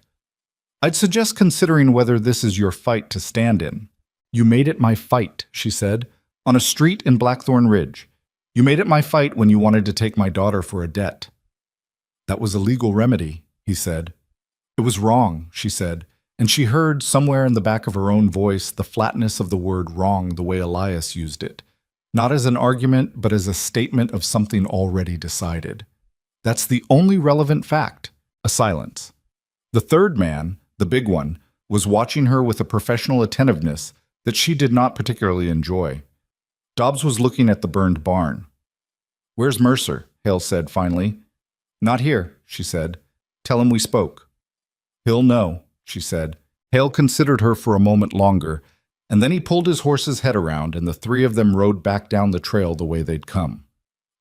"I'd suggest considering whether this is your fight to stand in." "You made it my fight," she said, "on a street in Blackthorn Ridge. You made it my fight when you wanted to take my daughter for a debt." "That was a legal remedy," he said. "It was wrong," she said, and she heard, somewhere in the back of her own voice, the flatness of the word wrong the way Elias used it, not as an argument, but as a statement of something already decided. "That's the only relevant fact." A silence. The third man, the big one, was watching her with a professional attentiveness that she did not particularly enjoy. Dobbs was looking at the burned barn. "Where's Mercer?" Hale said finally. "Not here," she said. "Tell him we spoke." "He'll know," she said. Hale considered her for a moment longer, and then he pulled his horse's head around, and the three of them rode back down the trail the way they'd come.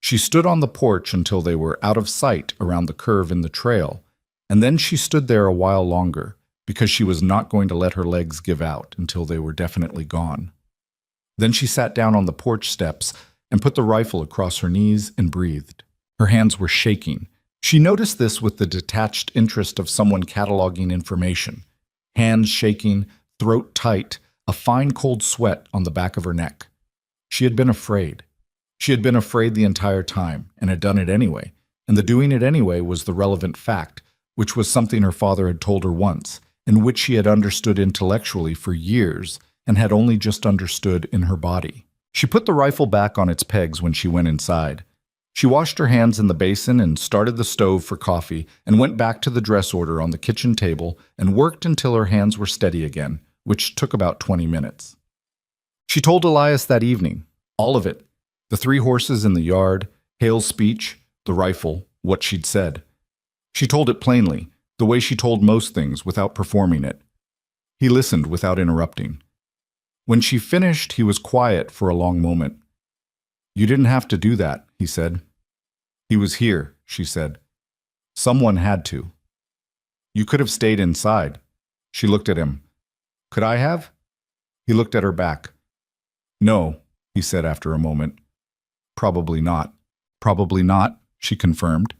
She stood on the porch until they were out of sight around the curve in the trail, and then she stood there a while longer, because she was not going to let her legs give out until they were definitely gone. Then she sat down on the porch steps and put the rifle across her knees and breathed. Her hands were shaking. She noticed this with the detached interest of someone cataloging information. Hands shaking, throat tight, a fine cold sweat on the back of her neck. She had been afraid. She had been afraid the entire time, and had done it anyway, and the doing it anyway was the relevant fact, which was something her father had told her once, and which she had understood intellectually for years, and had only just understood in her body. She put the rifle back on its pegs when she went inside. She washed her hands in the basin and started the stove for coffee and went back to the dress order on the kitchen table and worked until her hands were steady again, which took about 20 minutes. She told Elias that evening, all of it, the 3 horses in the yard, Hale's speech, the rifle, what she'd said. She told it plainly, the way she told most things, without performing it. He listened without interrupting. When she finished, he was quiet for a long moment. "You didn't have to do that," he said. "He was here," she said. "Someone had to." "You could have stayed inside." She looked at him. "Could I have?" He looked at her back. "No," he said after a moment. "Probably not." "Probably not," she confirmed.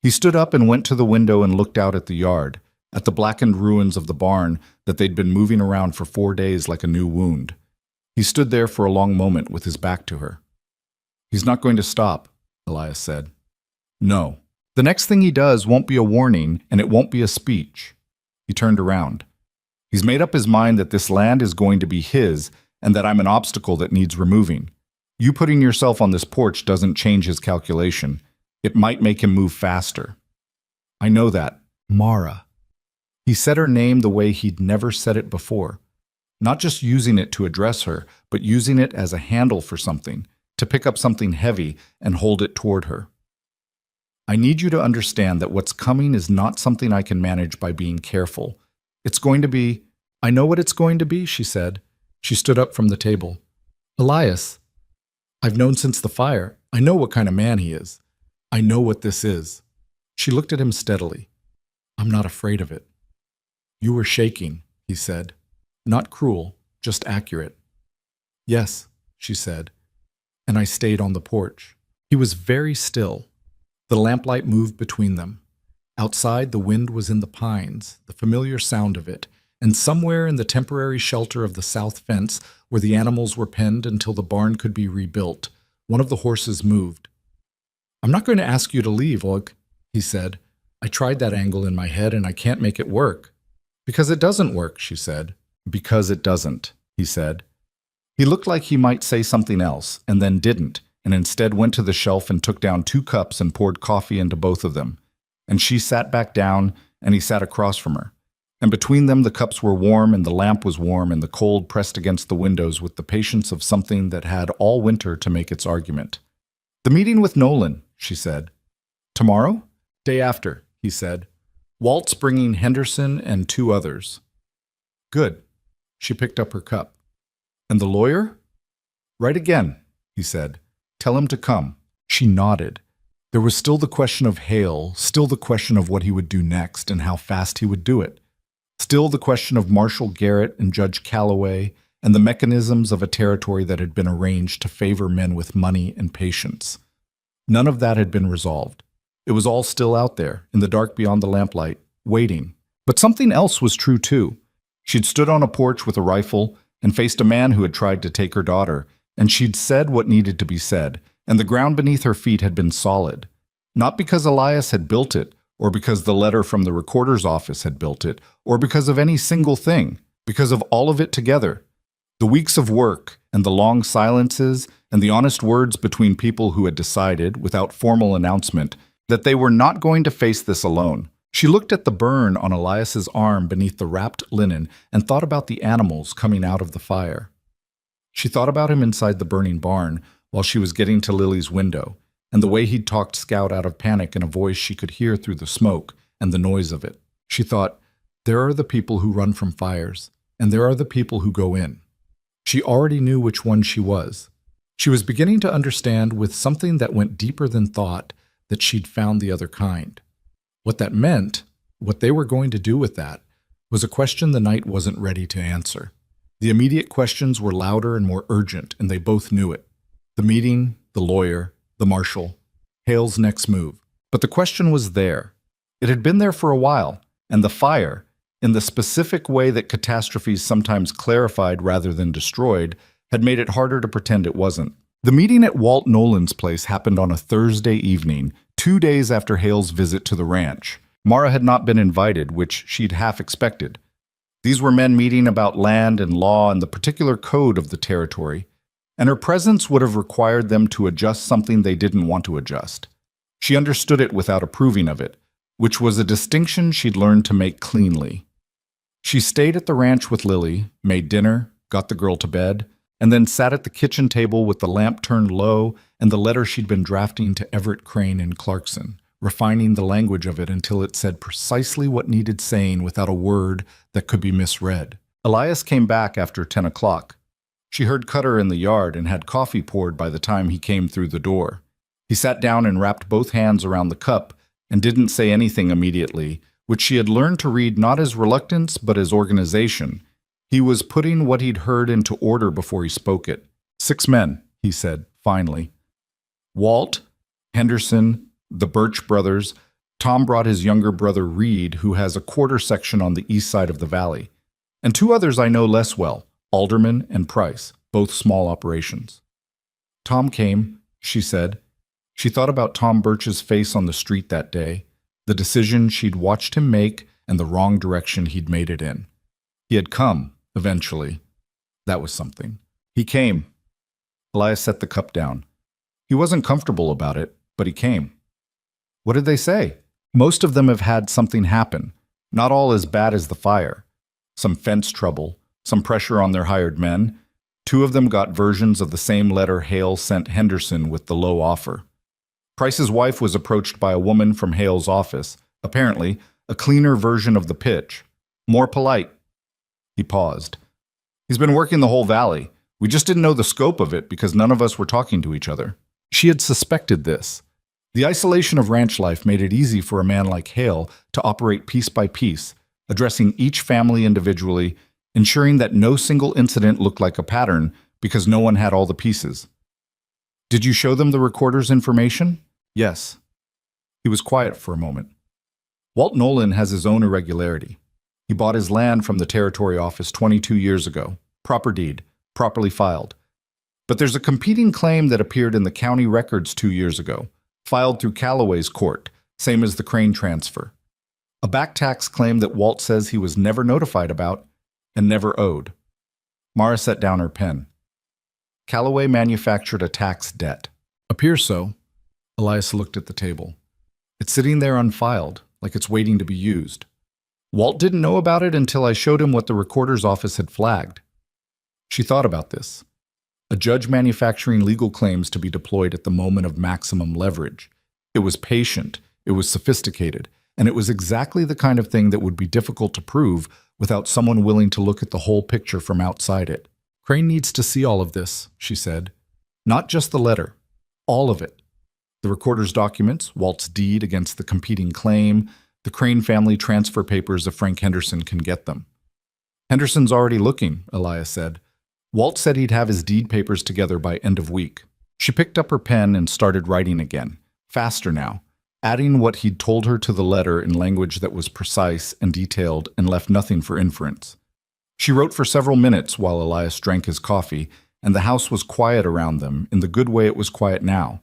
He stood up and went to the window and looked out at the yard, at the blackened ruins of the barn that they'd been moving around for 4 days like a new wound. He stood there for a long moment with his back to her. "He's not going to stop," Elias said. No. The next thing he does won't be a warning, and it won't be a speech. He turned around. He's made up his mind that this land is going to be his, and that I'm an obstacle that needs removing. You putting yourself on this porch doesn't change his calculation. It might make him move faster. I know that. Mara. He said her name the way he'd never said it before. Not just using it to address her, but using it as a handle for something, to pick up something heavy and hold it toward her. I need you to understand that what's coming is not something I can manage by being careful. It's going to be— I know what it's going to be, she said. She stood up from the table. Elias, I've known since the fire. I know what kind of man he is. I know what this is. She looked at him steadily. I'm not afraid of it. You were shaking, he said. Not cruel, just accurate. Yes, she said, and I stayed on the porch. He was very still. The lamplight moved between them. Outside, the wind was in the pines, the familiar sound of it, and somewhere in the temporary shelter of the south fence, where the animals were penned until the barn could be rebuilt, one of the horses moved. I'm not going to ask you to leave, Og, he said. I tried that angle in my head and I can't make it work. Because it doesn't work, she said. Because it doesn't, he said. He looked like he might say something else, and then didn't, and instead went to the shelf and took down 2 cups and poured coffee into both of them. And she sat back down, and he sat across from her. And between them the cups were warm, and the lamp was warm, and the cold pressed against the windows with the patience of something that had all winter to make its argument. The meeting with Nolan, she said. Tomorrow? Day after, he said. Walt's bringing Henderson and 2 others. Good. She picked up her cup. And the lawyer? Right again, he said. Tell him to come. She nodded. There was still the question of Hale, still the question of what he would do next and how fast he would do it. Still the question of Marshal Garrett and Judge Calloway and the mechanisms of a territory that had been arranged to favor men with money and patience. None of that had been resolved. It was all still out there, in the dark beyond the lamplight, waiting. But something else was true too. She'd stood on a porch with a rifle and faced a man who had tried to take her daughter, and she'd said what needed to be said, and the ground beneath her feet had been solid. Not because Elias had built it, or because the letter from the recorder's office had built it, or because of any single thing, because of all of it together. The weeks of work, and the long silences, and the honest words between people who had decided, without formal announcement, that they were not going to face this alone. She looked at the burn on Elias's arm beneath the wrapped linen and thought about the animals coming out of the fire. She thought about him inside the burning barn while she was getting to Lily's window, and the way he'd talked Scout out of panic in a voice she could hear through the smoke and the noise of it. She thought, there are the people who run from fires, and there are the people who go in. She already knew which one she was. She was beginning to understand with something that went deeper than thought that she'd found the other kind. What that meant, what they were going to do with that, was a question the night wasn't ready to answer. The immediate questions were louder and more urgent, and they both knew it. The meeting, the lawyer, the marshal, Hale's next move. But the question was there. It had been there for a while, and the fire, in the specific way that catastrophes sometimes clarified rather than destroyed, had made it harder to pretend it wasn't. The meeting at Walt Nolan's place happened on a Thursday evening, 2 days after Hale's visit to the ranch. Mara had not been invited, which she'd half expected. These were men meeting about land and law and the particular code of the territory, and her presence would have required them to adjust something they didn't want to adjust. She understood it without approving of it, which was a distinction she'd learned to make cleanly. She stayed at the ranch with Lily, made dinner, got the girl to bed, and then sat at the kitchen table with the lamp turned low and the letter she'd been drafting to Everett Crane in Clarkson, refining the language of it until it said precisely what needed saying without a word that could be misread. Elias came back after 10 o'clock. She heard Cutter in the yard and had coffee poured by the time he came through the door. He sat down and wrapped both hands around the cup and didn't say anything immediately, which she had learned to read not as reluctance but as organization. He was putting what he'd heard into order before he spoke it. 6 men, he said, finally. Walt, Henderson, the Birch brothers. Tom brought his younger brother Reed, who has a quarter section on the east side of the valley. And 2 others I know less well, Alderman and Price, both small operations. Tom came, she said. She thought about Tom Birch's face on the street that day, the decision she'd watched him make, and the wrong direction he'd made it in. He had come, eventually. That was something. He came. Elias set the cup down. He wasn't comfortable about it, but he came. What did they say? Most of them have had something happen, not all as bad as the fire. Some fence trouble, some pressure on their hired men. 2 of them got versions of the same letter Hale sent Henderson with the low offer. Price's wife was approached by a woman from Hale's office, apparently a cleaner version of the pitch. More polite. He paused. He's been working the whole valley. We just didn't know the scope of it because none of us were talking to each other. She had suspected this. The isolation of ranch life made it easy for a man like Hale to operate piece by piece, addressing each family individually, ensuring that no single incident looked like a pattern because no one had all the pieces. Did you show them the recorder's information? Yes. He was quiet for a moment. Walt Nolan has his own irregularity. He bought his land from the territory office 22 years ago. Proper deed, properly filed. But there's a competing claim that appeared in the county records 2 years ago, filed through Calloway's court, same as the Crane transfer. A back tax claim that Walt says he was never notified about and never owed. Mara set down her pen. Calloway manufactured a tax debt. Appears so. Elias looked at the table. It's sitting there unfiled, like it's waiting to be used. Walt didn't know about it until I showed him what the recorder's office had flagged. She thought about this. A judge manufacturing legal claims to be deployed at the moment of maximum leverage. It was patient, it was sophisticated, and it was exactly the kind of thing that would be difficult to prove without someone willing to look at the whole picture from outside it. Crane needs to see all of this, she said. Not just the letter. All of it. The recorder's documents, Walt's deed against the competing claim, the Crane family transfer papers if Frank Henderson can get them. Henderson's already looking, Elias said. Walt said he'd have his deed papers together by end of week. She picked up her pen and started writing again, faster now, adding what he'd told her to the letter in language that was precise and detailed and left nothing for inference. She wrote for several minutes while Elias drank his coffee, and the house was quiet around them in the good way it was quiet now.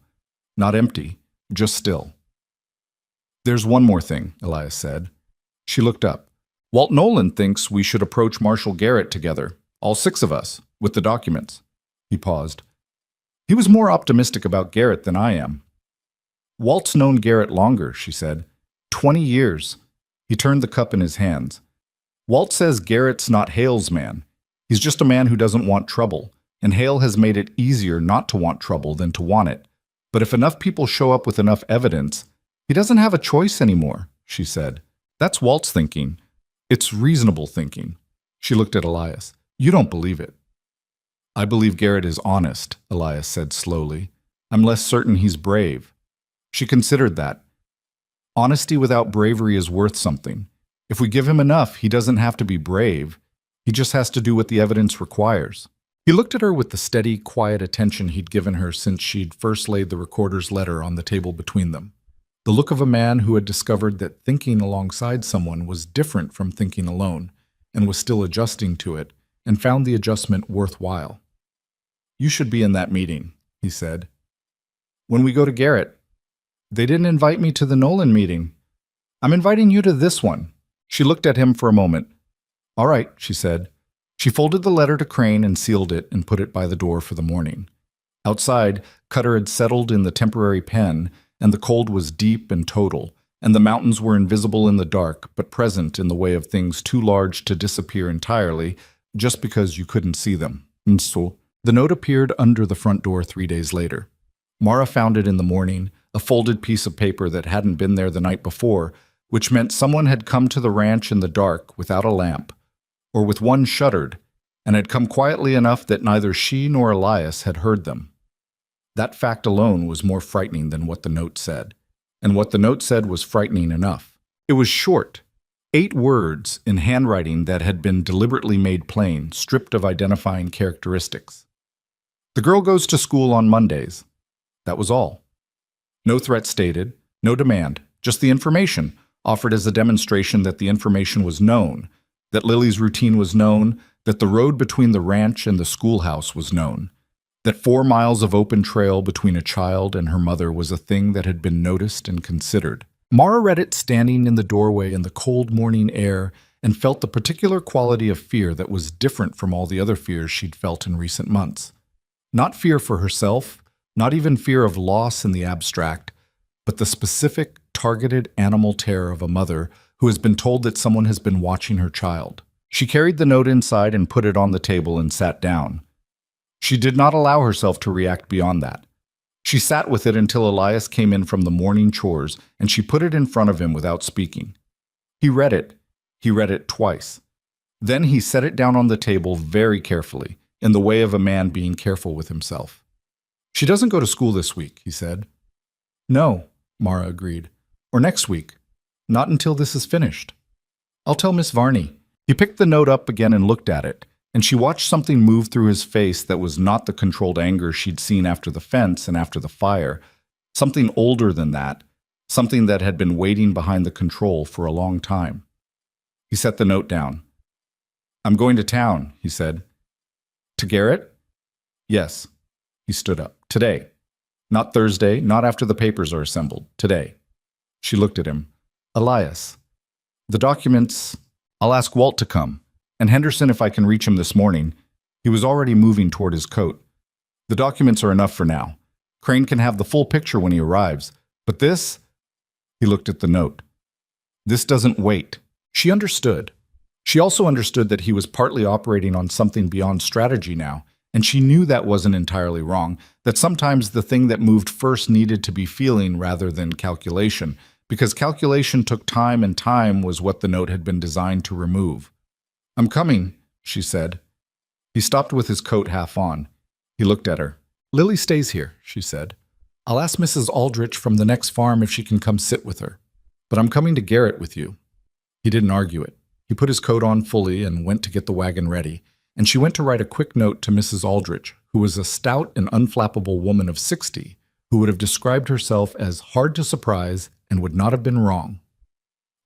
Not empty, just still. There's one more thing, Elias said. She looked up. Walt Nolan thinks we should approach Marshal Garrett together, all 6 of us, with the documents. He paused. He was more optimistic about Garrett than I am. Walt's known Garrett longer, she said. 20 years. He turned the cup in his hands. Walt says Garrett's not Hale's man. He's just a man who doesn't want trouble, and Hale has made it easier not to want trouble than to want it. But if enough people show up with enough evidence, he doesn't have a choice anymore, she said. That's Walt's thinking. It's reasonable thinking. She looked at Elias. You don't believe it. I believe Garrett is honest, Elias said slowly. I'm less certain he's brave. She considered that. Honesty without bravery is worth something. If we give him enough, he doesn't have to be brave. He just has to do what the evidence requires. He looked at her with the steady, quiet attention he'd given her since she'd first laid the recorder's letter on the table between them. The look of a man who had discovered that thinking alongside someone was different from thinking alone, and was still adjusting to it, and found the adjustment worthwhile. You should be in that meeting, he said. When we go to Garrett. They didn't invite me to the Nolan meeting. I'm inviting you to this one. She looked at him for a moment. All right, she said. She folded the letter to Crane and sealed it and put it by the door for the morning. Outside, Cutter had settled in the temporary pen, and the cold was deep and total, and the mountains were invisible in the dark, but present in the way of things too large to disappear entirely, just because you couldn't see them. And so, the note appeared under the front door 3 days later. Mara found it in the morning, a folded piece of paper that hadn't been there the night before, which meant someone had come to the ranch in the dark without a lamp, or with one shuttered, and had come quietly enough that neither she nor Elias had heard them. That fact alone was more frightening than what the note said, and what the note said was frightening enough. It was short, 8 words in handwriting that had been deliberately made plain, stripped of identifying characteristics. The girl goes to school on Mondays. That was all. No threat stated, no demand, just the information, offered as a demonstration that the information was known, that Lily's routine was known, that the road between the ranch and the schoolhouse was known, That 4 miles of open trail between a child and her mother was a thing that had been noticed and considered. Mara read it standing in the doorway in the cold morning air and felt the particular quality of fear that was different from all the other fears she'd felt in recent months. Not fear for herself, not even fear of loss in the abstract, but the specific, targeted animal terror of a mother who has been told that someone has been watching her child. She carried the note inside and put it on the table and sat down. She did not allow herself to react beyond that. She sat with it until Elias came in from the morning chores, and she put it in front of him without speaking. He read it. He read it twice. Then he set it down on the table very carefully, in the way of a man being careful with himself. "She doesn't go to school this week," he said. "No," Mara agreed. "Or next week. Not until this is finished. I'll tell Miss Varney." He picked the note up again and looked at it, and she watched something move through his face that was not the controlled anger she'd seen after the fence and after the fire. Something older than that, something that had been waiting behind the control for a long time. He set the note down. "I'm going to town," he said. "To Garrett?" "Yes." He stood up. "Today. Not Thursday, not after the papers are assembled. Today." She looked at him. "Elias, the documents, I'll ask Walt to come. And Henderson if I can reach him this morning." He was already moving toward his coat. "The documents are enough for now. Crane can have the full picture when he arrives. But this," he looked at the note, "this doesn't wait." She understood. She also understood that he was partly operating on something beyond strategy now, and she knew that wasn't entirely wrong, that sometimes the thing that moved first needed to be feeling rather than calculation, because calculation took time and time was what the note had been designed to remove. "I'm coming," she said. He stopped with his coat half on. He looked at her. "Lily stays here," she said. "I'll ask Mrs. Aldrich from the next farm if she can come sit with her. But I'm coming to Garrett with you." He didn't argue it. He put his coat on fully and went to get the wagon ready, and she went to write a quick note to Mrs. Aldrich, who was a stout and unflappable woman of 60, who would have described herself as hard to surprise and would not have been wrong.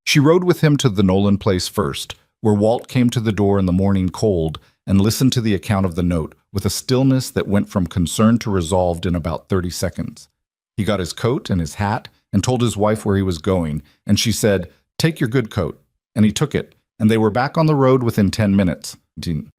She rode with him to the Nolan place first, where Walt came to the door in the morning cold and listened to the account of the note with a stillness that went from concern to resolved in about 30 seconds. He got his coat and his hat and told his wife where he was going, and she said, "Take your good coat." And he took it, and they were back on the road within 10 minutes.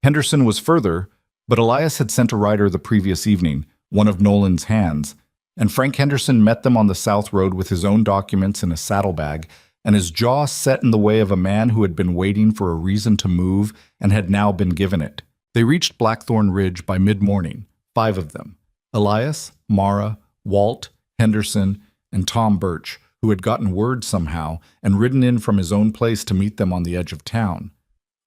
Henderson was further, but Elias had sent a rider the previous evening, one of Nolan's hands, and Frank Henderson met them on the South Road with his own documents in a saddlebag, and his jaw set in the way of a man who had been waiting for a reason to move and had now been given it. They reached Blackthorn Ridge by mid-morning, 5 of them: Elias, Mara, Walt, Henderson, and Tom Birch, who had gotten word somehow and ridden in from his own place to meet them on the edge of town.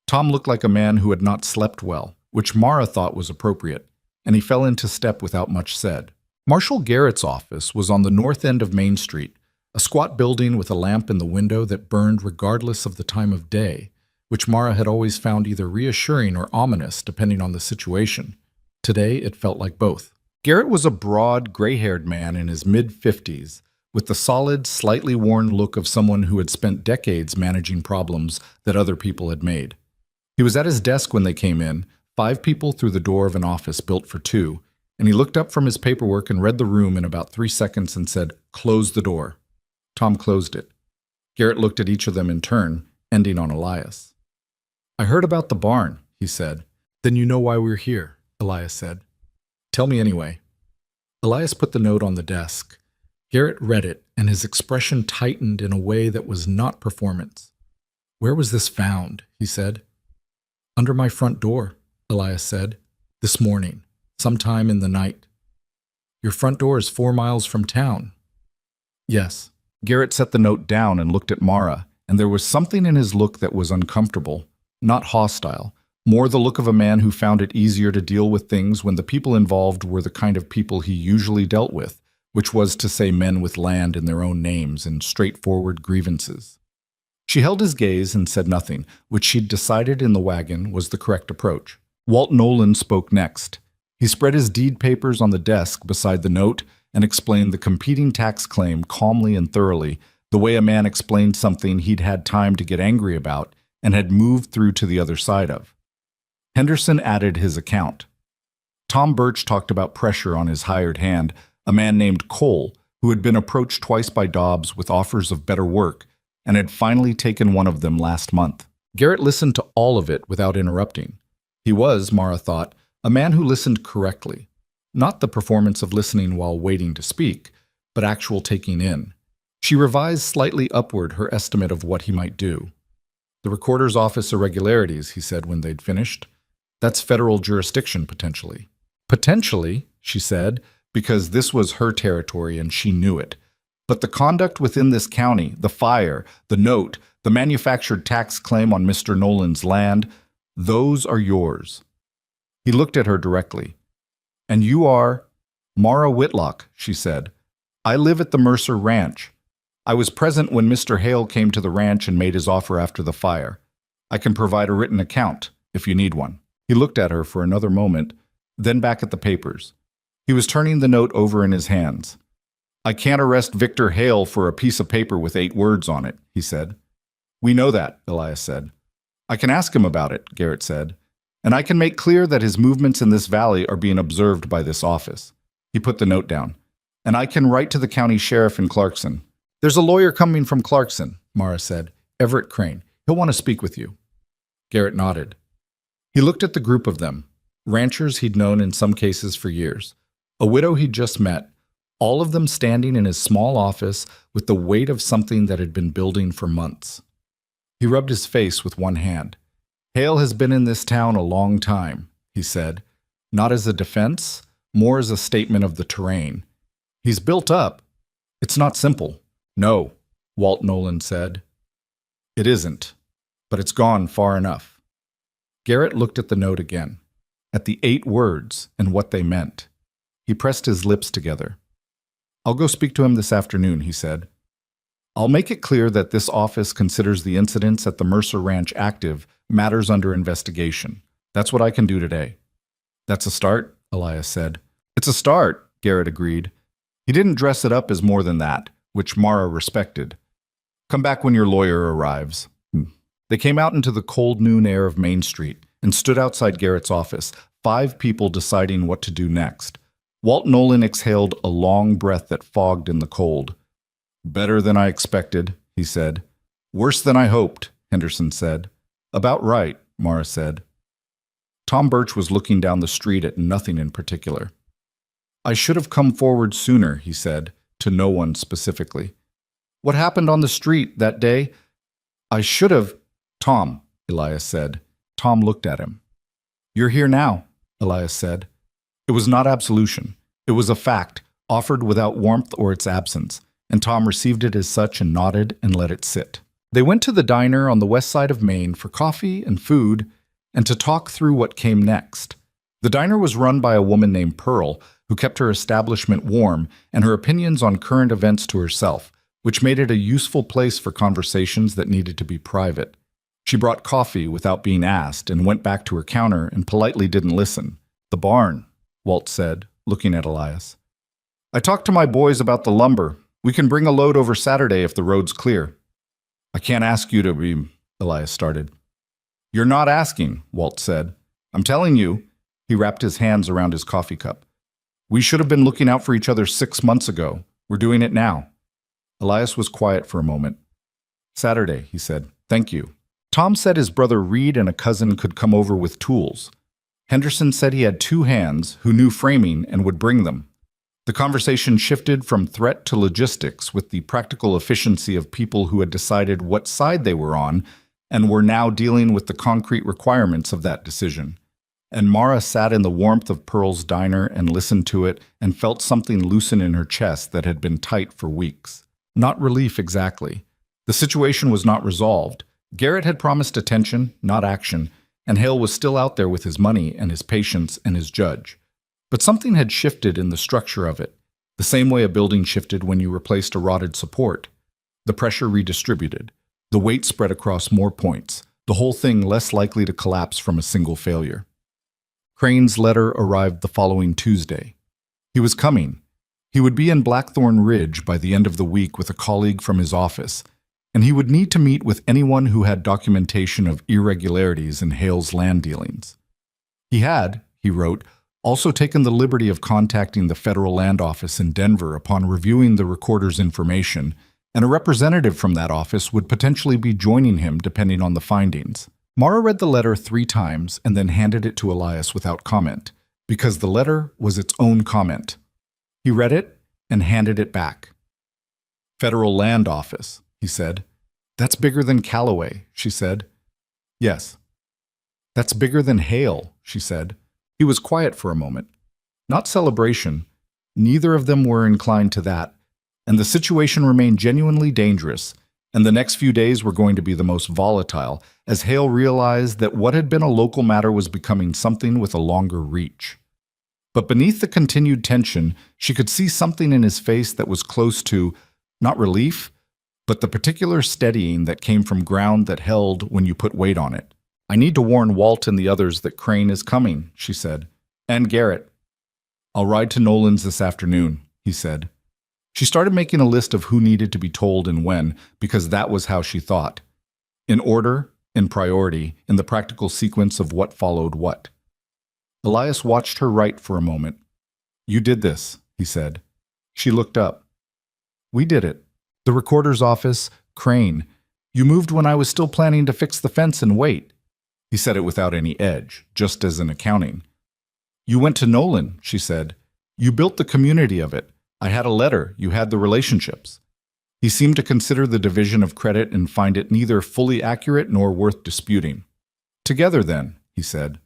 Tom looked like a man who had not slept well, which Mara thought was appropriate, and he fell into step without much said. Marshal Garrett's office was on the north end of Main Street, a squat building with a lamp in the window that burned regardless of the time of day, which Mara had always found either reassuring or ominous depending on the situation. Today it felt like both. Garrett was a broad, gray-haired man in his mid-50s, with the solid, slightly worn look of someone who had spent decades managing problems that other people had made. He was at his desk when they came in, 5 people through the door of an office built for 2, and he looked up from his paperwork and read the room in about 3 seconds and said, "Close the door." Tom closed it. Garrett looked at each of them in turn, ending on Elias. "I heard about the barn," he said. "Then you know why we're here," Elias said. "Tell me anyway." Elias put the note on the desk. Garrett read it, and his expression tightened in a way that was not performance. "Where was this found?" he said. "Under my front door," Elias said. "This morning, sometime in the night." "Your front door is 4 miles from town." "Yes." Garrett set the note down and looked at Mara, and there was something in his look that was uncomfortable, not hostile, more the look of a man who found it easier to deal with things when the people involved were the kind of people he usually dealt with, which was to say men with land in their own names and straightforward grievances. She held his gaze and said nothing, which she'd decided in the wagon was the correct approach. Walt Nolan spoke next. He spread his deed papers on the desk beside the note and explained the competing tax claim calmly and thoroughly, the way a man explained something he'd had time to get angry about and had moved through to the other side of. Henderson added his account. Tom Birch talked about pressure on his hired hand, a man named Cole, who had been approached twice by Dobbs with offers of better work and had finally taken one of them last month. Garrett listened to all of it without interrupting. He was, Mara thought, a man who listened correctly. Not the performance of listening while waiting to speak, but actual taking in. She revised slightly upward her estimate of what he might do. "The recorder's office irregularities," he said when they'd finished. "That's federal jurisdiction, potentially." "Potentially," she said, because this was her territory and she knew it. "But the conduct within this county, the fire, the note, the manufactured tax claim on Mr. Nolan's land, those are yours." He looked at her directly. "And you are—" "Mara Whitlock," she said. "I live at the Mercer Ranch. I was present when Mr. Hale came to the ranch and made his offer after the fire. I can provide a written account, if you need one." He looked at her for another moment, then back at the papers. He was turning the note over in his hands. "I can't arrest Victor Hale for a piece of paper with 8 words on it," he said. "We know that," Elias said. "I can ask him about it," Garrett said. "And I can make clear that his movements in this valley are being observed by this office." He put the note down. "And I can write to the county sheriff in Clarkson." "There's a lawyer coming from Clarkson," Mara said. "Everett Crane. He'll want to speak with you." Garrett nodded. He looked at the group of them, ranchers he'd known in some cases for years, a widow he'd just met, all of them standing in his small office with the weight of something that had been building for months. He rubbed his face with one hand. "Hale has been in this town a long time," he said, not as a defense, more as a statement of the terrain. "He's built up. It's not simple." "No," Walt Nolan said. "It isn't, but it's gone far enough." Garrett looked at the note again, at the 8 words and what they meant. He pressed his lips together. "I'll go speak to him this afternoon," he said. "I'll make it clear that this office considers the incidents at the Mercer Ranch active matters under investigation. That's what I can do today." "That's a start," Elias said. "It's a start," Garrett agreed. He didn't dress it up as more than that, which Mara respected. "Come back when your lawyer arrives." They came out into the cold noon air of Main Street and stood outside Garrett's office, 5 people deciding what to do next. Walt Nolan exhaled a long breath that fogged in the cold. "Better than I expected," he said. "Worse than I hoped," Henderson said. "About right," Mara said. Tom Birch was looking down the street at nothing in particular. "I should have come forward sooner," he said, to no one specifically. "What happened on the street that day? I should have—" "Tom," Elias said. Tom looked at him. "You're here now," Elias said. It was not absolution. It was a fact, offered without warmth or its absence, and Tom received it as such and nodded and let it sit. They went to the diner on the west side of Maine for coffee and food and to talk through what came next. The diner was run by a woman named Pearl, who kept her establishment warm and her opinions on current events to herself, which made it a useful place for conversations that needed to be private. She brought coffee without being asked and went back to her counter and politely didn't listen. "The barn," Walt said, looking at Elias. "I talked to my boys about the lumber. We can bring a load over Saturday if the road's clear." "I can't ask you to be—" Elias started. "You're not asking," Walt said. "I'm telling you." He wrapped his hands around his coffee cup. "We should have been looking out for each other 6 months ago. We're doing it now." Elias was quiet for a moment. "Saturday," he said. "Thank you." Tom said his brother Reed and a cousin could come over with tools. Henderson said he had 2 hands who knew framing and would bring them. The conversation shifted from threat to logistics with the practical efficiency of people who had decided what side they were on and were now dealing with the concrete requirements of that decision. And Mara sat in the warmth of Pearl's diner and listened to it and felt something loosen in her chest that had been tight for weeks. Not relief exactly. The situation was not resolved. Garrett had promised attention, not action, and Hale was still out there with his money and his patience and his judge. But something had shifted in the structure of it, the same way a building shifted when you replaced a rotted support. The pressure redistributed. The weight spread across more points, the whole thing less likely to collapse from a single failure. Crane's letter arrived the following Tuesday. He was coming. He would be in Blackthorn Ridge by the end of the week with a colleague from his office, and he would need to meet with anyone who had documentation of irregularities in Hale's land dealings. He had, he wrote, also taken the liberty of contacting the Federal Land Office in Denver upon reviewing the recorder's information, and a representative from that office would potentially be joining him depending on the findings. Mara read the letter 3 times and then handed it to Elias without comment, because the letter was its own comment. He read it and handed it back. Federal Land Office, he said. That's bigger than Callaway, she said. Yes. That's bigger than Hale, she said. He was quiet for a moment. Not celebration. Neither of them were inclined to that, and the situation remained genuinely dangerous, and the next few days were going to be the most volatile, as Hale realized that what had been a local matter was becoming something with a longer reach. But beneath the continued tension, she could see something in his face that was close to, not relief, but the particular steadying that came from ground that held when you put weight on it. I need to warn Walt and the others that Crane is coming, she said. And Garrett. I'll ride to Nolan's this afternoon, he said. She started making a list of who needed to be told and when, because that was how she thought. In order, in priority, in the practical sequence of what followed what. Elias watched her write for a moment. You did this, he said. She looked up. We did it. The recorder's office, Crane. You moved when I was still planning to fix the fence and wait. He said it without any edge, just as in accounting. You went to Nolan, she said. You built the community of it. I had a letter. You had the relationships. He seemed to consider the division of credit and find it neither fully accurate nor worth disputing. Together, then, he said.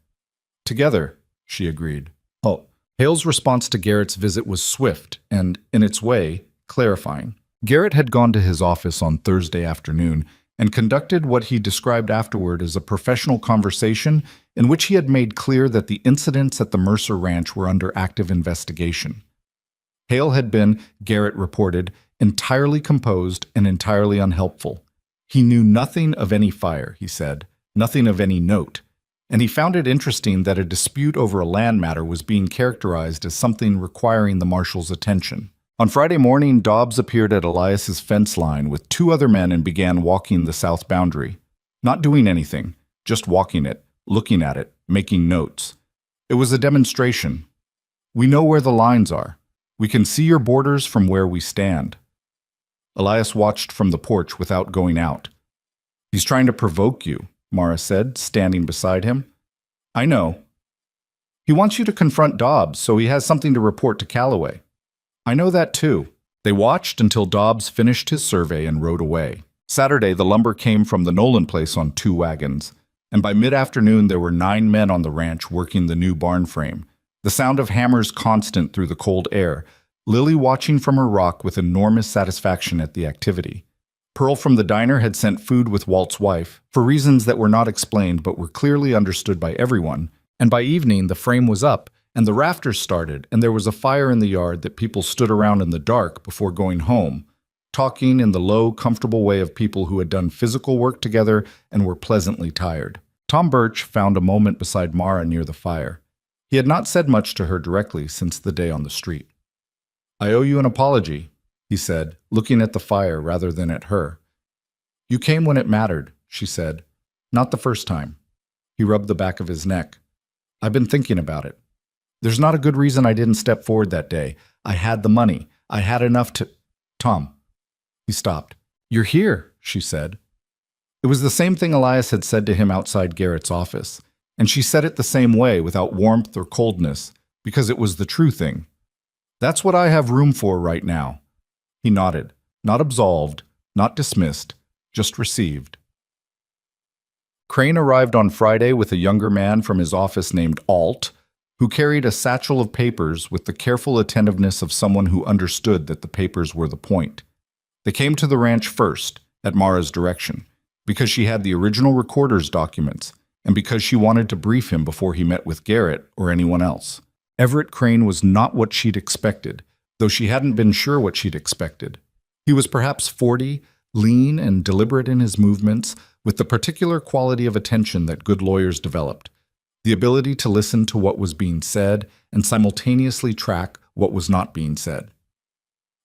Together, she agreed. Oh, Hale's response to Garrett's visit was swift and, in its way, clarifying. Garrett had gone to his office on Thursday afternoon and conducted what he described afterward as a professional conversation in which he had made clear that the incidents at the Mercer Ranch were under active investigation. Hale had been, Garrett reported, entirely composed and entirely unhelpful. He knew nothing of any fire, he said, nothing of any note, and he found it interesting that a dispute over a land matter was being characterized as something requiring the marshal's attention. On Friday morning, Dobbs appeared at Elias's fence line with 2 other men and began walking the south boundary. Not doing anything, just walking it, looking at it, making notes. It was a demonstration. We know where the lines are. We can see your borders from where we stand. Elias watched from the porch without going out. He's trying to provoke you, Mara said, standing beside him. I know. He wants you to confront Dobbs so he has something to report to Callaway. I know that too. They watched until Dobbs finished his survey and rode away. Saturday, the lumber came from the Nolan place on 2 wagons, and by mid-afternoon there were 9 men on the ranch working the new barn frame, the sound of hammers constant through the cold air, Lily watching from her rock with enormous satisfaction at the activity. Pearl from the diner had sent food with Walt's wife, for reasons that were not explained but were clearly understood by everyone, and by evening the frame was up, and the rafters started, and there was a fire in the yard that people stood around in the dark before going home, talking in the low, comfortable way of people who had done physical work together and were pleasantly tired. Tom Birch found a moment beside Mara near the fire. He had not said much to her directly since the day on the street. I owe you an apology, he said, looking at the fire rather than at her. You came when it mattered, she said. Not the first time. He rubbed the back of his neck. I've been thinking about it. There's not a good reason I didn't step forward that day. I had the money. I had enough to... Tom. He stopped. You're here, she said. It was the same thing Elias had said to him outside Garrett's office, and she said it the same way without warmth or coldness, because it was the true thing. That's what I have room for right now. He nodded, not absolved, not dismissed, just received. Crane arrived on Friday with a younger man from his office named Alt, who carried a satchel of papers with the careful attentiveness of someone who understood that the papers were the point. They came to the ranch first, at Mara's direction, because she had the original recorder's documents, and because she wanted to brief him before he met with Garrett or anyone else. Everett Crane was not what she'd expected, though she hadn't been sure what she'd expected. He was perhaps 40, lean and deliberate in his movements, with the particular quality of attention that good lawyers developed. The ability to listen to what was being said and simultaneously track what was not being said.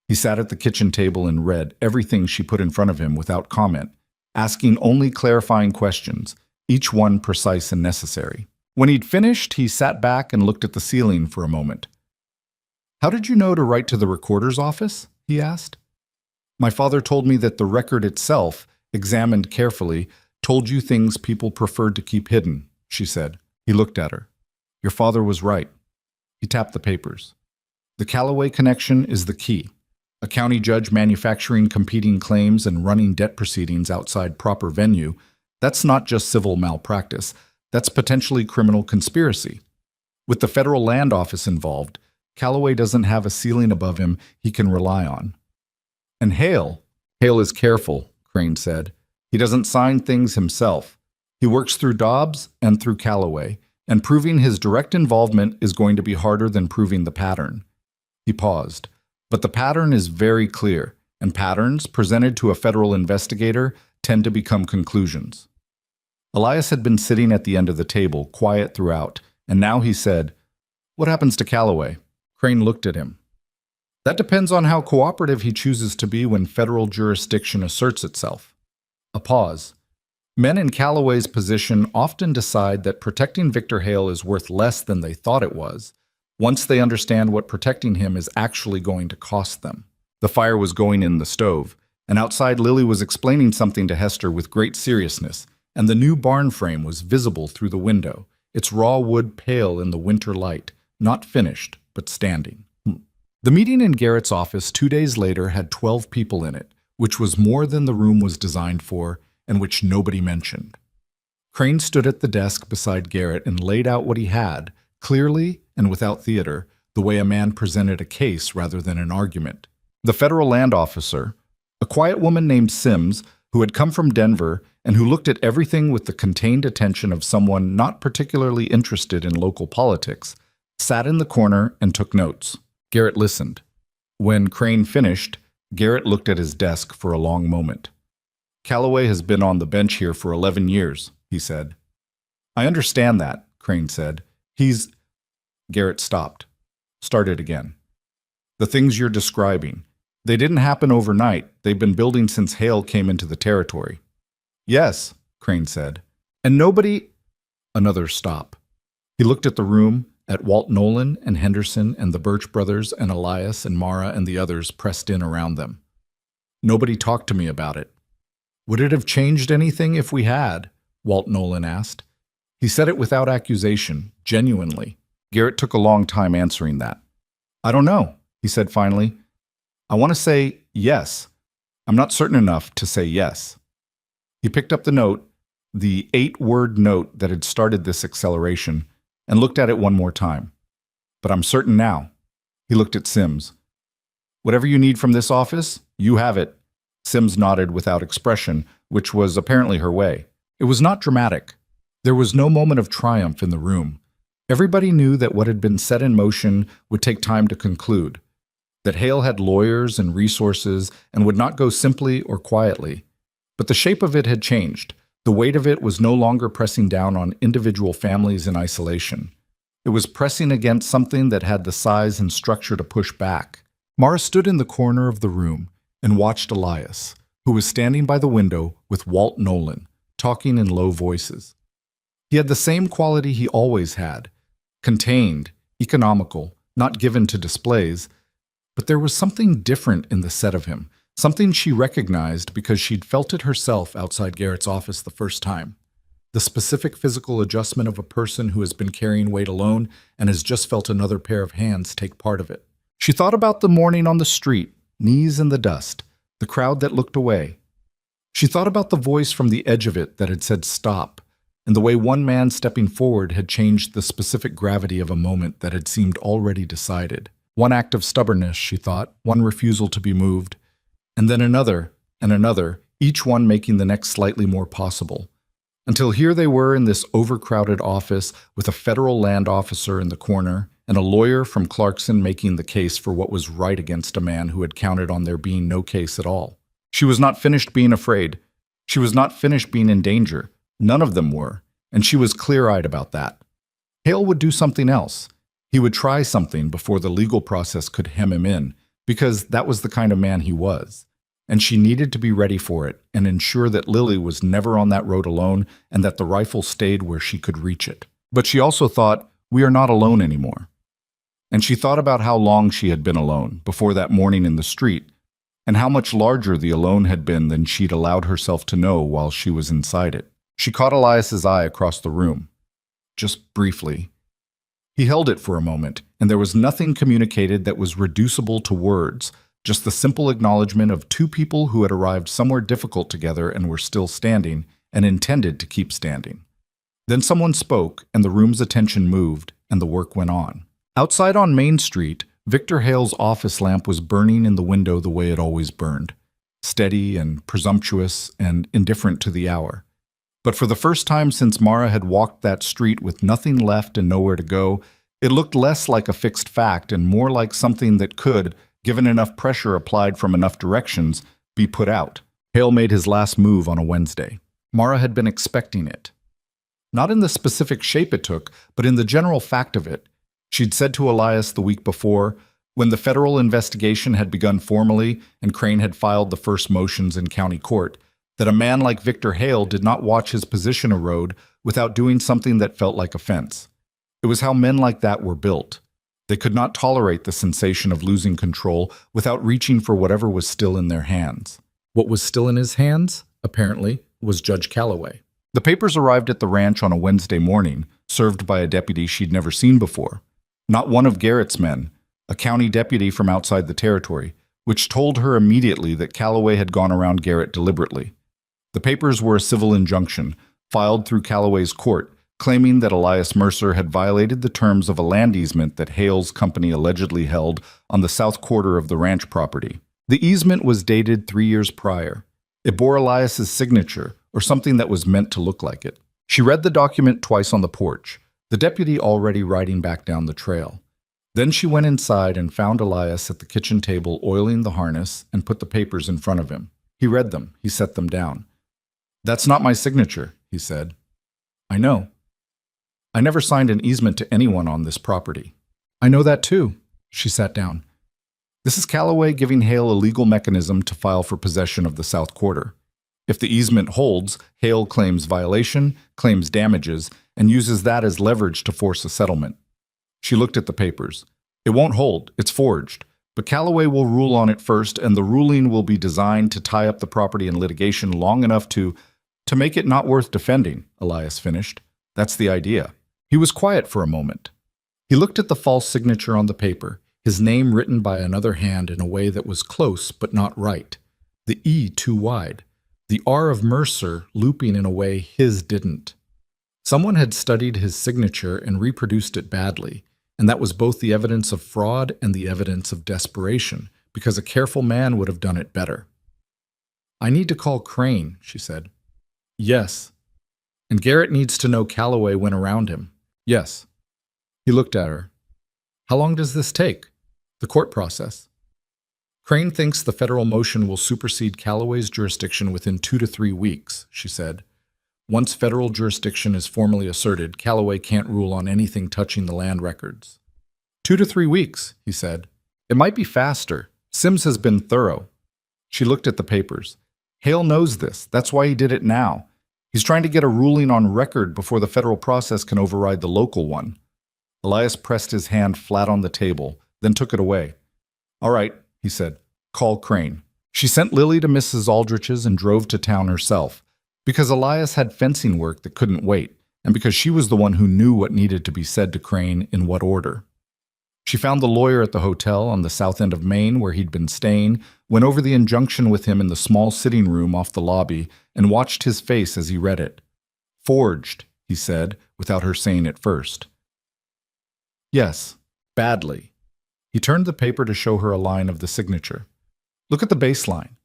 He sat at the kitchen table and read everything she put in front of him without comment, asking only clarifying questions, each one precise and necessary. When he'd finished, he sat back and looked at the ceiling for a moment. "How did you know to write to the recorder's office?" he asked. "My father told me that the record itself, examined carefully, told you things people preferred to keep hidden," she said. He looked at her. "Your father was right." He tapped the papers. "The Calloway connection is the key. A county judge manufacturing competing claims and running debt proceedings outside proper venue, that's not just civil malpractice, that's potentially criminal conspiracy. With the federal land office involved, Calloway doesn't have a ceiling above him he can rely on. And Hale is careful," Crane said. "He doesn't sign things himself. He works through Dobbs and through Calloway, and proving his direct involvement is going to be harder than proving the pattern." He paused. "But the pattern is very clear, and patterns, presented to a federal investigator, tend to become conclusions." Elias had been sitting at the end of the table, quiet throughout, and now he said, "What happens to Calloway?" Crane looked at him. "That depends on how cooperative he chooses to be when federal jurisdiction asserts itself." A pause. "Men in Calloway's position often decide that protecting Victor Hale is worth less than they thought it was, once they understand what protecting him is actually going to cost them." The fire was going in the stove, and outside Lily was explaining something to Hester with great seriousness, and the new barn frame was visible through the window, its raw wood pale in the winter light, not finished, but standing. The meeting in Garrett's office 2 days later had 12 people in it, which was more than the room was designed for, and which nobody mentioned. Crane stood at the desk beside Garrett and laid out what he had, clearly and without theater, the way a man presented a case rather than an argument. The federal land officer, a quiet woman named Sims, who had come from Denver and who looked at everything with the contained attention of someone not particularly interested in local politics, sat in the corner and took notes. Garrett listened. When Crane finished, Garrett looked at his desk for a long moment. "Calloway has been on the bench here for 11 years, he said. "I understand that," Crane said. Garrett stopped. Started again. "The things you're describing, they didn't happen overnight. They've been building since Hale came into the territory." "Yes," Crane said. "And nobody—" Another stop. He looked at the room, at Walt Nolan and Henderson and the Birch brothers and Elias and Mara and the others pressed in around them. "Nobody talked to me about it." "Would it have changed anything if we had?" Walt Nolan asked. He said it without accusation, genuinely. Garrett took a long time answering that. "I don't know," he said finally. "I want to say yes. I'm not certain enough to say yes." He picked up the note, the 8-word note that had started this acceleration, and looked at it one more time. "But I'm certain now." He looked at Sims. "Whatever you need from this office, you have it." Sims nodded without expression, which was apparently her way. It was not dramatic. There was no moment of triumph in the room. Everybody knew that what had been set in motion would take time to conclude, that Hale had lawyers and resources and would not go simply or quietly. But the shape of it had changed. The weight of it was no longer pressing down on individual families in isolation. It was pressing against something that had the size and structure to push back. Mara stood in the corner of the room and watched Elias, who was standing by the window with Walt Nolan, talking in low voices. He had the same quality he always had, contained, economical, not given to displays, but there was something different in the set of him, something she recognized because she'd felt it herself outside Garrett's office the first time. The specific physical adjustment of a person who has been carrying weight alone and has just felt another pair of hands take part of it. She thought about the morning on the street, knees in the dust, the crowd that looked away. She thought about the voice from the edge of it that had said stop, and the way one man stepping forward had changed the specific gravity of a moment that had seemed already decided. One act of stubbornness, she thought, one refusal to be moved, and then another, and another, each one making the next slightly more possible. Until here they were in this overcrowded office with a federal land officer in the corner and a lawyer from Clarkson making the case for what was right against a man who had counted on there being no case at all. She was not finished being afraid. She was not finished being in danger. None of them were, and she was clear-eyed about that. Hale would do something else. He would try something before the legal process could hem him in, because that was the kind of man he was. And she needed to be ready for it and ensure that Lily was never on that road alone and that the rifle stayed where she could reach it. But she also thought, we are not alone anymore. And she thought about how long she had been alone before that morning in the street, and how much larger the alone had been than she'd allowed herself to know while she was inside it. She caught Elias's eye across the room. Just briefly. He held it for a moment, and there was nothing communicated that was reducible to words, just the simple acknowledgement of two people who had arrived somewhere difficult together and were still standing, and intended to keep standing. Then someone spoke, and the room's attention moved, and the work went on. Outside on Main Street, Victor Hale's office lamp was burning in the window the way it always burned, steady and presumptuous and indifferent to the hour. But for the first time since Mara had walked that street with nothing left and nowhere to go, it looked less like a fixed fact and more like something that could, given enough pressure applied from enough directions, be put out. Hale made his last move on a Wednesday. Mara had been expecting it. Not in the specific shape it took, but in the general fact of it. She'd said to Elias the week before, when the federal investigation had begun formally and Crane had filed the first motions in county court, that a man like Victor Hale did not watch his position erode without doing something that felt like offense. It was how men like that were built. They could not tolerate the sensation of losing control without reaching for whatever was still in their hands. What was still in his hands, apparently, was Judge Calloway. The papers arrived at the ranch on a Wednesday morning, served by a deputy she'd never seen before. Not one of Garrett's men, a county deputy from outside the territory, which told her immediately that Calloway had gone around Garrett deliberately. The papers were a civil injunction, filed through Calloway's court, claiming that Elias Mercer had violated the terms of a land easement that Hale's company allegedly held on the south quarter of the ranch property. The easement was dated 3 years prior. It bore Elias's signature, or something that was meant to look like it. She read the document twice on the porch, the deputy already riding back down the trail. Then she went inside and found Elias at the kitchen table oiling the harness and put the papers in front of him. He read them. He set them down. "That's not my signature," he said. "I know. I never signed an easement to anyone on this property." "I know that too." She sat down. "This is Calloway giving Hale a legal mechanism to file for possession of the South Quarter. If the easement holds, Hale claims violation, claims damages, and uses that as leverage to force a settlement." She looked at the papers. "It won't hold. It's forged. But Calloway will rule on it first, and the ruling will be designed to tie up the property in litigation long enough to make it not worth defending," Elias finished. "That's the idea." He was quiet for a moment. He looked at the false signature on the paper, his name written by another hand in a way that was close but not right. The E too wide. The R of Mercer looping in a way his didn't. Someone had studied his signature and reproduced it badly, and that was both the evidence of fraud and the evidence of desperation, because a careful man would have done it better. "I need to call Crane," she said. "Yes." "And Garrett needs to know Calloway went around him." "Yes." He looked at her. "How long does this take?" "The court process." "Crane thinks the federal motion will supersede Calloway's jurisdiction within 2 to 3 weeks, she said. "Once federal jurisdiction is formally asserted, Calloway can't rule on anything touching the land records." 2 to 3 weeks, he said. "It might be faster. Sims has been thorough." She looked at the papers. "Hale knows this. That's why he did it now. He's trying to get a ruling on record before the federal process can override the local one." Elias pressed his hand flat on the table, then took it away. "All right," he said. "Call Crane." She sent Lily to Mrs. Aldrich's and drove to town herself, because Elias had fencing work that couldn't wait, and because she was the one who knew what needed to be said to Crane in what order. She found the lawyer at the hotel on the south end of Maine where he'd been staying, went over the injunction with him in the small sitting room off the lobby, and watched his face as he read it. "Forged," he said, without her saying it first. "Yes, badly." He turned the paper to show her a line of the signature. "Look at the baseline.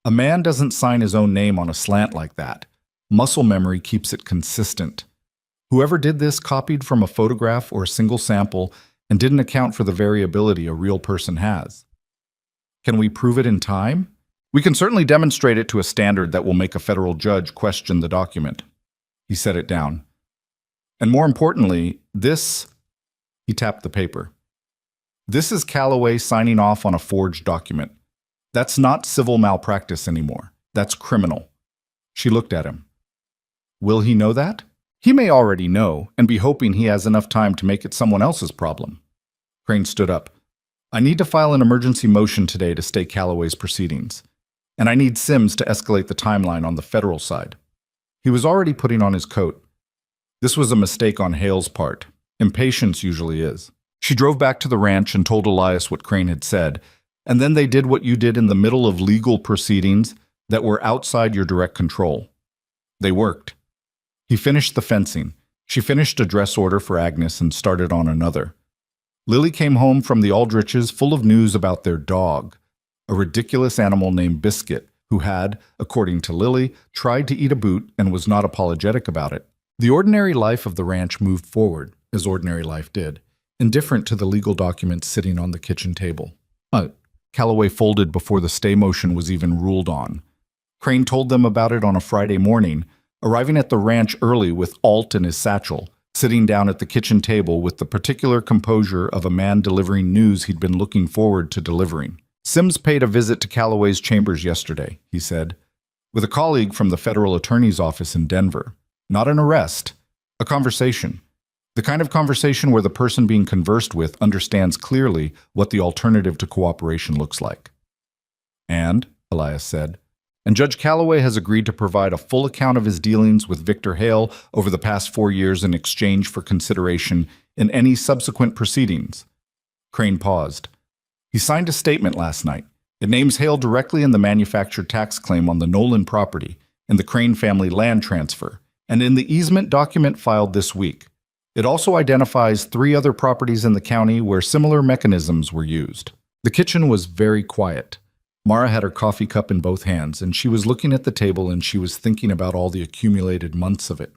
A man doesn't sign his own name on a slant like that. Muscle memory keeps it consistent. Whoever did this copied from a photograph or a single sample and didn't account for the variability a real person has. Can we prove it in time? We can certainly demonstrate it to a standard that will make a federal judge question the document." He set it down. "And more importantly, this," he tapped the paper. "This is Calloway signing off on a forged document. That's not civil malpractice anymore. That's criminal." She looked at him. "Will he know that?" He may already know and be hoping he has enough time to make it someone else's problem. Crane stood up. I need to file an emergency motion today to stay Calloway's proceedings. And I need Sims to escalate the timeline on the federal side. He was already putting on his coat. This was a mistake on Hale's part. Impatience usually is. She drove back to the ranch and told Elias what Crane had said, and then they did what you did in the middle of legal proceedings that were outside your direct control. They worked. He finished the fencing. She finished a dress order for Agnes and started on another. Lily came home from the Aldriches full of news about their dog, a ridiculous animal named Biscuit, who had, according to Lily, tried to eat a boot and was not apologetic about it. The ordinary life of the ranch moved forward, as ordinary life did, indifferent to the legal documents sitting on the kitchen table. Calloway folded before the stay motion was even ruled on. Crane told them about it on a Friday morning, arriving at the ranch early with Alt in his satchel, sitting down at the kitchen table with the particular composure of a man delivering news he'd been looking forward to delivering. Sims paid a visit to Calloway's chambers yesterday, he said, with a colleague from the federal attorney's office in Denver. Not an arrest, a conversation. The kind of conversation where the person being conversed with understands clearly what the alternative to cooperation looks like. And, Elias said, and Judge Calloway has agreed to provide a full account of his dealings with Victor Hale over the past 4 years in exchange for consideration in any subsequent proceedings. Crane paused. He signed a statement last night. It names Hale directly in the manufactured tax claim on the Nolan property, in the Crane family land transfer, and in the easement document filed this week. It also identifies 3 other properties in the county where similar mechanisms were used. The kitchen was very quiet. Mara had her coffee cup in both hands, and she was looking at the table and she was thinking about all the accumulated months of it.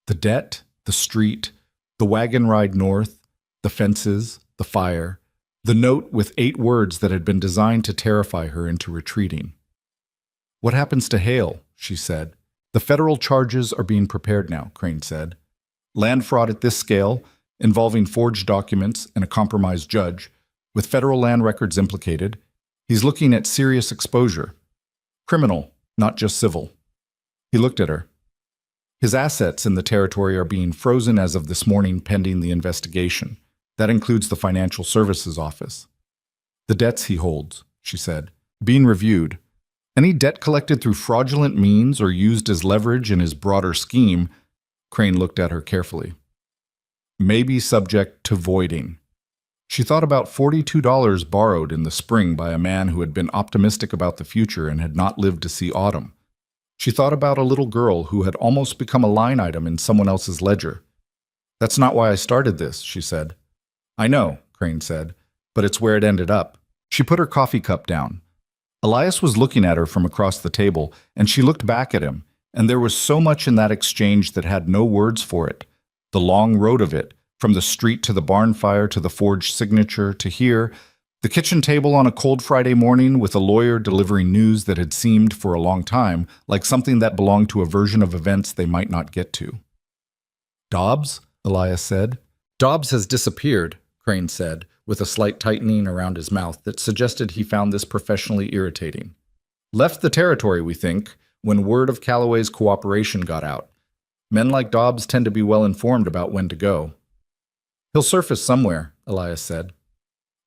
The debt, the street, the wagon ride north, the fences, the fire, the note with 8 words that had been designed to terrify her into retreating. What happens to Hale? She said. The federal charges are being prepared now, Crane said. Land fraud at this scale, involving forged documents and a compromised judge, with federal land records implicated, he's looking at serious exposure. Criminal, not just civil. He looked at her. His assets in the territory are being frozen as of this morning pending the investigation. That includes the Financial Services Office. The debts he holds, she said, being reviewed. Any debt collected through fraudulent means or used as leverage in his broader scheme, Crane looked at her carefully, may be subject to voiding. She thought about $42 borrowed in the spring by a man who had been optimistic about the future and had not lived to see autumn. She thought about a little girl who had almost become a line item in someone else's ledger. That's not why I started this, she said. I know, Crane said, but it's where it ended up. She put her coffee cup down. Elias was looking at her from across the table, and she looked back at him, and there was so much in that exchange that had no words for it. The long road of it, from the street to the barn fire to the forged signature to here, the kitchen table on a cold Friday morning with a lawyer delivering news that had seemed, for a long time, like something that belonged to a version of events they might not get to. Dobbs? Elias said. Dobbs has disappeared, Crane said, with a slight tightening around his mouth that suggested he found this professionally irritating. Left the territory, we think, when word of Calloway's cooperation got out. Men like Dobbs tend to be well informed about when to go. He'll surface somewhere, Elias said.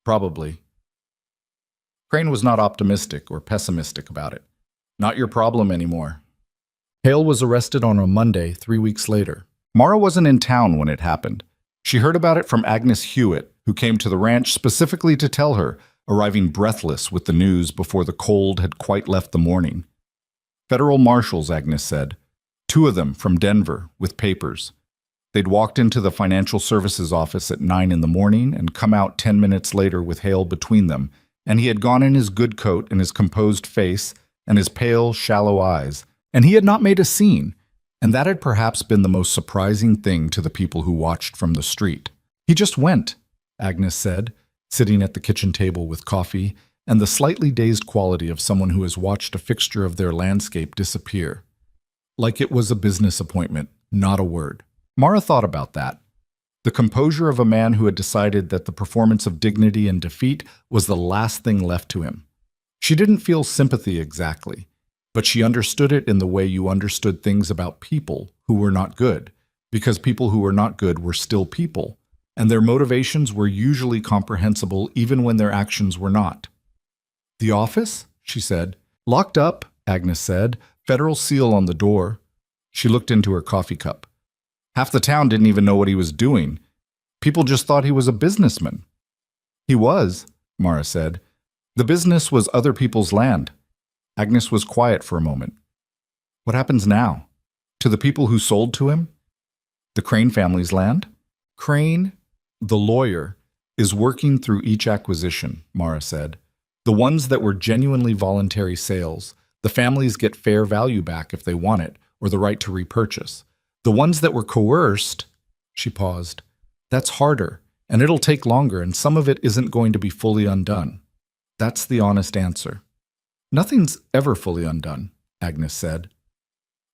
Probably. Crane was not optimistic or pessimistic about it. Not your problem anymore. Hale was arrested on a Monday 3 weeks later. Mara wasn't in town when it happened. She heard about it from Agnes Hewitt, who came to the ranch specifically to tell her, arriving breathless with the news before the cold had quite left the morning. Federal marshals, Agnes said. 2 of them from Denver, with papers. They'd walked into the Financial Services office at 9 in the morning and come out 10 minutes later with Hale between them, and he had gone in his good coat and his composed face and his pale, shallow eyes, and he had not made a scene, and that had perhaps been the most surprising thing to the people who watched from the street. He just went, Agnes said, sitting at the kitchen table with coffee and the slightly dazed quality of someone who has watched a fixture of their landscape disappear. Like it was a business appointment, not a word. Mara thought about that. The composure of a man who had decided that the performance of dignity and defeat was the last thing left to him. She didn't feel sympathy exactly, but she understood it in the way you understood things about people who were not good, because people who were not good were still people, and their motivations were usually comprehensible even when their actions were not. "The office?" she said. "Locked up," Agnes said. "Federal seal on the door." She looked into her coffee cup. Half the town didn't even know what he was doing. People just thought he was a businessman. "He was," Mara said. "The business was other people's land." Agnes was quiet for a moment. "What happens now? To the people who sold to him? The Crane family's land?" "Crane, the lawyer, is working through each acquisition," Mara said. "The ones that were genuinely voluntary sales, the families get fair value back if they want it, or the right to repurchase. The ones that were coerced," she paused, "that's harder, and it'll take longer, and some of it isn't going to be fully undone." That's the honest answer. "Nothing's ever fully undone," Agnes said.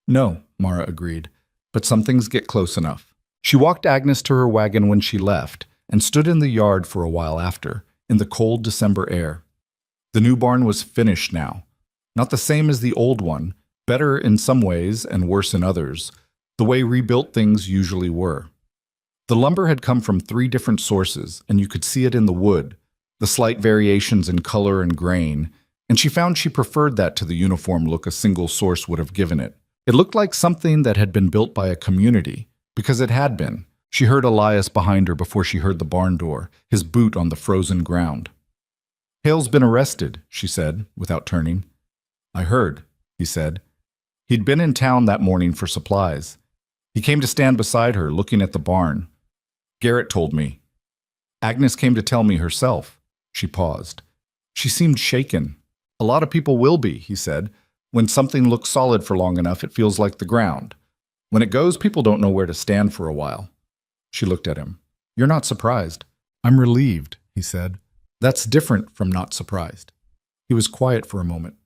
"No," Mara agreed, "but some things get close enough." She walked Agnes to her wagon when she left, and stood in the yard for a while after, in the cold December air. The new barn was finished now. Not the same as the old one, better in some ways and worse in others, the way rebuilt things usually were. The lumber had come from 3 different sources, and you could see it in the wood, the slight variations in color and grain, and she found she preferred that to the uniform look a single source would have given it. It looked like something that had been built by a community, because it had been. She heard Elias behind her before she heard the barn door, his boot on the frozen ground. "Hale's been arrested," she said, without turning. "I heard," he said. He'd been in town that morning for supplies. He came to stand beside her, looking at the barn. "Garrett told me." "Agnes came to tell me herself." She paused. She seemed shaken. "A lot of people will be," he said. "When something looks solid for long enough, it feels like the ground. When it goes, people don't know where to stand for a while." She looked at him. "You're not surprised." "I'm relieved," he said. "That's different from not surprised." He was quiet for a moment.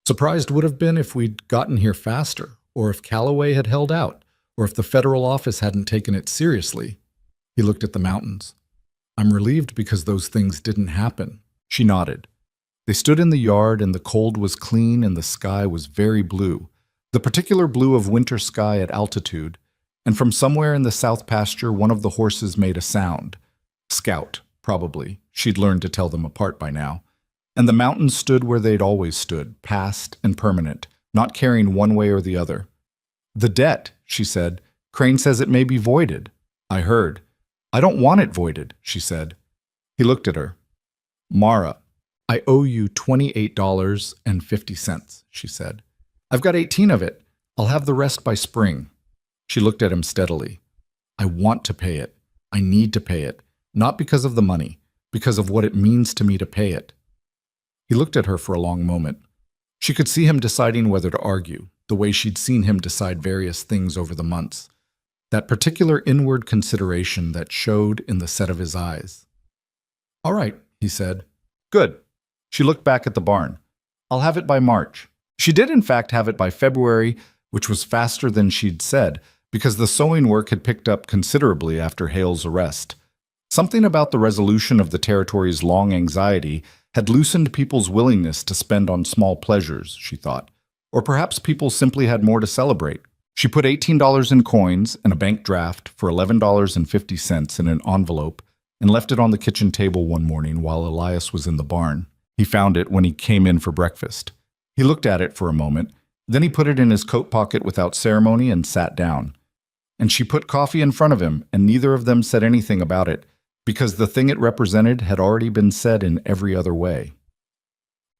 "Surprised would have been if we'd gotten here faster, or if Calloway had held out, or if the federal office hadn't taken it seriously." He looked at the mountains. "I'm relieved because those things didn't happen." She nodded. They stood in the yard, and the cold was clean and the sky was very blue, the particular blue of winter sky at altitude, and from somewhere in the south pasture one of the horses made a sound. Scout, probably. She'd learned to tell them apart by now. And the mountains stood where they'd always stood, past and permanent, not caring one way or the other. "The debt," she said. "Crane says it may be voided." "I heard." "I don't want it voided," she said. He looked at her. "Mara, I owe you $28.50, she said. "I've got 18 of it. I'll have the rest by spring." She looked at him steadily. "I want to pay it. I need to pay it. Not because of the money, because of what it means to me to pay it." He looked at her for a long moment. She could see him deciding whether to argue, the way she'd seen him decide various things over the months. That particular inward consideration that showed in the set of his eyes. "All right," he said. "Good." She looked back at the barn. "I'll have it by March." She did in fact have it by February, which was faster than she'd said, because the sewing work had picked up considerably after Hale's arrest. Something about the resolution of the territory's long anxiety had loosened people's willingness to spend on small pleasures, she thought. Or perhaps people simply had more to celebrate. She put $18 in coins and a bank draft for $11.50 in an envelope and left it on the kitchen table one morning while Elias was in the barn. He found it when he came in for breakfast. He looked at it for a moment, then he put it in his coat pocket without ceremony and sat down. And she put coffee in front of him, and neither of them said anything about it, because the thing it represented had already been said in every other way.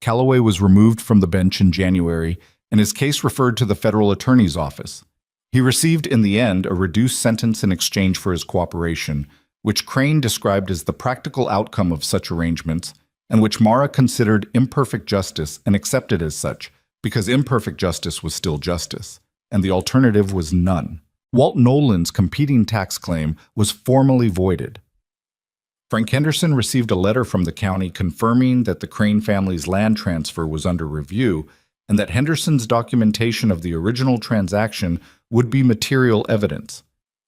Calloway was removed from the bench in January, and his case referred to the federal attorney's office. He received, in the end, a reduced sentence in exchange for his cooperation, which Crane described as the practical outcome of such arrangements, and which Mara considered imperfect justice and accepted as such, because imperfect justice was still justice, and the alternative was none. Walt Nolan's competing tax claim was formally voided. Frank Henderson received a letter from the county confirming that the Crane family's land transfer was under review and that Henderson's documentation of the original transaction would be material evidence.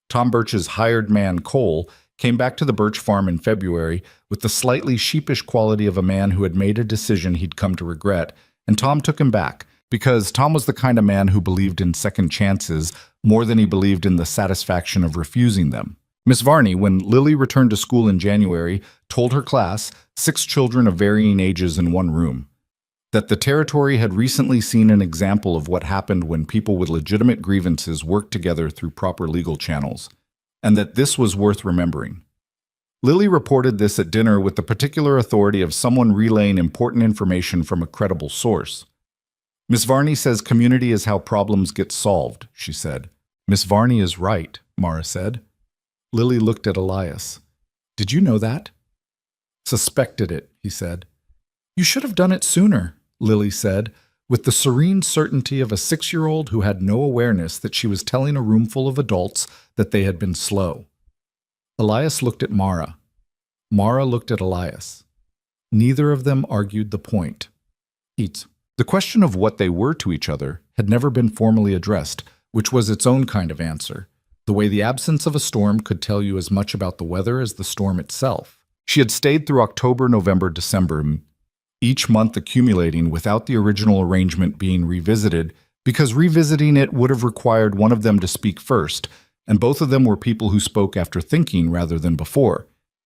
Tom Birch's hired man, Cole, came back to the Birch farm in February with the slightly sheepish quality of a man who had made a decision he'd come to regret, and Tom took him back, because Tom was the kind of man who believed in second chances more than he believed in the satisfaction of refusing them. Miss Varney, when Lily returned to school in January, told her class, 6 children of varying ages in one room, that the territory had recently seen an example of what happened when people with legitimate grievances worked together through proper legal channels, and that this was worth remembering. Lily reported this at dinner with the particular authority of someone relaying important information from a credible source. Miss Varney says community is how problems get solved, she said. Miss Varney is right, Mara said. Lily looked at Elias. Did you know that? Suspected it, he said. You should have done it sooner, Lily said, with the serene certainty of a 6-year-old who had no awareness that she was telling a roomful of adults that they had been slow. Elias looked at Mara. Mara looked at Elias. Neither of them argued the point. The question of what they were to each other had never been formally addressed, which was its own kind of answer, the way the absence of a storm could tell you as much about the weather as the storm itself. She had stayed through October, November, December, each month accumulating without the original arrangement being revisited, because revisiting it would have required one of them to speak first, and both of them were people who spoke after thinking rather than before.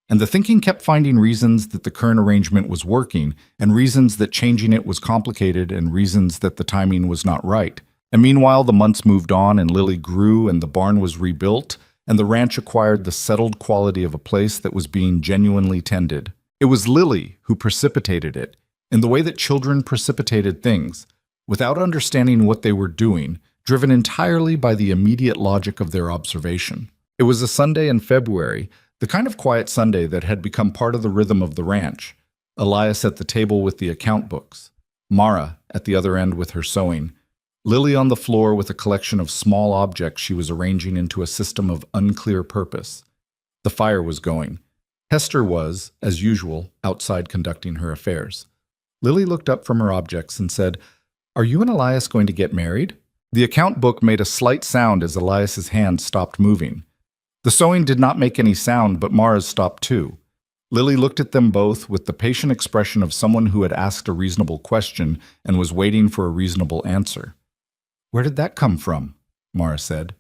And the thinking kept finding reasons that the current arrangement was working, and reasons that changing it was complicated, and reasons that the timing was not right. And meanwhile, the months moved on, and Lily grew, and the barn was rebuilt, and the ranch acquired the settled quality of a place that was being genuinely tended. It was Lily who precipitated it, in the way that children precipitated things, without understanding what they were doing, driven entirely by the immediate logic of their observation. It was a Sunday in February, the kind of quiet Sunday that had become part of the rhythm of the ranch. Elias at the table with the account books, Mara at the other end with her sewing, Lily on the floor with a collection of small objects she was arranging into a system of unclear purpose. The fire was going. Hester was, as usual, outside conducting her affairs. Lily looked up from her objects and said, "Are you and Elias going to get married?" The account book made a slight sound as Elias's hand stopped moving. The sewing did not make any sound, but Mara's stopped too. Lily looked at them both with the patient expression of someone who had asked a reasonable question and was waiting for a reasonable answer. "Where did that come from?" Mara said.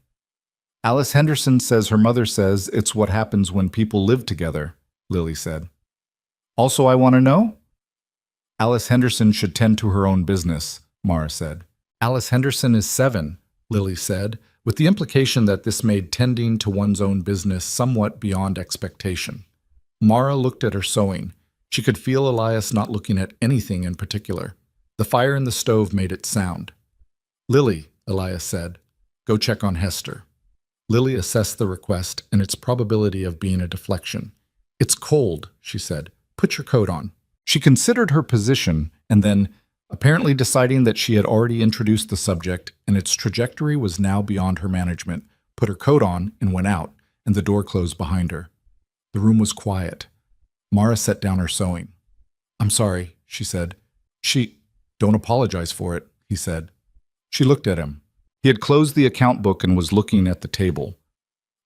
"Alice Henderson says her mother says it's what happens when people live together," Lily said. "Also, I want to know?" "Alice Henderson should tend to her own business," Mara said. "Alice Henderson is 7, Lily said, with the implication that this made tending to one's own business somewhat beyond expectation. Mara looked at her sewing. She could feel Elias not looking at anything in particular. The fire in the stove made it sound. "Lily," Elias said, "go check on Hester." Lily assessed the request and its probability of being a deflection. "It's cold," she said. "Put your coat on." She considered her position and then, apparently deciding that she had already introduced the subject and its trajectory was now beyond her management, put her coat on and went out, and the door closed behind her. The room was quiet. Mara set down her sewing. "I'm sorry," she said. "Don't apologize for it," he said. She looked at him. He had closed the account book and was looking at the table.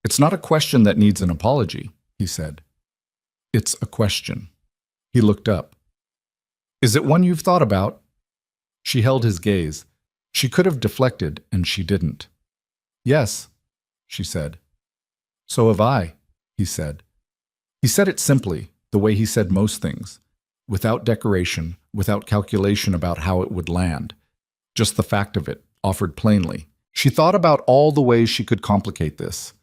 "It's not a question that needs an apology," he said. "It's a question." He looked up. "Is it one you've thought about?" She held his gaze. She could have deflected, and she didn't. "Yes," she said. "So have I," he said. He said it simply, the way he said most things, without decoration, without calculation about how it would land. Just the fact of it, offered plainly. She thought about all the ways she could complicate this.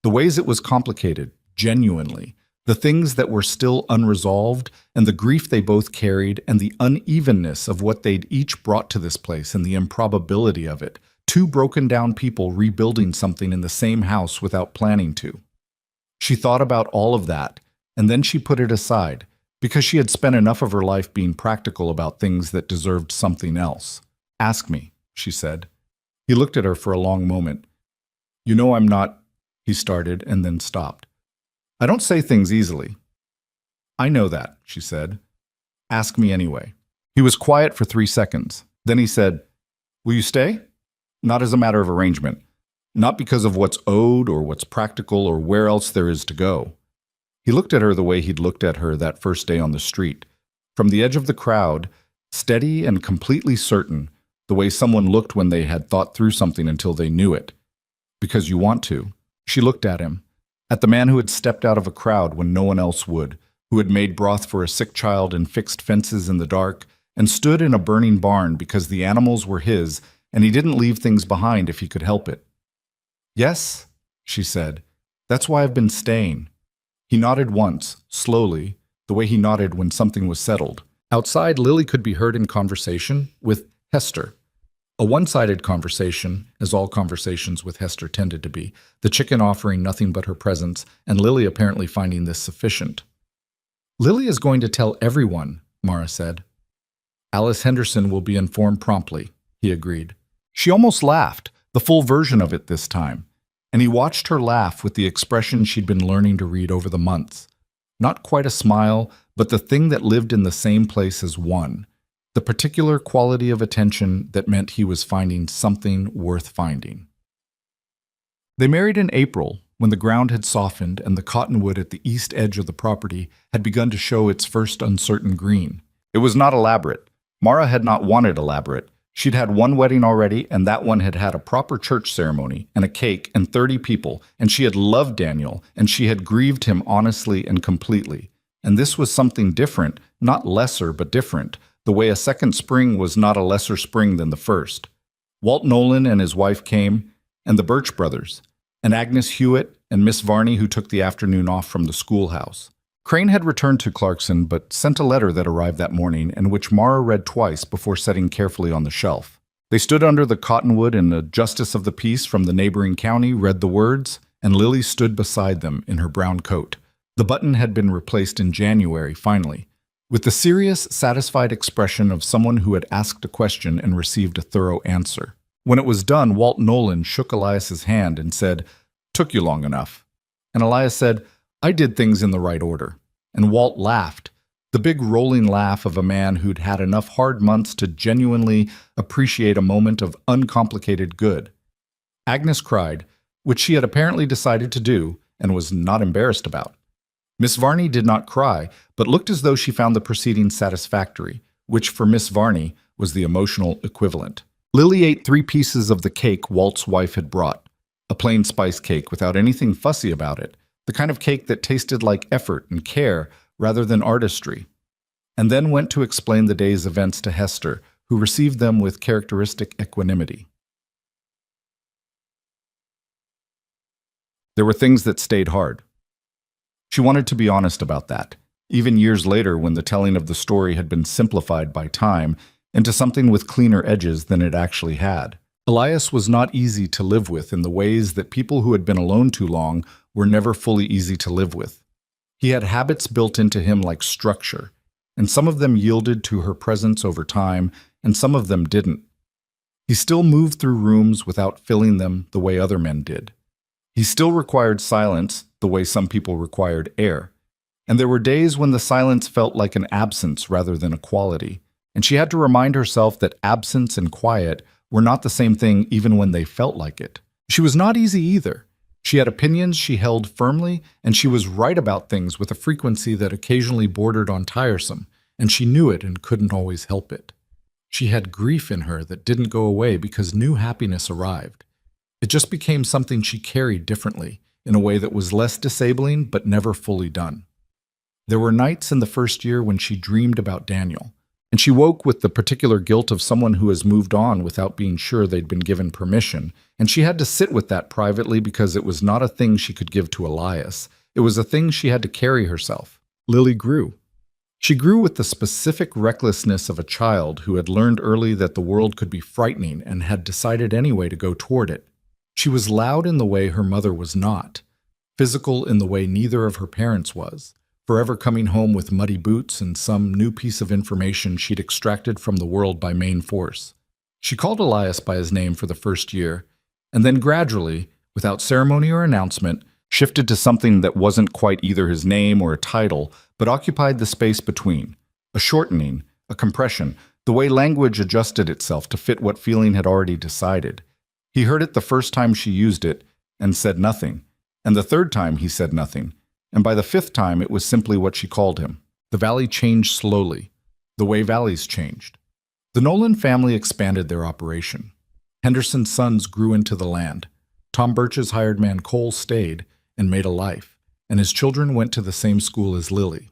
The ways it was complicated, genuinely. The things that were still unresolved, and the grief they both carried, and the unevenness of what they'd each brought to this place, and the improbability of it. 2 broken-down people rebuilding something in the same house without planning to. She thought about all of that, and then she put it aside, because she had spent enough of her life being practical about things that deserved something else. "Ask me," she said. He looked at her for a long moment. "You know I'm not," he started, and then stopped. "I don't say things easily." "I know that," she said. "Ask me anyway." He was quiet for 3 seconds. Then he said, "Will you stay?" Not as a matter of arrangement. Not because of what's owed or what's practical or where else there is to go. He looked at her the way he'd looked at her that first day on the street. From the edge of the crowd, steady and completely certain, the way someone looked when they had thought through something until they knew it. Because you want to. She looked at him, at the man who had stepped out of a crowd when no one else would, who had made broth for a sick child and fixed fences in the dark, and stood in a burning barn because the animals were his, and he didn't leave things behind if he could help it. "Yes," she said, "that's why I've been staying." He nodded once, slowly, the way he nodded when something was settled. Outside, Lily could be heard in conversation with Hester. A one-sided conversation, as all conversations with Hester tended to be, the chicken offering nothing but her presence, and Lily apparently finding this sufficient. "Lily is going to tell everyone," Mara said. "Alice Henderson will be informed promptly," he agreed. She almost laughed, the full version of it this time, and he watched her laugh with the expression she'd been learning to read over the months. Not quite a smile, but the thing that lived in the same place as one. The particular quality of attention that meant he was finding something worth finding. They married in April, when the ground had softened and the cottonwood at the east edge of the property had begun to show its first uncertain green. It was not elaborate. Mara had not wanted elaborate. She'd had one wedding already, and that one had had a proper church ceremony, and a cake, and 30 people, and she had loved Daniel, and she had grieved him honestly and completely. And this was something different, not lesser, but different, the way a second spring was not a lesser spring than the first. Walt Nolan and his wife came, and the Birch brothers, and Agnes Hewitt, and Miss Varney, who took the afternoon off from the schoolhouse. Crane had returned to Clarkson, but sent a letter that arrived that morning, and which Mara read twice before setting carefully on the shelf. They stood under the cottonwood, and a justice of the peace from the neighboring county read the words, and Lily stood beside them in her brown coat. The button had been replaced in January, finally, with the serious, satisfied expression of someone who had asked a question and received a thorough answer. When it was done, Walt Nolan shook Elias's hand and said, "Took you long enough." And Elias said, "I did things in the right order." And Walt laughed, the big rolling laugh of a man who'd had enough hard months to genuinely appreciate a moment of uncomplicated good. Agnes cried, which she had apparently decided to do and was not embarrassed about. Miss Varney did not cry, but looked as though she found the proceedings satisfactory, which for Miss Varney was the emotional equivalent. Lily ate 3 pieces of the cake Walt's wife had brought, a plain spice cake without anything fussy about it, the kind of cake that tasted like effort and care rather than artistry, and then went to explain the day's events to Hester, who received them with characteristic equanimity. There were things that stayed hard. She wanted to be honest about that, even years later when the telling of the story had been simplified by time into something with cleaner edges than it actually had. Elias was not easy to live with in the ways that people who had been alone too long were never fully easy to live with. He had habits built into him like structure, and some of them yielded to her presence over time, and some of them didn't. He still moved through rooms without filling them the way other men did. He still required silence the way some people required air. And there were days when the silence felt like an absence rather than a quality, and she had to remind herself that absence and quiet were not the same thing even when they felt like it. She was not easy either. She had opinions she held firmly, and she was right about things with a frequency that occasionally bordered on tiresome, and she knew it and couldn't always help it. She had grief in her that didn't go away because new happiness arrived. It just became something she carried differently, in a way that was less disabling but never fully done. There were nights in the first year when she dreamed about Daniel, and she woke with the particular guilt of someone who has moved on without being sure they'd been given permission, and she had to sit with that privately because it was not a thing she could give to Elias. It was a thing she had to carry herself. Lily grew. She grew with the specific recklessness of a child who had learned early that the world could be frightening and had decided anyway to go toward it. She was loud in the way her mother was not, physical in the way neither of her parents was, forever coming home with muddy boots and some new piece of information she'd extracted from the world by main force. She called Elias by his name for the first year, and then gradually, without ceremony or announcement, shifted to something that wasn't quite either his name or a title, but occupied the space between, a shortening, a compression, the way language adjusted itself to fit what feeling had already decided. He heard it the first time she used it and said nothing, and the third time he said nothing, and by the 5th time it was simply what she called him. The valley changed slowly, the way valleys changed. The Nolan family expanded their operation. Henderson's sons grew into the land. Tom Birch's hired man Cole stayed and made a life, and his children went to the same school as Lily.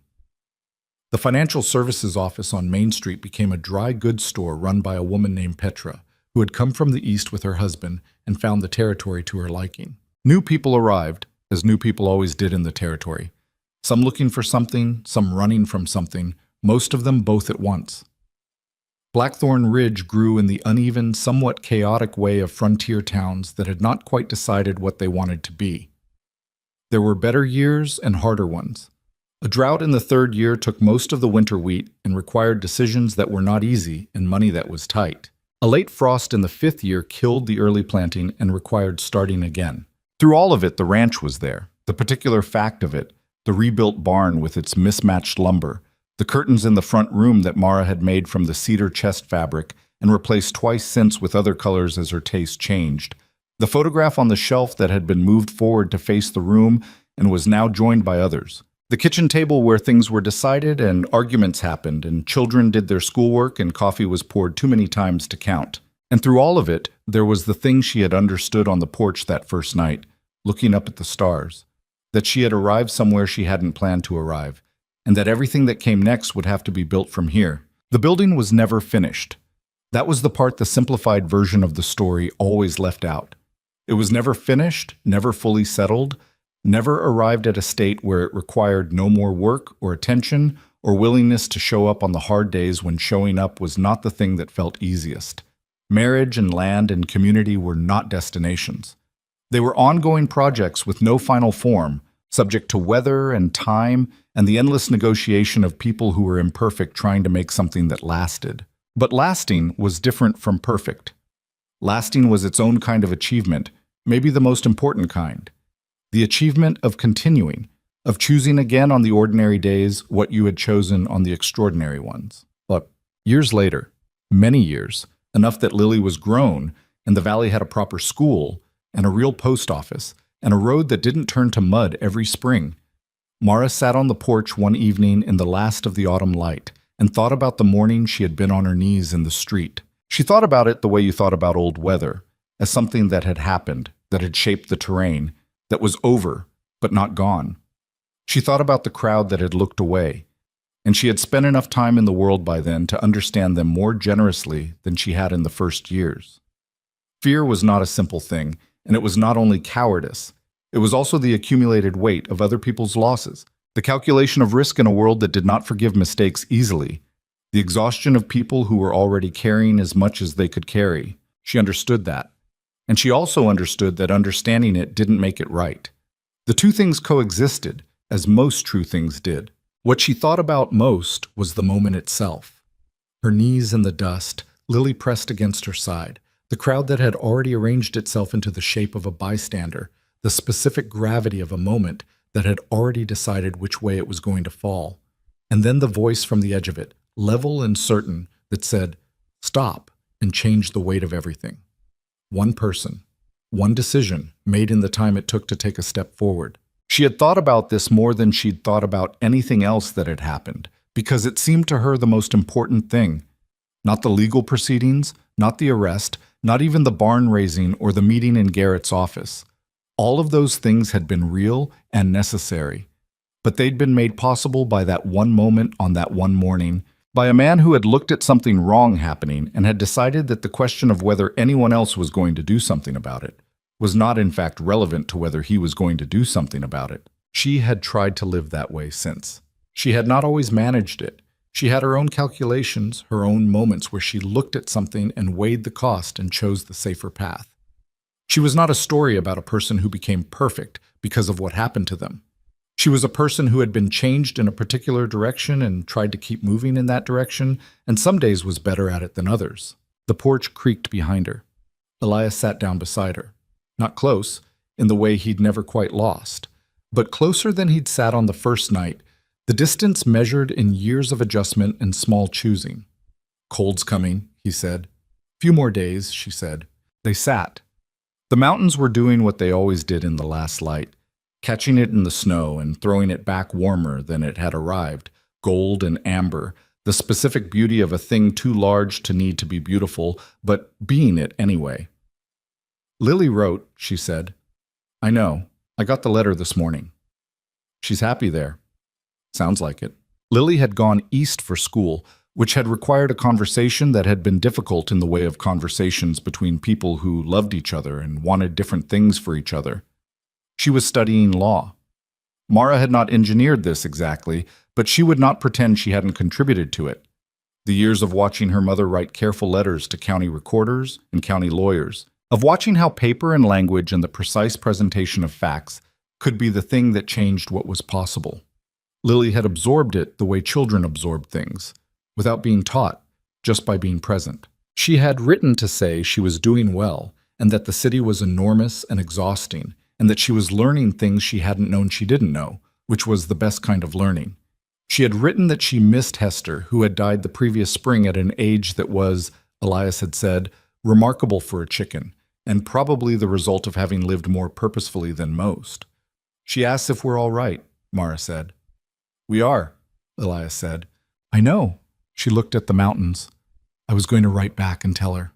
The financial services office on Main Street became a dry goods store run by a woman named Petra, who had come from the east with her husband and found the territory to her liking. New people arrived, as new people always did in the territory. Some looking for something, some running from something, most of them both at once. Blackthorn Ridge grew in the uneven, somewhat chaotic way of frontier towns that had not quite decided what they wanted to be. There were better years and harder ones. A drought in the third year took most of the winter wheat and required decisions that were not easy and money that was tight. A late frost in the fifth year killed the early planting and required starting again. Through all of it, the ranch was there. The particular fact of it, the rebuilt barn with its mismatched lumber, the curtains in the front room that Mara had made from the cedar chest fabric and replaced twice since with other colors as her taste changed, the photograph on the shelf that had been moved forward to face the room and was now joined by others, the kitchen table where things were decided and arguments happened and children did their schoolwork and coffee was poured too many times to count. And through all of it, there was the thing she had understood on the porch that first night, looking up at the stars, that she had arrived somewhere she hadn't planned to arrive, and that everything that came next would have to be built from here. The building was never finished. That was the part the simplified version of the story always left out. It was never finished, never fully settled, never arrived at a state where it required no more work or attention or willingness to show up on the hard days when showing up was not the thing that felt easiest. Marriage and land and community were not destinations. They were ongoing projects with no final form, subject to weather and time and the endless negotiation of people who were imperfect trying to make something that lasted. But lasting was different from perfect. Lasting was its own kind of achievement, maybe the most important kind. The achievement of continuing, of choosing again on the ordinary days what you had chosen on the extraordinary ones. But years later, many years, enough that Lily was grown and the valley had a proper school and a real post office and a road that didn't turn to mud every spring, Mara sat on the porch one evening in the last of the autumn light and thought about the morning she had been on her knees in the street. She thought about it the way you thought about old weather, as something that had happened, that had shaped the terrain, that was over, but not gone. She thought about the crowd that had looked away, and she had spent enough time in the world by then to understand them more generously than she had in the first years. Fear was not a simple thing, and it was not only cowardice. It was also the accumulated weight of other people's losses, the calculation of risk in a world that did not forgive mistakes easily, the exhaustion of people who were already carrying as much as they could carry. She understood that. And she also understood that understanding it didn't make it right. The two things coexisted, as most true things did. What she thought about most was the moment itself. Her knees in the dust, Lily pressed against her side, the crowd that had already arranged itself into the shape of a bystander, the specific gravity of a moment that had already decided which way it was going to fall. And then the voice from the edge of it, level and certain, that said, "Stop," and changed the weight of everything. One person, one decision, made in the time it took to take a step forward. She had thought about this more than she'd thought about anything else that had happened, because it seemed to her the most important thing. Not the legal proceedings, not the arrest, not even the barn raising or the meeting in Garrett's office. All of those things had been real and necessary, but they'd been made possible by that one moment on that one morning, by a man who had looked at something wrong happening and had decided that the question of whether anyone else was going to do something about it was not in fact relevant to whether he was going to do something about it. She had tried to live that way since. She had not always managed it. She had her own calculations, her own moments where she looked at something and weighed the cost and chose the safer path. She was not a story about a person who became perfect because of what happened to them. She was a person who had been changed in a particular direction and tried to keep moving in that direction, and some days was better at it than others. The porch creaked behind her. Elias sat down beside her. Not close, in the way he'd never quite lost, but closer than he'd sat on the first night, the distance measured in years of adjustment and small choosing. "Cold's coming," he said. "Few more days," she said. They sat. The mountains were doing what they always did in the last light, catching it in the snow and throwing it back warmer than it had arrived, gold and amber, the specific beauty of a thing too large to need to be beautiful, but being it anyway. Lily wrote, she said. I know. I got the letter this morning. She's happy there. Sounds like it. Lily had gone east for school, which had required a conversation that had been difficult in the way of conversations between people who loved each other and wanted different things for each other. She was studying law. Mara had not engineered this exactly, but she would not pretend she hadn't contributed to it. The years of watching her mother write careful letters to county recorders and county lawyers, of watching how paper and language and the precise presentation of facts could be the thing that changed what was possible. Lily had absorbed it the way children absorb things, without being taught, just by being present. She had written to say she was doing well, and that the city was enormous and exhausting, and that she was learning things she hadn't known she didn't know, which was the best kind of learning. She had written that she missed Hester, who had died the previous spring at an age that was, Elias had said, remarkable for a chicken, and probably the result of having lived more purposefully than most. She asked if we're all right, Mara said. We are, Elias said. I know. She looked at the mountains. I was going to write back and tell her.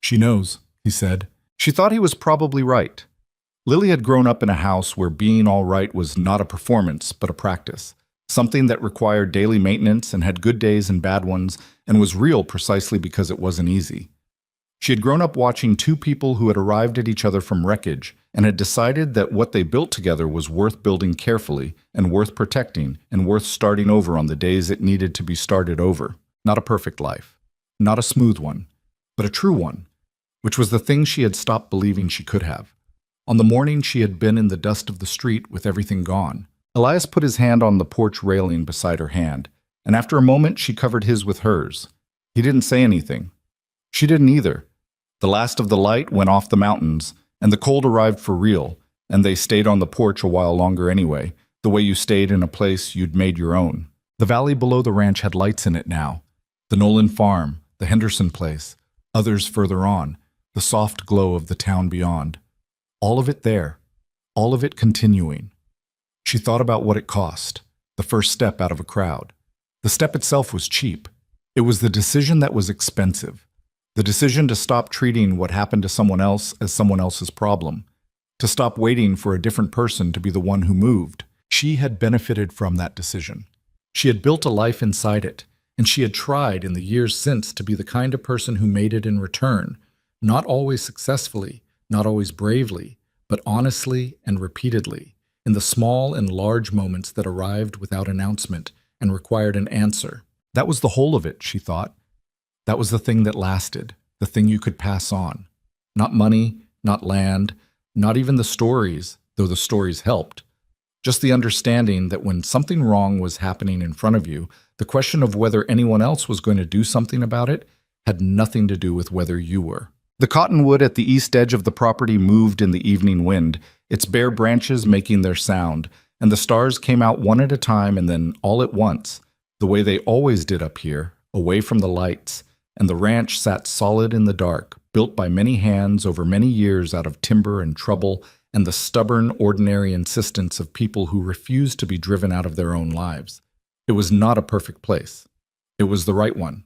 She knows, he said. She thought he was probably right. Lily had grown up in a house where being all right was not a performance, but a practice, something that required daily maintenance and had good days and bad ones and was real precisely because it wasn't easy. She had grown up watching two people who had arrived at each other from wreckage and had decided that what they built together was worth building carefully and worth protecting and worth starting over on the days it needed to be started over. Not a perfect life, not a smooth one, but a true one, which was the thing she had stopped believing she could have. On the morning she had been in the dust of the street with everything gone, Elias put his hand on the porch railing beside her hand, and after a moment she covered his with hers. He didn't say anything. She didn't either. The last of the light went off the mountains, and the cold arrived for real, and they stayed on the porch a while longer anyway, the way you stayed in a place you'd made your own. The valley below the ranch had lights in it now. The Nolan farm, the Henderson place, others further on, the soft glow of the town beyond. All of it there, all of it continuing. She thought about what it cost, the first step out of a crowd. The step itself was cheap. It was the decision that was expensive. The decision to stop treating what happened to someone else as someone else's problem, to stop waiting for a different person to be the one who moved. She had benefited from that decision. She had built a life inside it, and she had tried in the years since to be the kind of person who made it in return, not always successfully, not always bravely, but honestly and repeatedly, in the small and large moments that arrived without announcement and required an answer. That was the whole of it, she thought. That was the thing that lasted, the thing you could pass on. Not money, not land, not even the stories, though the stories helped. Just the understanding that when something wrong was happening in front of you, the question of whether anyone else was going to do something about it had nothing to do with whether you were. The cottonwood at the east edge of the property moved in the evening wind, its bare branches making their sound, and the stars came out one at a time and then all at once, the way they always did up here, away from the lights, and the ranch sat solid in the dark, built by many hands over many years out of timber and trouble and the stubborn, ordinary insistence of people who refused to be driven out of their own lives. It was not a perfect place. It was the right one.